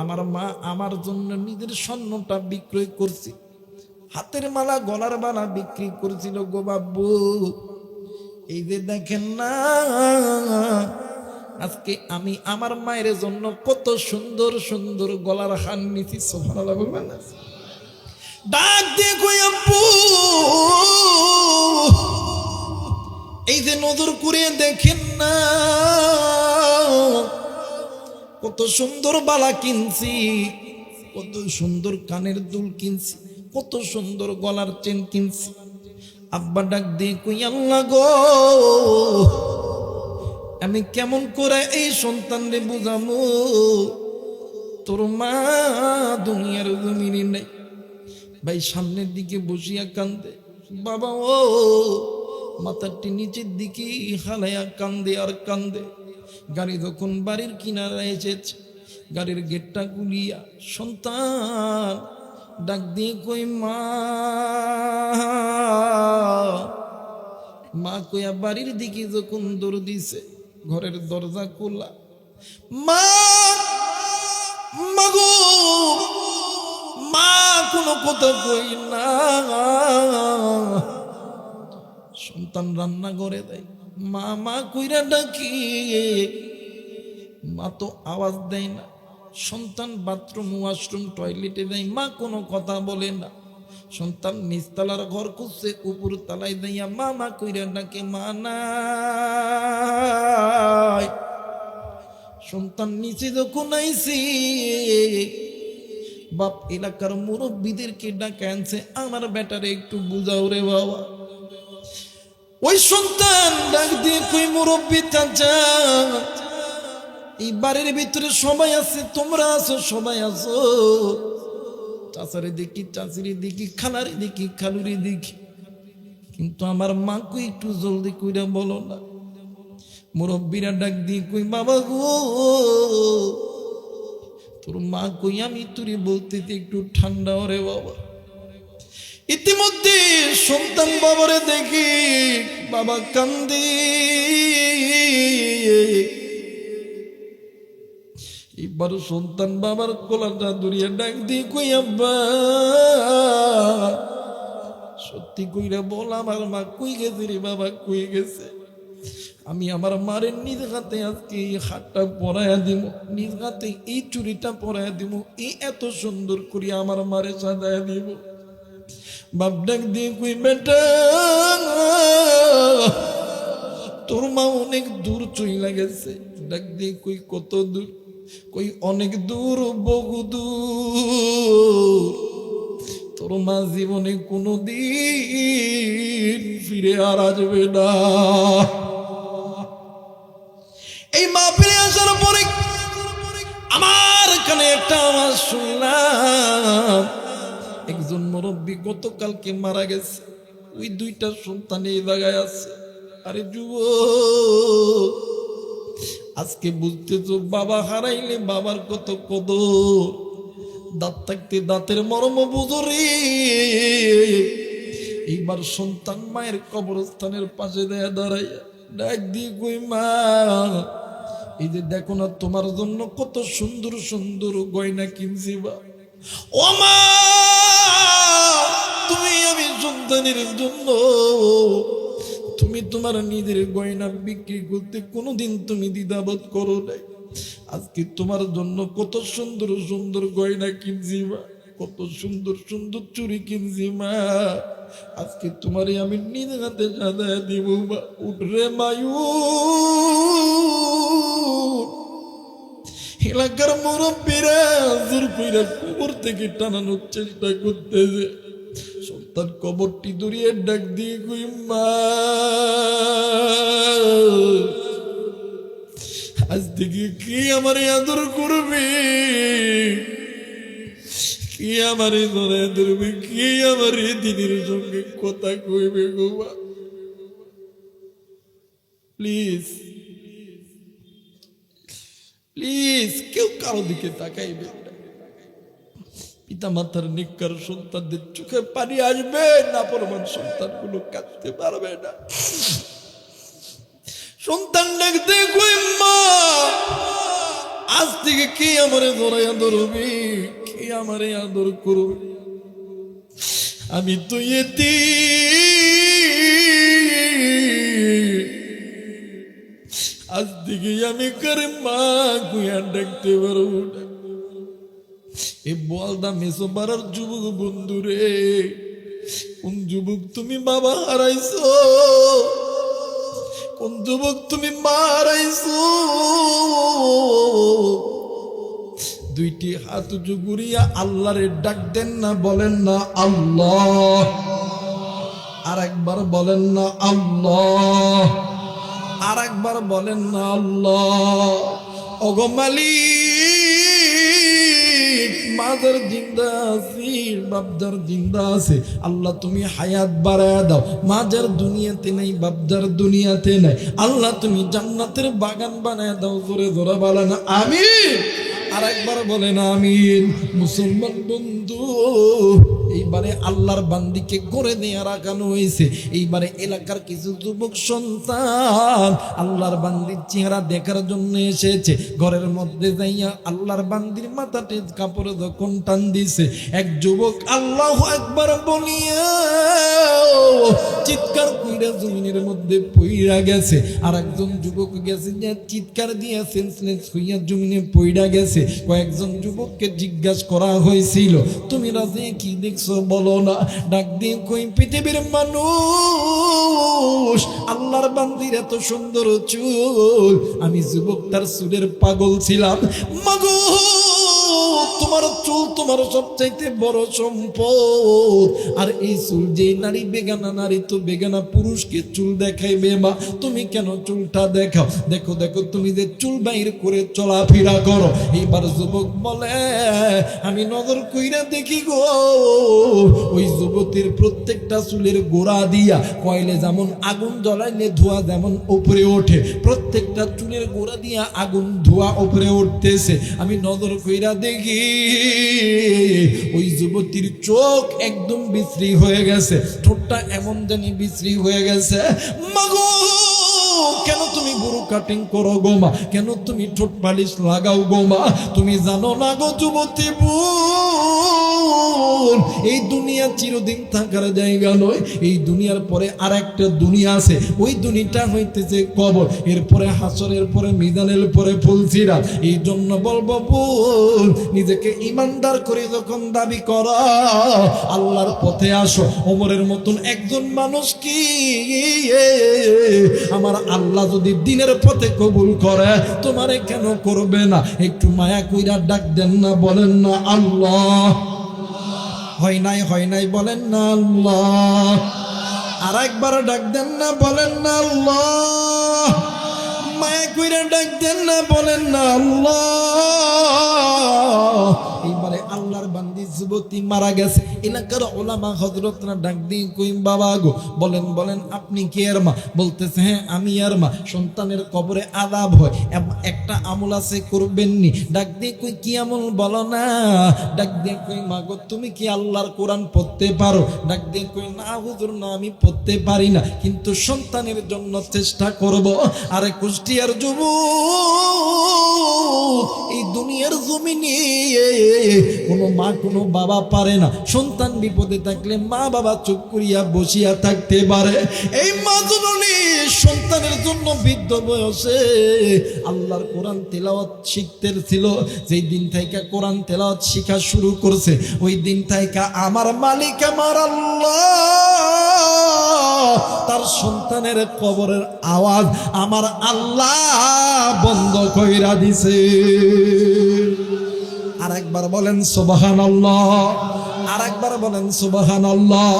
আমার মা আমার জন্য নিজের স্বর্ণটা বিক্রয় করছে, হাতের মালা গলার মালা বিক্রি করছিল গো বাবু। এই যে দেখেন না, আজকে আমি আমার মায়ের জন্য কত সুন্দর সুন্দর গলার হার নিছি। সুবহানাল্লাহ বলবেন না? ডাক দিয়ে কই, আব্বু এই যে নজর করে দেখেন না, কত সুন্দর বালা কিনছি, কত সুন্দর কানের দুল কিনছি, কত সুন্দর গলার চেন কিনছি। আব্বা ডাক দিয়ে কই, আল্লাহ গো আমি কেমন করে এই সন্তানরে বুঝামো, তোর মা দুনিয়ার জমিনে নেই। ভাই সামনের দিকে বসিয়া কান্দে, বাবা ও মাথাটি নিচের দিকে হালাইয়া কান্দে আর কান্দে। গাড়ি যখন বাড়ির কিনারে এসেছে, গাড়ির গেটটা খুলিয়া সন্তান ডাক দিয়ে কই, মা মা কইয়া বাড়ির দিকে যখন দৌড় দিছে, ঘরের দরজা খোলা, মা মাগো মা কোনো কথা কই না। সন্তান রান্না করে দেয়, মা মা কইরা ডাকি, মা তো আওয়াজ দেয় না। সন্তান বাথরুম ওয়াশরুম টয়লেটে দেয়, মা কোনো কথা বলে না। সন্তান নিচতলার ঘর খুঁজছে, উপর তলায় দেয়া মা মা কইরা ডাকে, মা নাই। সন্তান নিচে যখন আইছে, বাপ এলাকার মুরব্বীদেরকে ডাকে আনছে, আমার বেটারে একটু বুঝাও রে বাবা। ওই সন্তান ডাক দিয়ে কই মুরব্বি চাচা, এই বাড়ির ভিতরে সবাই আছে, তোমরা আছো, সবাই আছো, চাচারে দেখি, চাচিরে দেখি, খালারে দেখি, খালুরে দেখি, কিন্তু আমার মাকে একটু জলদি কইরা বলো না। মুরব্বীরা ডাক দিয়ে কই বাবা গো, তোর মা কই? আমি তোরে বলতে একটু ঠান্ডা ওরে বাবা। ইতিমধ্যে সন্তান বাবারে দেখি বাবা কান্দে, এবার সন্তান বাবার কোলাটা ধরিয়া ডাক দিয়ে কই আব্বা, সত্যি কইরা বল আমার মা কই গেছে রে বাবা, কই গেছে? আমি আমার মারে নিজ হাতে আজকে এই হাতটা পরাইয়া দিব, নিজ হাতে এই চুড়িটা পরাইয়া দিব, এই এত সুন্দর করে আমার মারে সাজাইয়া দিব। বাপ ডাক দিয়ে কই বেটা, তোর মা অনেক দূর চইলা গেছে। ডাক দিয়ে কই কত দূর? কই অনেক দূর, বহু দূর। তোর মা জীবনে কোনোদিন ফিরে আর আসবে না। এই মা ফিরে আসার পরে আমার কানে একটা আওয়াজ শুনলাম, একজন মুরব্বী গতকালকে মারা গেছে, ওই দুইটা সন্তান এই জায়গায় আছে। আরে যুবক, আজকে বুঝতেছো বাবা হারাইলে বাবার কত কদর, দাঁত থাকতে দাঁতের মর্ম বুঝো রে। এইবার সন্তান মায়ের কবরস্থানের পাশে দেয়া দাঁড়াইয়া ডাক দিয়ে কই মা, এই যে দেখো না তোমার জন্য কত সুন্দর সুন্দর গয়না কিনছি বা। ও মা, তুমি আমি সন্তানের জন্য তুমি তোমার নিজের গয়না বিক্রি করতে কোনোদিন তুমি দ্বিধাবোধ করো নাই। আজকে তোমার জন্য কত সুন্দর সুন্দর গয়না কিনছি মা, কত সুন্দর সুন্দর চুড়ি কিনছি মা, আজকে তোমারে আমি নিজ হাতে সাজায় দিব মা। উঠরে মায়ু, এলাকার মুরব্বীরা জোর কইরা কবর থেকে টানানোর চেষ্টা করতেছে। সন্তান কবরটি দূরিয়ে ডাক দিয়ে কই মা, আজ থেকে কি আমার আদর করবে, কি আমার ধরে ধরবে, কি আমার দিদির সঙ্গে কথা কইবে গো মা। প্লিজ প্লিজ কেউ কারো দিকে তাকাইবে না। পিতা মাতার নিকার সন্তানদের চোখে পানি আসবে না, পরমান সন্তানগুলো কাঁদতে পারবে না। সন্তান ডাকতে কই মা, আজ থেকে কি আমারে ধরাইয়া ধরবে, কি আমারে আদর করবে? আমি তো এতিম, আজ থেকে আমি কারে মা গুয়া ডাকতে পারবো না। এ বলদা মেসো পাড়ার যুবক বন্ধু রে, কোন যুবক তুমি বাবা হারাইছো, কোন যুবক তুমি মা হারাইছো? দুইটি হাত উঁচু করিয়া আল্লাহরে ডাক দেন না, বলেন না আল্লাহ। আর একবার বলেন না আল্লাহ, আর একবার বলেন না আল্লাহ। ওগো মালিক, মাদার জিন্দা আছি, বাপদার জিন্দা আছে, আল্লাহ তুমি হায়াত বাড়ায়া দাও। মাজার দুনিয়াতে নাই, বাপদার দুনিয়াতে নাই, আল্লাহ তুমি জান্নাতের বাগান বানায় দাও। জোরে জোরে বলেন আমিন। আর একবার বলেন আমিন। মুসলমান বন্ধু, এইবারে আল্লাহর বান্দিকে করে দেয়া রাখানো হয়েছে। এইবারে এলাকার কিছু যুবক সন্তান আল্লাহর বান্দির চেহারা দেখার জন্য এসেছে। ঘরের মধ্যে যাইয়া আল্লাহর বান্দির মাথাতে কাপড় যখন টান দিছে, এক যুবক আল্লাহু আকবার বলিয়া চিৎকার কইরা জমিনের মধ্যে পইড়া গেছে। আর একজন যুবক গেছে যে চিৎকার দিয়া সেন্সলেস হইয়া জমিনে পইড়া গেছে। কয়েকজন যুবককে জিজ্ঞাসা করা হয়েছিল, তুমি রাতে কি দেখছো বলো না। ডাক দিয়ে কই পৃথিবীর মানুষ, আল্লাহর বান্দির এত সুন্দর চুল, আমি যুবক তার চুলের পাগল ছিলাম। মাগো তোমার চুল তোমার সবচাইতে বড় সম্পদ। আর এই চুল যে নারী বেগানা নারী তো বেগানা পুরুষকে চুল দেখাইবে মা, তুমি কেন চুলটা দেখাও? দেখো দেখো তুমি যে চুল বাইর করে চলাফেরা করো। এইবার যুবক বলে আমি নজর কইরা দেখি গো, ওই যুবতীর প্রত্যেকটা চুলের গোড়া দিয়া কয়লে যেমন আগুন জ্বলাইলে ধোঁয়া যেমন উপরে ওঠে, প্রত্যেকটা চুলের গোড়া দিয়া আগুন ধোঁয়া উপরে উঠতেছে। আমি নজর কইরা দেখি ওই যুবতীর চোখ একদম বিশ্রী হয়ে গেছে, ঠোঁটটা এমন জানি বিশ্রী হয়ে গেছে। মাগো কেন তুমি বুড়ো কাটিং করো গো মা? কেন তুমি ঠোঁট পালিশ লাগাও গো মা? তুমি জানো না গো যুবতী বোন, এই দুনিয়া চিরদিন থাকার জায়গা নয়। এই দুনিয়ার পরে আর একটা দুনিয়া আছে, ওই দুনিয়াটা হইতেছে কবর, এরপরে হাসরের পরে মিজানের পরে ফুলসিরা। এই জন্য বলবো বোন, নিজেকে ইমানদার করে যখন দাবি করো, আল্লাহর পথে আসো। ওমরের মতন একজন মানুষ কি আমার আল্লাহ যদি দিনের পথে কবুল করে, তোমারে কেন করবে না? একটু মায়া কইরা ডাক দেন না, বলেন না আল্লাহ। হয় নাই বলেন না আল্লাহ। আর একবার ডাক দেন না, বলেন না আল্লাহ। মায়া কইরা ডাক দেন না, বলেন না আল্লাহ। এইবারে আল্লাহর বান্দি যুবতী মারা গেছে, এলাকার ওলামা হযরতরা ডাক দিয়ে কই বাবা গো বলেন বলেন আপনি কি এর মা? বলতেছে হ্যাঁ আমি এর মা। সন্তানের কবরে আযাব হয়, একটা আমল আছে করবেননি। ডাক দিয়ে কই কি আমল বলো না? ডাক দিয়ে কই মা গো তুমি কি আল্লাহর কোরআন পড়তে পারো? ডাক দিয়ে কই না হুজুর না আমি পড়তে পারি না, কিন্তু সন্তানের জন্য চেষ্টা করব। আরে কুষ্টিয়ার যুবক, এই দুনিয়ার জমিনে কোনো মা কোনো বাবা পারে না, সন্তান বিপদে থাকলে মা বাবা চুপ করিয়া বসিয়া থাকতে পারে। এই মা জননী সন্তানের জন্য বৃদ্ধ বয়সে আল্লাহর কোরআন তেলাওয়াত শিখতে ছিল। যেই দিন থেকে কোরআন তেলাওয়াত শিখা শুরু করছে, ওই দিন থেকে আমার মালিক আমার আল্লাহ তার সন্তানের কবরের আওয়াজ আমার আল্লাহ বন্ধ কইরা দিছে। আর একবার বলেন সুবহানাল্লাহ, আর একবার বলেন সুবহানাল্লাহ।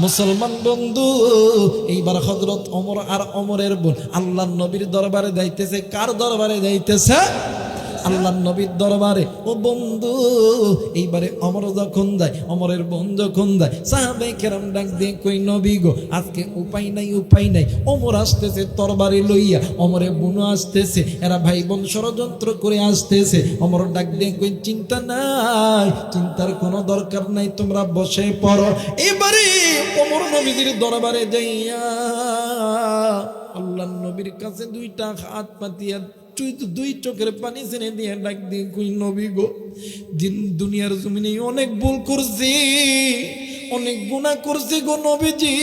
মুসলমান বন্ধু, এইবার হযরত ওমর আর ওমরের বোন আল্লাহর নবীর দরবারে যাইতেছে। কার দরবারে যাইতেছে? আল্লাহর নবীর দরবারে। ও বন্ধু, এইবারে ওমর যখন যায়, ওমরের বোন যখন যায়, সাহাবায়ে কেরাম ডাক দিয়ে কই নবী গো আজকে উপায় নাই ওমর আসতেছে তরবারি লইয়া, ওমরের বোন আসতেছে, এরা ভাই বোন ষড়যন্ত্র করে আসতেছে। ওমর ডাক দিয়ে কই চিন্তা নাই, চিন্তার কোনো দরকার নাই, তোমরা বসে পড়ো। এবারে ওমর নবীর দরবারে যাইয়া আল্লাহর নবীর কাছে দুইটা হাত পাতিয়া দুই চোখের পানি ছেড়ে দিয়ে ডাক দিয়ে কই নবী গো দুনিয়ার জমিনে অনেক ভুল করছি, অনেক গুনাহ করছি গো নবীজি,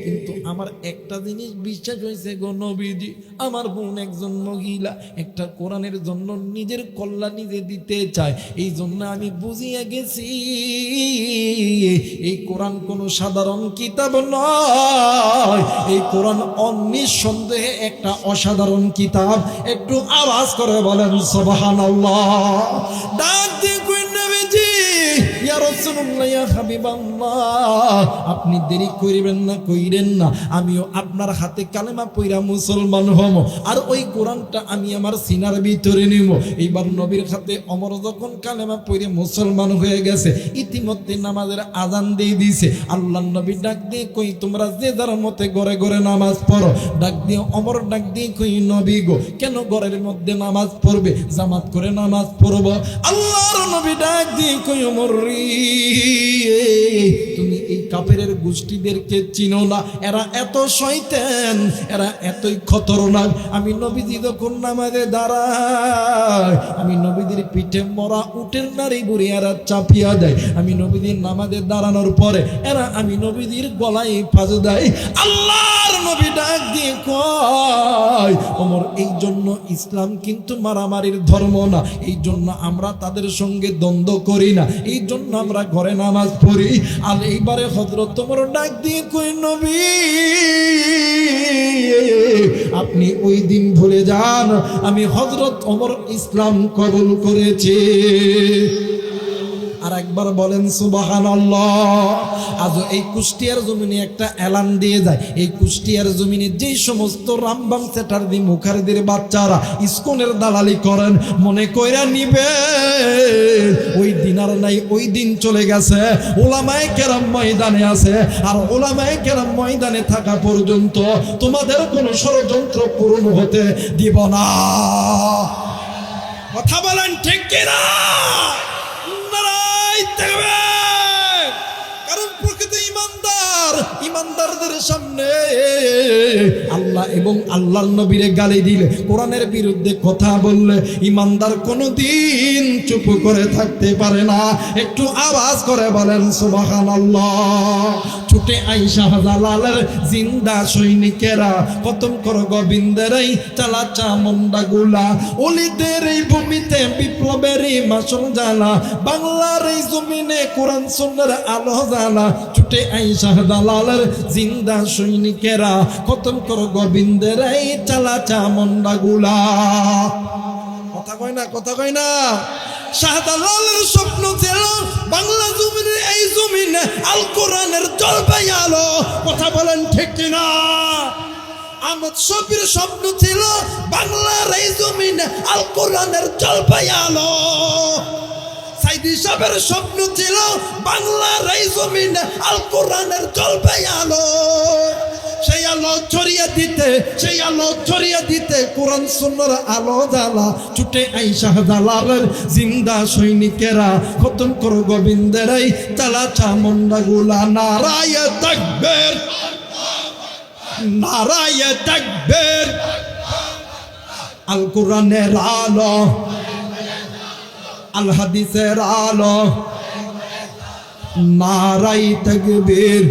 কিন্তু আমার একটা জিনিস বিশ্বাস হয়েছে গো নবীজি, আমার বোন একজন মহিলা একটা কোরআনের জন্য নিজের কল্লা নিজে দিতে চায়। এই জন্য আমি বুঝিয়ে গেছি এই কোরআন কোনো সাধারণ কিতাব নয়, এই কোরআন নিঃসন্দেহে একটা অসাধারণ কিতাব। একটু আওয়াজ করে বলেন সুবহানাল্লাহ। ডাক দিয়ে কই নবীজি ইয়া রাসূলুল্লাহ ইয়া হাবিবাল্লাহ, আপনি দেরি করিবেন না, কইরেন না, আমিও আপনার হাতে কালেমা পয়রা মুসলমান হব, আর ওই কোরআনটা আমি আমার সিনার ভিতরে নিব। এইবার নবীর হাতে ওমর যখন কালেমা পয়রে মুসলমান হয়ে গেছে, ইতিমধ্যে নামাজের আজান দিয়ে দিয়েছে। আল্লাহর নবী ডাক দিয়ে কই তোমরা যে যার মতে ঘরে ঘরে নামাজ পড়ো। ডাক দিয়ে ওমর ডাক দিয়ে কই নবী গো কেন ঘরের মধ্যে নামাজ পড়বে, জামাত করে নামাজ পড়ব। আল্লাহর নবী ডাক দিয়ে কই ওমর রে তুমি এই কাফেরের গোষ্ঠীদেরকে চিনো না, এরা এত শয়তান, এরা এতই খতরনাক। আমি নবীজি যখন নামাজে দাঁড়াই, আমি নবীদের পিঠে মরা উটের নারী বুড়ি এরা চাপিয়া দেয়। আমি নবীদের নামাজে দাঁড়ানোর পরে এরা আমি নবীদের গলায় ফাঁস দেয়। আল্লাহর নবী ডাক দিয়ে কয় ওমর এই জন্য ইসলাম কিন্তু মারামারির ধর্ম না, এই জন্য আমরা তাদের সঙ্গে দ্বন্দ্ব করি না, এই জন্য আমরা ঘরে নামাজ পড়ি। আর এইবারে হযরত ওমর ডাক দিয়ে কই নবী আপনি ওই দিন ভুলে যান আমি হযরত ওমর ইসলাম কবুল করেছি। আর একবার বলেন সুবহানাল্লাহ। আজ এই কুষ্টিয়ার জমিনে একটা এলান দিয়ে যায়, এই কুষ্টিয়ার জমিনে যেই সমস্ত রামবাম চ্যাটার্জি মুখার্জির বাচ্চারা ইসকনের দালালি করেন মনে কইরা নিবে ওই দিন আর নাই, ওই দিন চলে গেছে। ওলামায়ে কেরাম ময়দানে আছে, আর ওলামায়ে কেরাম ময়দানে থাকা পর্যন্ত তোমাদের কোনো ষড়যন্ত্র পূরণ হতে দিব না। কথা বলেন ঠিক কিনা? কারণ প্রকৃত ইমানদারদের সামনে আল্লাহ এবং আল্লাহর নবীরে গালি দিলে, কোরআনের বিরুদ্ধে কথা বললে ইমানদার কোনোদিন চুপ করে থাকতে পারে না। একটু আওয়াজ করে বলেন সুবহানাল্লাহ। ছুটে আই শাহজালালের জিন্দা সৈনিকেরা, খতম কর গোবিন্দের এই চালা চামুন্ডা গুলা, অলিদের এই ভূমিতে বিপ্লবের এই মাসল জ্বালা, বাংলার এই জমিনে কোরআন সুন্নাহর আলো জ্বালা। ছুটে আই শাহজালালের জিন্দা সৈনিকেরা, খতম কর গোবিন্দের এই চালা চামুন্ডা গুলা। কথা কয় না, কথা কয় না। শাহজালালের স্বপ্ন ছিল বাংলা জমিনের এই জমিনে আল কোরআনের জলপাই আলো। কথা বলেন ঠিক কিনা? আহমদ শফির স্বপ্ন ছিল বাংলার এই জমিনে আল কোরআনের জলপাই আলো। সাইদি সাহেবের স্বপ্ন ছিল বাংলার এই জমিনে আল কোরআনের জলপাই আলো। সেই আলো ছড়িয়ে দিতে, সেই আলো ছড়িয়ে দিতে কোরআন সুন্নাহর আলো জ্বালা। ছুটে আই শাহজালালের জিন্দা সৈনিকেরা, খতম কর গোবিন্দের এই চালা চামুন্ডা গুলা। নারায়ে তাকবীর, নারায়ে তাকবীর। আল কোরআনের আলো, আল হাদিসের আলো। নারায়ে তাকবীর,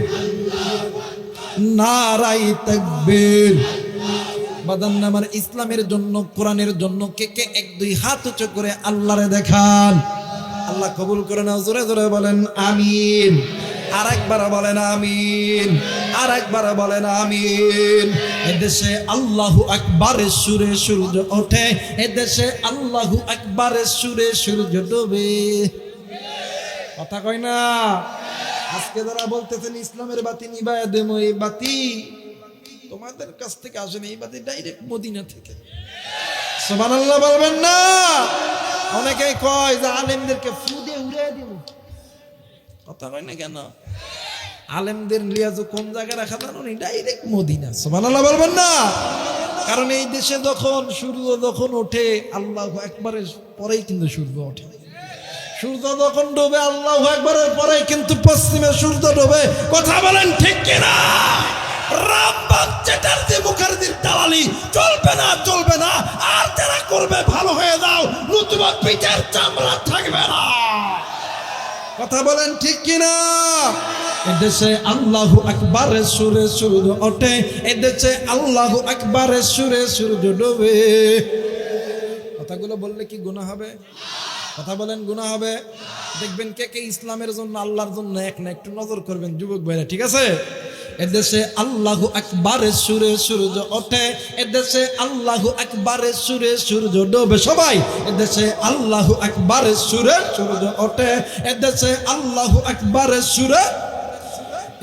নারায়ে তাকবীর। বাদান আমার ইসলামের জন্য, কোরআনের জন্য কে কে এক দুই হাত উঁচু করে আল্লাহরে দেখান। আল্লাহ কবুল করে নাও। জোরে জোরে বলেন আমিন। আর একবার বলেন আমিন, আর একবার বলেন আমিন। এদেশে আল্লাহু আকবারের সুরে সূর্য ওঠে, এদেশে আল্লাহু আকবারের সুরে সূর্য ডোবে। কথা কয় না? আজকে যারা বলতেছেন ইসলামের বাতি নিভায়া দেবো, এই বাতি তোমাদের কাছ থেকে আসেনি, এই বাতি ডাইরেক্ট মদিনা থেকে। সুবহানাল্লাহ বলবেন না? অনেকে কয় যে আলেমদেরকে ফু দিয়ে উড়িয়ে দিব। কথা কয় না কেন? আলেমদের লিয়াজু কোন জায়গায় রাখা জানো? Direct Medina. সুবহানাল্লাহ বলবেন না? কারণ এই দেশে যখন সূর্য যখন ওঠে আল্লাহু আকবারের পরেই কিন্তু সূর্য ওঠে। সূর্য যখন ডোবে আল্লাহু আকবারের পরে কিন্তু পশ্চিমে সূর্য ডোবে। কথা বলেন ঠিক কিনা? রামবাম চ্যাটার্জি মুখার্জির দালালি চলবে না, চলবে না। আর যারা করবে ভালো হয়ে যাও, নতুবা পিঠের চামড়া থাকবে না। কথা বলেন ঠিক কিনা? এদেশে আল্লাহু আকবারের সুরে সূর্য ওঠে, এদেশে আল্লাহু আকবারের সুরে সূর্য ডোবে। কথাগুলো বললে কি গুনাহ হবে? কথা বলেন গুনাহ হবে? দেখবেন কে কে ইসলামের জন্য, আল্লাহর জন্য এক না, একটু নজর করবেন যুবক ভাইরা, ঠিক আছে? এদেশে আল্লাহু আকবারের সুরে সূর্য ওঠে, এদেশে আল্লাহু আকবারের সুরে সূর্য ডোবে। সবাই এদেশে আল্লাহু আকবারের সুরে সূর্য ওঠে, এদেশে আল্লাহু আকবারের সুরে,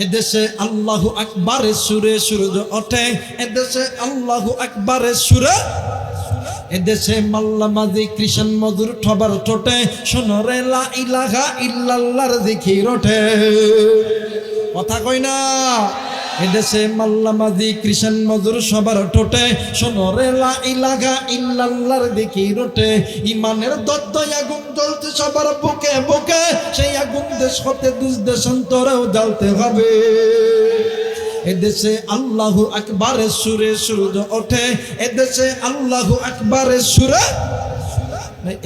এদেশে আল্লাহু আকবারের সুরে সূর্য ওঠে, এদেশে আল্লাহু আকবারের সুরে। এদেশে মাল্লা মাঝি কৃষণ মজুর ঠবার ঠোঁটে, শোনরে লা ইলাহা ইল্লাল্লাহর জিকির ওঠে। কথা কই না? এদেশে মাল্লা মাঝি কৃষণ মজুর সবার ঠোঁটে, শোনরে লা ইলাহা ইল্লাল্লাহর জিকির ওঠে। ইমানের দত্তই আগুন জ্বলতে সবার বুকে বুকে, সেই আগুন দেশ হতে দুষ দেশান্তরেও জ্বালতে হবে। এদেশে আল্লাহু আকবারের সুরে সূর্য ওঠে, এদেশে আল্লাহু আকবারের সুরে,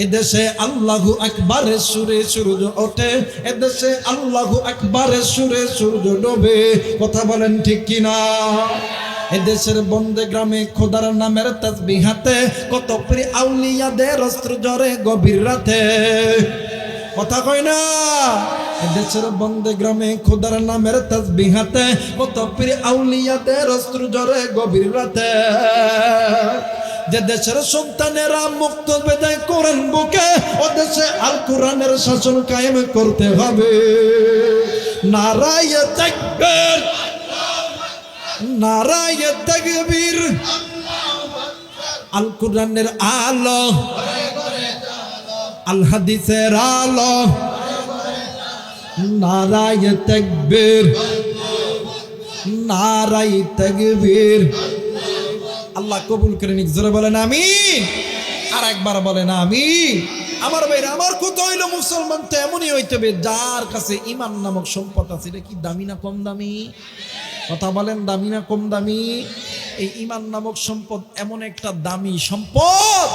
এদেশে আল্লাহু আকবারের সুরে সূর্য ওঠে, এদেশে আল্লাহু আকবারের সুরে সূর্য ডোবে। কথা বলেন ঠিক কিনা? এদেশের বন্দে গ্রামে খোদার নামের তাসবিহ হাতে, কত প্রিয় আউলিয়াদের অস্ত্র জ্বরে গভীর রাতে। কথা কয় না? দেশের বন্দে গ্রামে খোদার নামের তাসবিহাতে কত পীর আউলিয়াদের অস্ত্র জরে গভীর রাতে যে দেশের সন্তানেরা মুক্ত বেদায় করেন বুকে ও দেশে আল কোরআনের শাসন কায়েম করতে হবে। নারায়ে তাকবীর, নারায়ে তাকবীর, আল কোরআনের আলো, আল হাদিসের আলো, নারায়ে তাকবীর, নারায়ে তাকবীর। আল্লাহ কবুল করে নিক, জোরে বলেন আমিন। আর একবার বলেন আমিন। আমার ভাইরা, আমার কথা হইল মুসলমান তো এমনই হইতে হবে যার কাছে ঈমান নামক সম্পদ আছে। এটা কি দামি না কম দামি? কথা বলেন, দামি না কম দামি? এই ঈমান নামক সম্পদ এমন একটা দামি সম্পদ,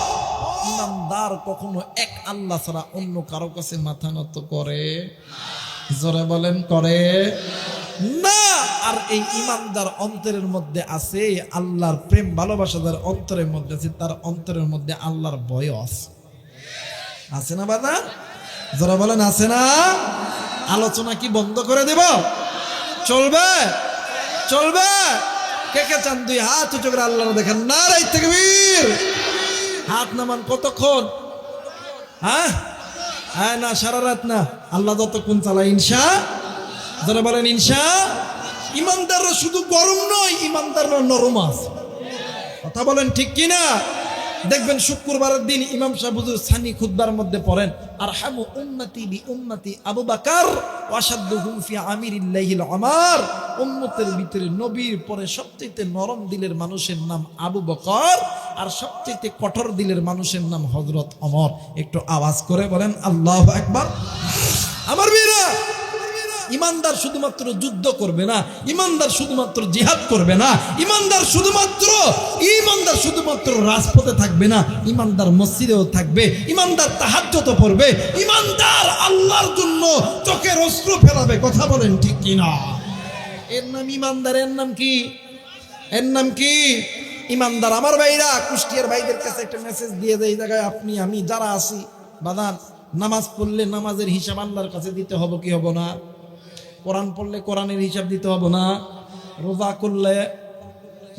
ঈমানদার কখনো এক আল্লাহ ছাড়া অন্য কারো কাছে মাথা নত করে? জোরে বলেন করে না। আর এই ঈমানদার অন্তরের মধ্যে আছে আল্লাহর প্রেম ভালোবাসা, যার অন্তরের মধ্যে আছে তার অন্তরের মধ্যে আল্লাহর ভয় আছে। আছে না বাজার? যারা বলেন আছে না? আলোচনা কি বন্ধ করে দেব? চলবে? চলবে? কে কে চান দুই হাত উঁচু করে আল্লাহ দেখেন? নারায়ে তাকবীর। হাত নামান। কতক্ষণ? হ্যাঁ হ্যাঁ, না সারা রাত না, আল্লাহ যতক্ষণ চালায় ইনশা। যারা বলেন ইনশা। ইমানদাররা শুধু গরম নয়, ইমানদাররা নরম আছে। কথা বলেন ঠিক কিনা? দেখবেন শুক্রবারের দিন ইমাম সাহেব হুজুর সানি খুতবার মধ্যে পড়েন, আরহামু উম্মতি বি উম্মতি আবু বকর ওয়াশাদ্দুহুম ফি আমিরিল্লাহিল উমার। উম্মতের ভিতরে নবীর পরে সবচেয়ে নরম দিলের মানুষের নাম আবু বকর, আর সবচেয়ে কঠোর দিলের মানুষের নাম হযরত ওমর। একটু আওয়াজ করে বলেন আল্লাহু আকবার। আমার ভাইরা, ইমানদার শুধুমাত্র যুদ্ধ করবে না, ইমানদার শুধুমাত্র জিহাদ করবে না, ইমানদার শুধুমাত্র রাজপথে থাকবে না, ইমানদার মসজিদেও থাকবে, ইমানদার তাহাজ্জুদও পড়বে, ইমানদার আল্লাহর জন্য চোখের অশ্রু ফেলাবে। কথা বলেন ঠিক কিনা? এর নাম ইমানদার। এর নাম কি? এর নাম কি? ইমানদার। আমার ভাইরা, কুষ্টিয়ার ভাইদের কাছে একটা মেসেজ দিয়ে দেয়, এই জায়গায় আপনি আমি যারা আছি বাদান, নামাজ পড়লে নামাজের হিসাব আল্লাহর কাছে দিতে হবে কি হবে না? কোরআন পড়লে কোরআনের হিসাব দিতে হবে না? রোজা করলে,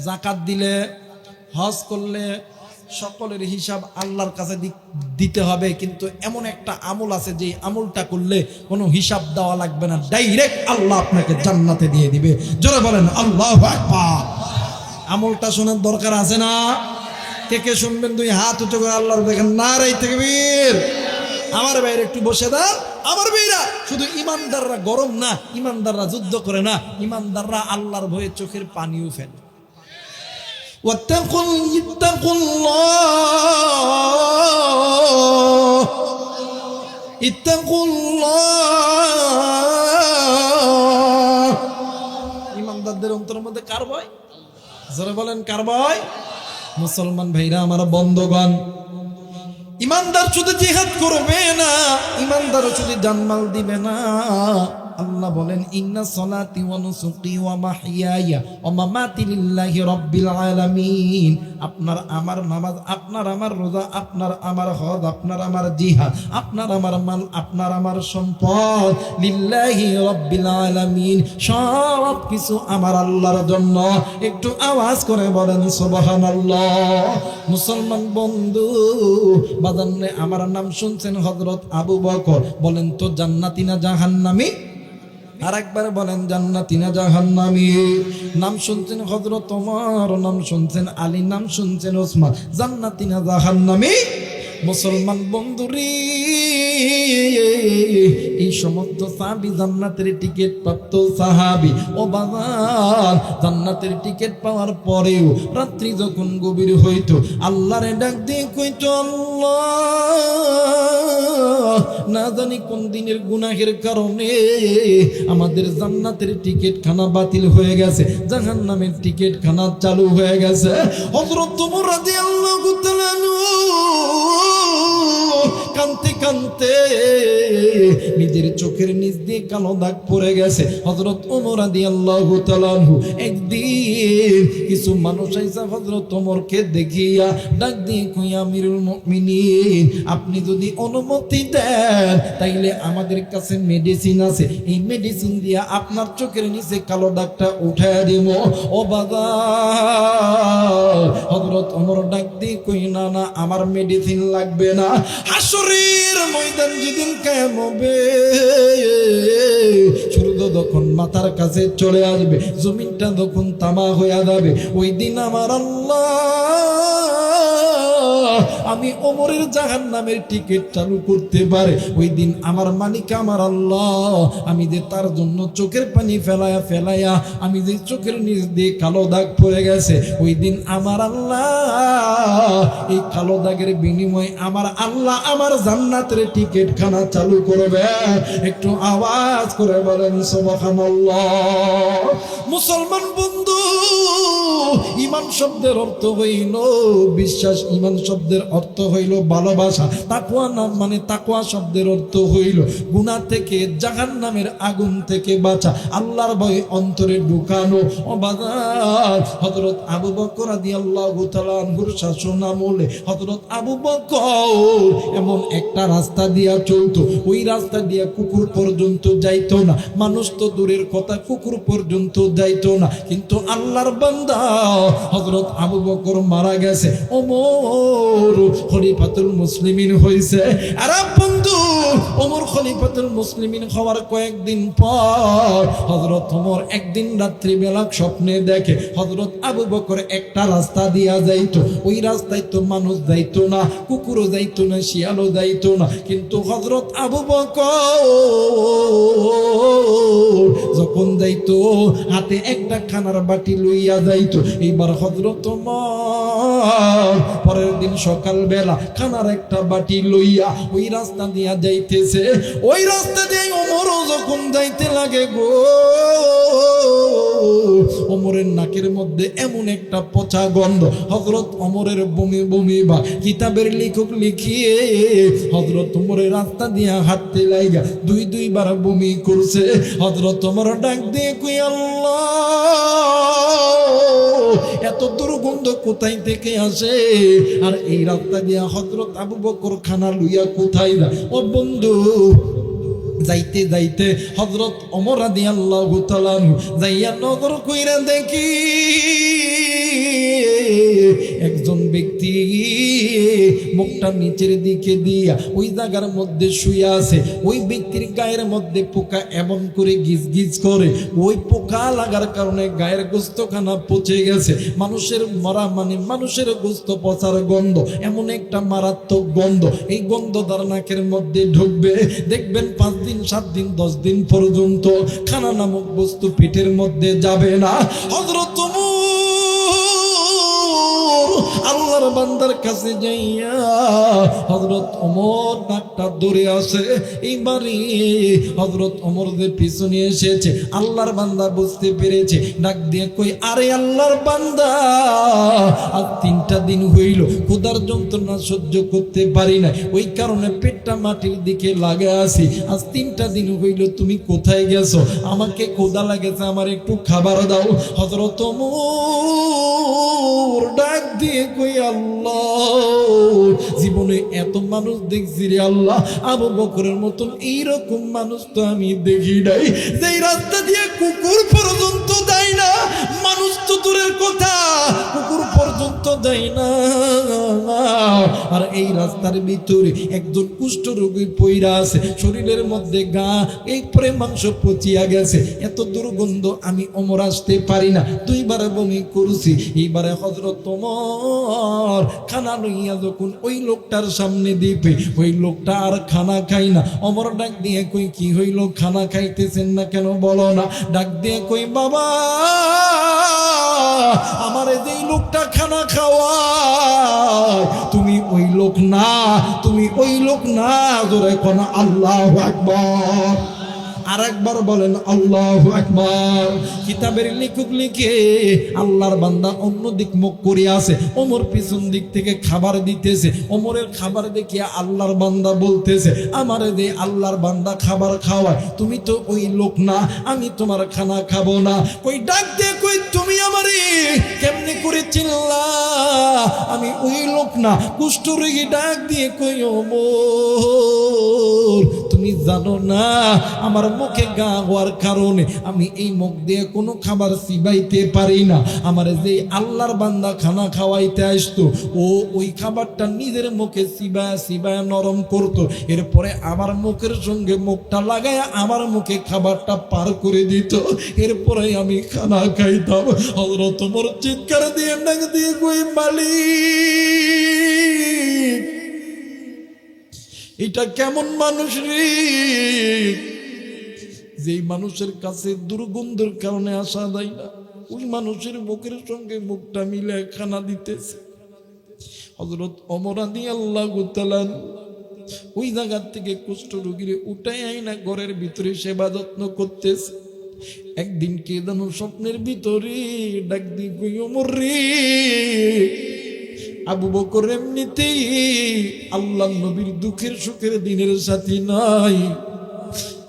যাকাত দিলে, হজ করলে সকলের হিসাব আল্লাহর কাছে দিতে হবে। কিন্তু এমন একটা আমল আছে যে আমলটা করলে কোনো হিসাব দেওয়া লাগবে না, ডাইরেক্ট আল্লাহ আপনাকে জান্নাতে দিয়ে দিবে। জোরে বলেন আল্লাহু আকবার। আমলটা শোনার দরকার আছে না? কে কে শুনবেন? দুই হাত উঁচু করে আল্লাহর দেখেন। নারায়ে তাকবীর। আমার ভাইরা একটু বসে দাও। আমার ভাইরা, শুধু ইমানদাররা গরম না, ইমানদাররা যুদ্ধ করে না, ইমানদাররা আল্লাহর ভয়ে চোখের পানিও ফেলে। ইমানদারদের অন্তরের মধ্যে কার ভয়? যারা বলেন কার ভয়? মুসলমান ভাইরা আমার, বন্ধগণ, ইমানদার শুধু জিহাদ করবে না, ইমানদার শুধু জানমাল দিবে না। আল্লাহ বলেন, ইন্না সলাতি ওয়া নুসুকি ওয়া মাহইয়ায়া ওয়া মামাতি লিল্লাহি রাব্বিল আলামিন। আপনার আমার নামাজ, আপনার আমার রোজা, আপনার আমার হজ, আপনার আমার জিহাদ, আপনার আমার মাল, আপনার আমার সম্পদ লিল্লাহি রাব্বিল আলামিন, সব কিছু আমার আল্লাহর জন্য। একটু আওয়াজ করে বলেন সুবহানাল্লাহ। মুসলমান বন্ধু বাজানে, আমার নাম শুনছেন হযরত আবু বকর, বলেন তো জান্নাতি না জাহান্নামী? আর একবার বলেন জান্নাতি না জাহান্নামী? নাম শুনছেন হযরত ওমর, নাম শুনছেন আলী, নাম শুনছেন ওসমান, জান্নাতি না জাহান্নামী? মুসলমান বন্ধুরে, এই সমস্ত সাহাবী জান্নাতের টিকিট প্রাপ্ত সাহাবী। ও বাবা, জান্নাতের টিকিট পাওয়ার পরেও রাত্রি যখন গভীর হইতো আল্লাহরে ডাক দিয়ে কইতো, আল্লাহ, না জানি কোন দিনের গুনাহের কারণে আমাদের জান্নাতের টিকিট খানা বাতিল হয়ে গেছে, জাহান্নামের টিকিট খানা চালু হয়ে গেছে। হযরত ওমর রাদিয়াল্লাহু তাআলা কানতে কানতে নিজের চোখের নিচ দিয়ে কালো দাগ পড়ে গেছে। হযরত ওমর রাদিয়াল্লাহু তাআলা আনহু একদিন কিছু মানুষ আইসা হযরত ওমরকে দেখিয়া ডাক দিয়ে কই, আমিরুল মুমিনিন, আপনি যদি অনুমতি দেন তাইলে আমাদের কাছে মেডিসিন আছে, এই মেডিসিন দিয়া আপনার চোখের নিচে কালো দাগটা উঠায় দিব। ও বাবা, হযরত ওমর ডাক দিয়ে কই, না না, আমার মেডিসিন লাগবে না। হাসরের ময়দান যেদিন কায়েম হবে, সূর্য যখন মাথার কাছে চলে আসবে, জমিনটা যখন তামা হয়ে যাবে, ওই দিন আমার আল্লাহ আমি ওমরের জাহান্নামের টিকিট চালু করতে পারে। ওই দিন আমার মালিক আমার আল্লাহ, আমি যে তার জন্য চোখের পানি ফেলায়া ফেলায়া আমি যে চোখের নিচ দিয়ে কালো দাগ পড়ে গেছে, ওই দিন আমার আল্লাহ এই কালো দাগের বিনিময়ে আমার আল্লাহ আমার জান্নাতের টিকিট খানা চালু করবে। একটু আওয়াজ করে বলেন সুবহানাল্লাহ। মুসলমান বন্ধু, ঈমান শব্দের অর্থ হইল বিশ্বাস, ঈমান শব্দের অর্থ হইল ভালোবাসা, তাকওয়া নাম মানে তাকওয়া শব্দের অর্থ হইল গুনাহ থেকে, জাহান্নামের আগুন থেকে বাঁচা, আল্লাহর ভয় অন্তরে ঢুকানো। ও বাজার, হযরত আবু বকর রাদিয়াল্লাহু তাআলা আনহুর শাসন আমলে হযরত আবু বকর এমন একটা রাস্তা দিয়া চলতো, ওই রাস্তা দিয়া কুকুর পর্যন্ত যাইতো না, মানুষ তো দূরের কথা, কুকুর পর্যন্ত যাইতো না। কিন্তু আল্লাহর বান্দা হযরত আবু বকর মারা গেছে, ওমর খলিফাতুল মুসলিমিন হইছে। আর বন্ধু, ওমর খলিফাতুল মুসলিমিন হওয়ার কয়েকদিন পর হযরত ওমর একদিন রাত্রি বেলা স্বপ্নে দেখে হযরত আবু বকর একটা রাস্তা দিয়া যাইতো, ওই রাস্তায় তো মানুষ যাইতো না, কুকুরও যাইতো না, শিয়ালও যাইতো না। কিন্তু হযরত আবু বকর যখন যাইতো হাতে একটা খানার বাটি লইয়া যাইতো। এইবার হযরত ওমর পরের দিন সকালবেলা খানার একটা বাটি লইয়া ওই রাস্তা দিয়া যাইতেছে। ওই রাস্তা দিয়ে ওমরও যখন যাইতে লাগে গো, ওমরের নাকের মধ্যে এমন একটা পচা গন্ধ, হযরত ওমরের বমি বমি বা কিতাবের লেখক লিখিয়ে হযরত ওমরের রাস্তা দিয়া হাঁটতে লাগা দুইবার বমি করছে। হযরত ওমর ডাক দিয়ে কই, আল্লাহ এত দুর্গন্ধ কোথায় থেকে আসে, আর এই রাস্তা দিয়া হযরত আবু বকর খানা লইয়া কোথায় যায়। ও বন্ধু, যাইতে যাইতে হযরত ওমর রাদিয়াল্লাহু তাআলা যাইয়া নজর কইরা দেখি একজন ব্যক্তি মুখটা নিচের দিকে দিয়া ওই জায়গার মধ্যে শুয়ে আছে। ওই ব্যক্তির গায়ের মধ্যে পোকা এমন করে গিজ গিজ করে, ওই পোকা লাগার কারণে গায়ের গোস্তখানা পচে গেছে। মানুষের মরা মানে মানুষের গোস্ত পচার গন্ধ, এমন একটা মারাত্মক গন্ধ। এই গন্ধ তার নাকের মধ্যে ঢুকবে, দেখবেন 5 দিন 7 দিন 10 দিন পর্যন্ত খানা নামক বস্তু পেটের মধ্যে যাবে না। হযরত আল্লাহর বান্দার কাছে যাইয়া হযরত ওমর নাকটা ধরে আসে। এইবারে হযরত ওমর যে পিছনে এসেছে, আল্লাহর বান্দা বুঝতে পেরেছে, ডাক দিয়ে কই, আরে আল্লাহর বান্দা, আজ 3টা দিন হইল ক্ষুধার যন্ত্রণা সহ্য করতে পারি না, ওই কারণে পেটটা মাটির দিকে লাগা আছি। আজ 3টা দিন হইল, তুমি কোথায় গেছো? আমাকে ক্ষুধা লাগেছে, আমার একটু খাবার দাও। হযরত ওমর ডাক দিয়ে কই, আল্লাহ জীবনে এত মানুষ দেখছি রে আল্লাহ, আবু বকরের মতন এইরকম মানুষ তো আমি দেখি নাই, যেই রাস্তা দিয়ে কুকুর পর্যন্ত যায় না, মানুষ তো দূরের কথা কুকুর পর্যন্ত যায় না। আর এই রাস্তার ভিতরে একজন কুষ্ঠরোগী পইরা আছে, শরীরের মধ্যে গা এই পরে মাংস পচিয়া গেছে, এত দুর্গন্ধ আমি ওমর আসতে পারি না, 2বার বমি করছি। এইবারে হযরত ওমর খানা লইয়া যখন ওই লোকটার সামনে দিবে, ওই লোকটা আর খানা খাই না। ওমর ডাক দিয়ে কই, কি হইল, খানা খাইতেছেন না কেন, বলো না। ডাক দিয়ে কই, বাবা আমারে যেই লোকটা খানা খাওয়ায় তুমি ওই লোক না, তুমি ওই লোক না। জোরে কোন আল্লাহু আকবার। আর একবার বলেন আল্লাহু আকবার। কিতাবের লেখক লিখে আল্লাহর বান্দা অন্যদিক মুখ করে আছে, ওমর পিছন দিক থেকে খাবার দিতেছে। ওমরের খাবার দেখিয়া আল্লাহর বান্দা বলতেছে, আমারে দে আল্লাহর বান্দা খাবার খাওয়ায়, তুমি তো ওই লোক না, আমি তোমার খানা খাবো না। কই ডাক দে, কই তুমি আমারে কেমনে করে চিনলা? আমি ওই লোক না। কুষ্ঠরোগী ডাক দিয়ে কই ওমর, তুমি জানো না আমার মুখে গা হওয়ার কারণে আমি এই মুখ দিয়ে কোনো খাবার চিবাইতে পারি না। আমার যে আল্লাহর বান্দা খানা খাওয়াইতে আসতো, ও ওই খাবারটা নিজের মুখে চিবায়া চিবায়া নরম করতো, এরপরে আমার মুখের সঙ্গে মুখটা লাগায় আমার মুখে খাবারটা পার করে দিত, এরপরে আমি খানা খাইতাম। হযরত ওমর চিৎকার দিয়ে ডাক দিয়ে কই মালিক, এটা কেমন মানুষ রে, যেই মানুষের কাছে দুর্গন্ধের কারণে আসা যায় না, ওই মানুষের মুখের সঙ্গে মুখটা মিলে খানা দিতেছে। হযরত ওমর রাদিয়াল্লাহু তাআলা ওই জায়গা থেকে কুষ্ঠ রোগীরে উঠাই আইনা ঘরের ভিতরে সেবা যত্ন করতেছে। একদিন কে যেন স্বপ্নের ভিতরে ডাক দিয়ে কই ওমর রে, আবু বকর এমনিতেই আল্লাহ নবীর দুঃখের সুখের দিনের সাথী নাই,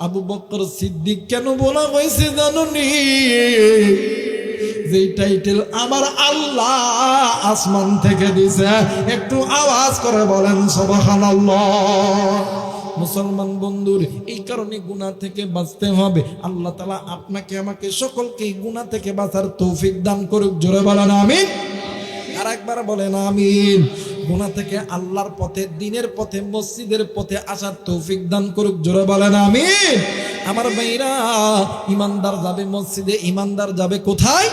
আবু বকর সিদ্দিক কেন বলা হয়েছে জানোনি? যে টাইটেল আমার আল্লাহ আসমান থেকে দিছে, একটু আওয়াজ করে বলেন সুবহানাল্লাহ। মুসলমান বন্ধুর, এই কারণে গুনাহ থেকে বাঁচতে হবে। আল্লাহ তাআলা আপনাকে আমাকে সকলকে গুনাহ থেকে বাঁচার তৌফিক দান করুক। জোরে বলেন আমিন। আর একবার বলেন আমিন। গুনাহ থেকে আল্লাহর পথে, দ্বীনের পথে, মসজিদের পথে আসার তৌফিক দান করুক। জোরে বলেন আমিন। আমার ভাইরা, ইমানদার যাবে মসজিদে, ইমানদার যাবে কোথায়?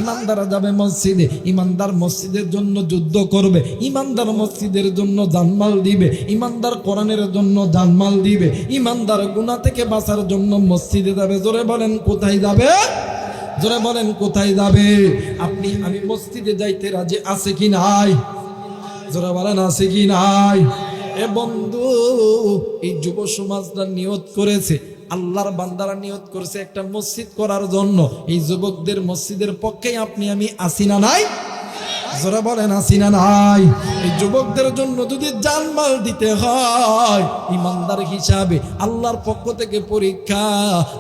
ইমানদার যাবে মসজিদে। ইমানদার মসজিদের জন্য যুদ্ধ করবে, ইমানদার মসজিদের জন্য জানমাল দিবে, ইমানদার কোরআনের জন্য জানমাল দিবে, ইমানদার গুনাহ থেকে বাঁচার জন্য মসজিদে যাবে। জোরে বলেন কোথায় যাবে? জোরে বলেন কোথায় যাবে? আপনি আমি মসজিদে যাইতে রাজি আছে কি নাই? জোরে বলেন আছে কি নাই? এ বন্ধু, এই যুব সমাজটা নিয়ত করেছে, আল্লাহর বান্দারা নিয়ত করেছে একটা মসজিদ করার জন্য। এই যুবকদের মসজিদের পক্ষে আপনি আমি আসি না নাই? জোরে বলেন আসি না নাই? এই যুবকদের জন্য যদি জানমাল দিতে হয় ইমানদার হিসাবে, আল্লাহর পক্ষ থেকে পরীক্ষা,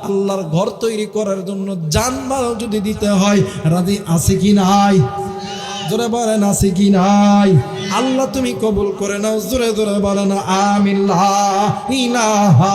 আল্লাহর ঘর তৈরি করার জন্য জানমাল যদি দিতে হয়, রাজি আছে কি নাই? জোরে বলেন আছে কি নাই? আল্লাহ তুমি কবুল করে নাও। জোরে জোরে বলেন আমিন। লা ইলাহা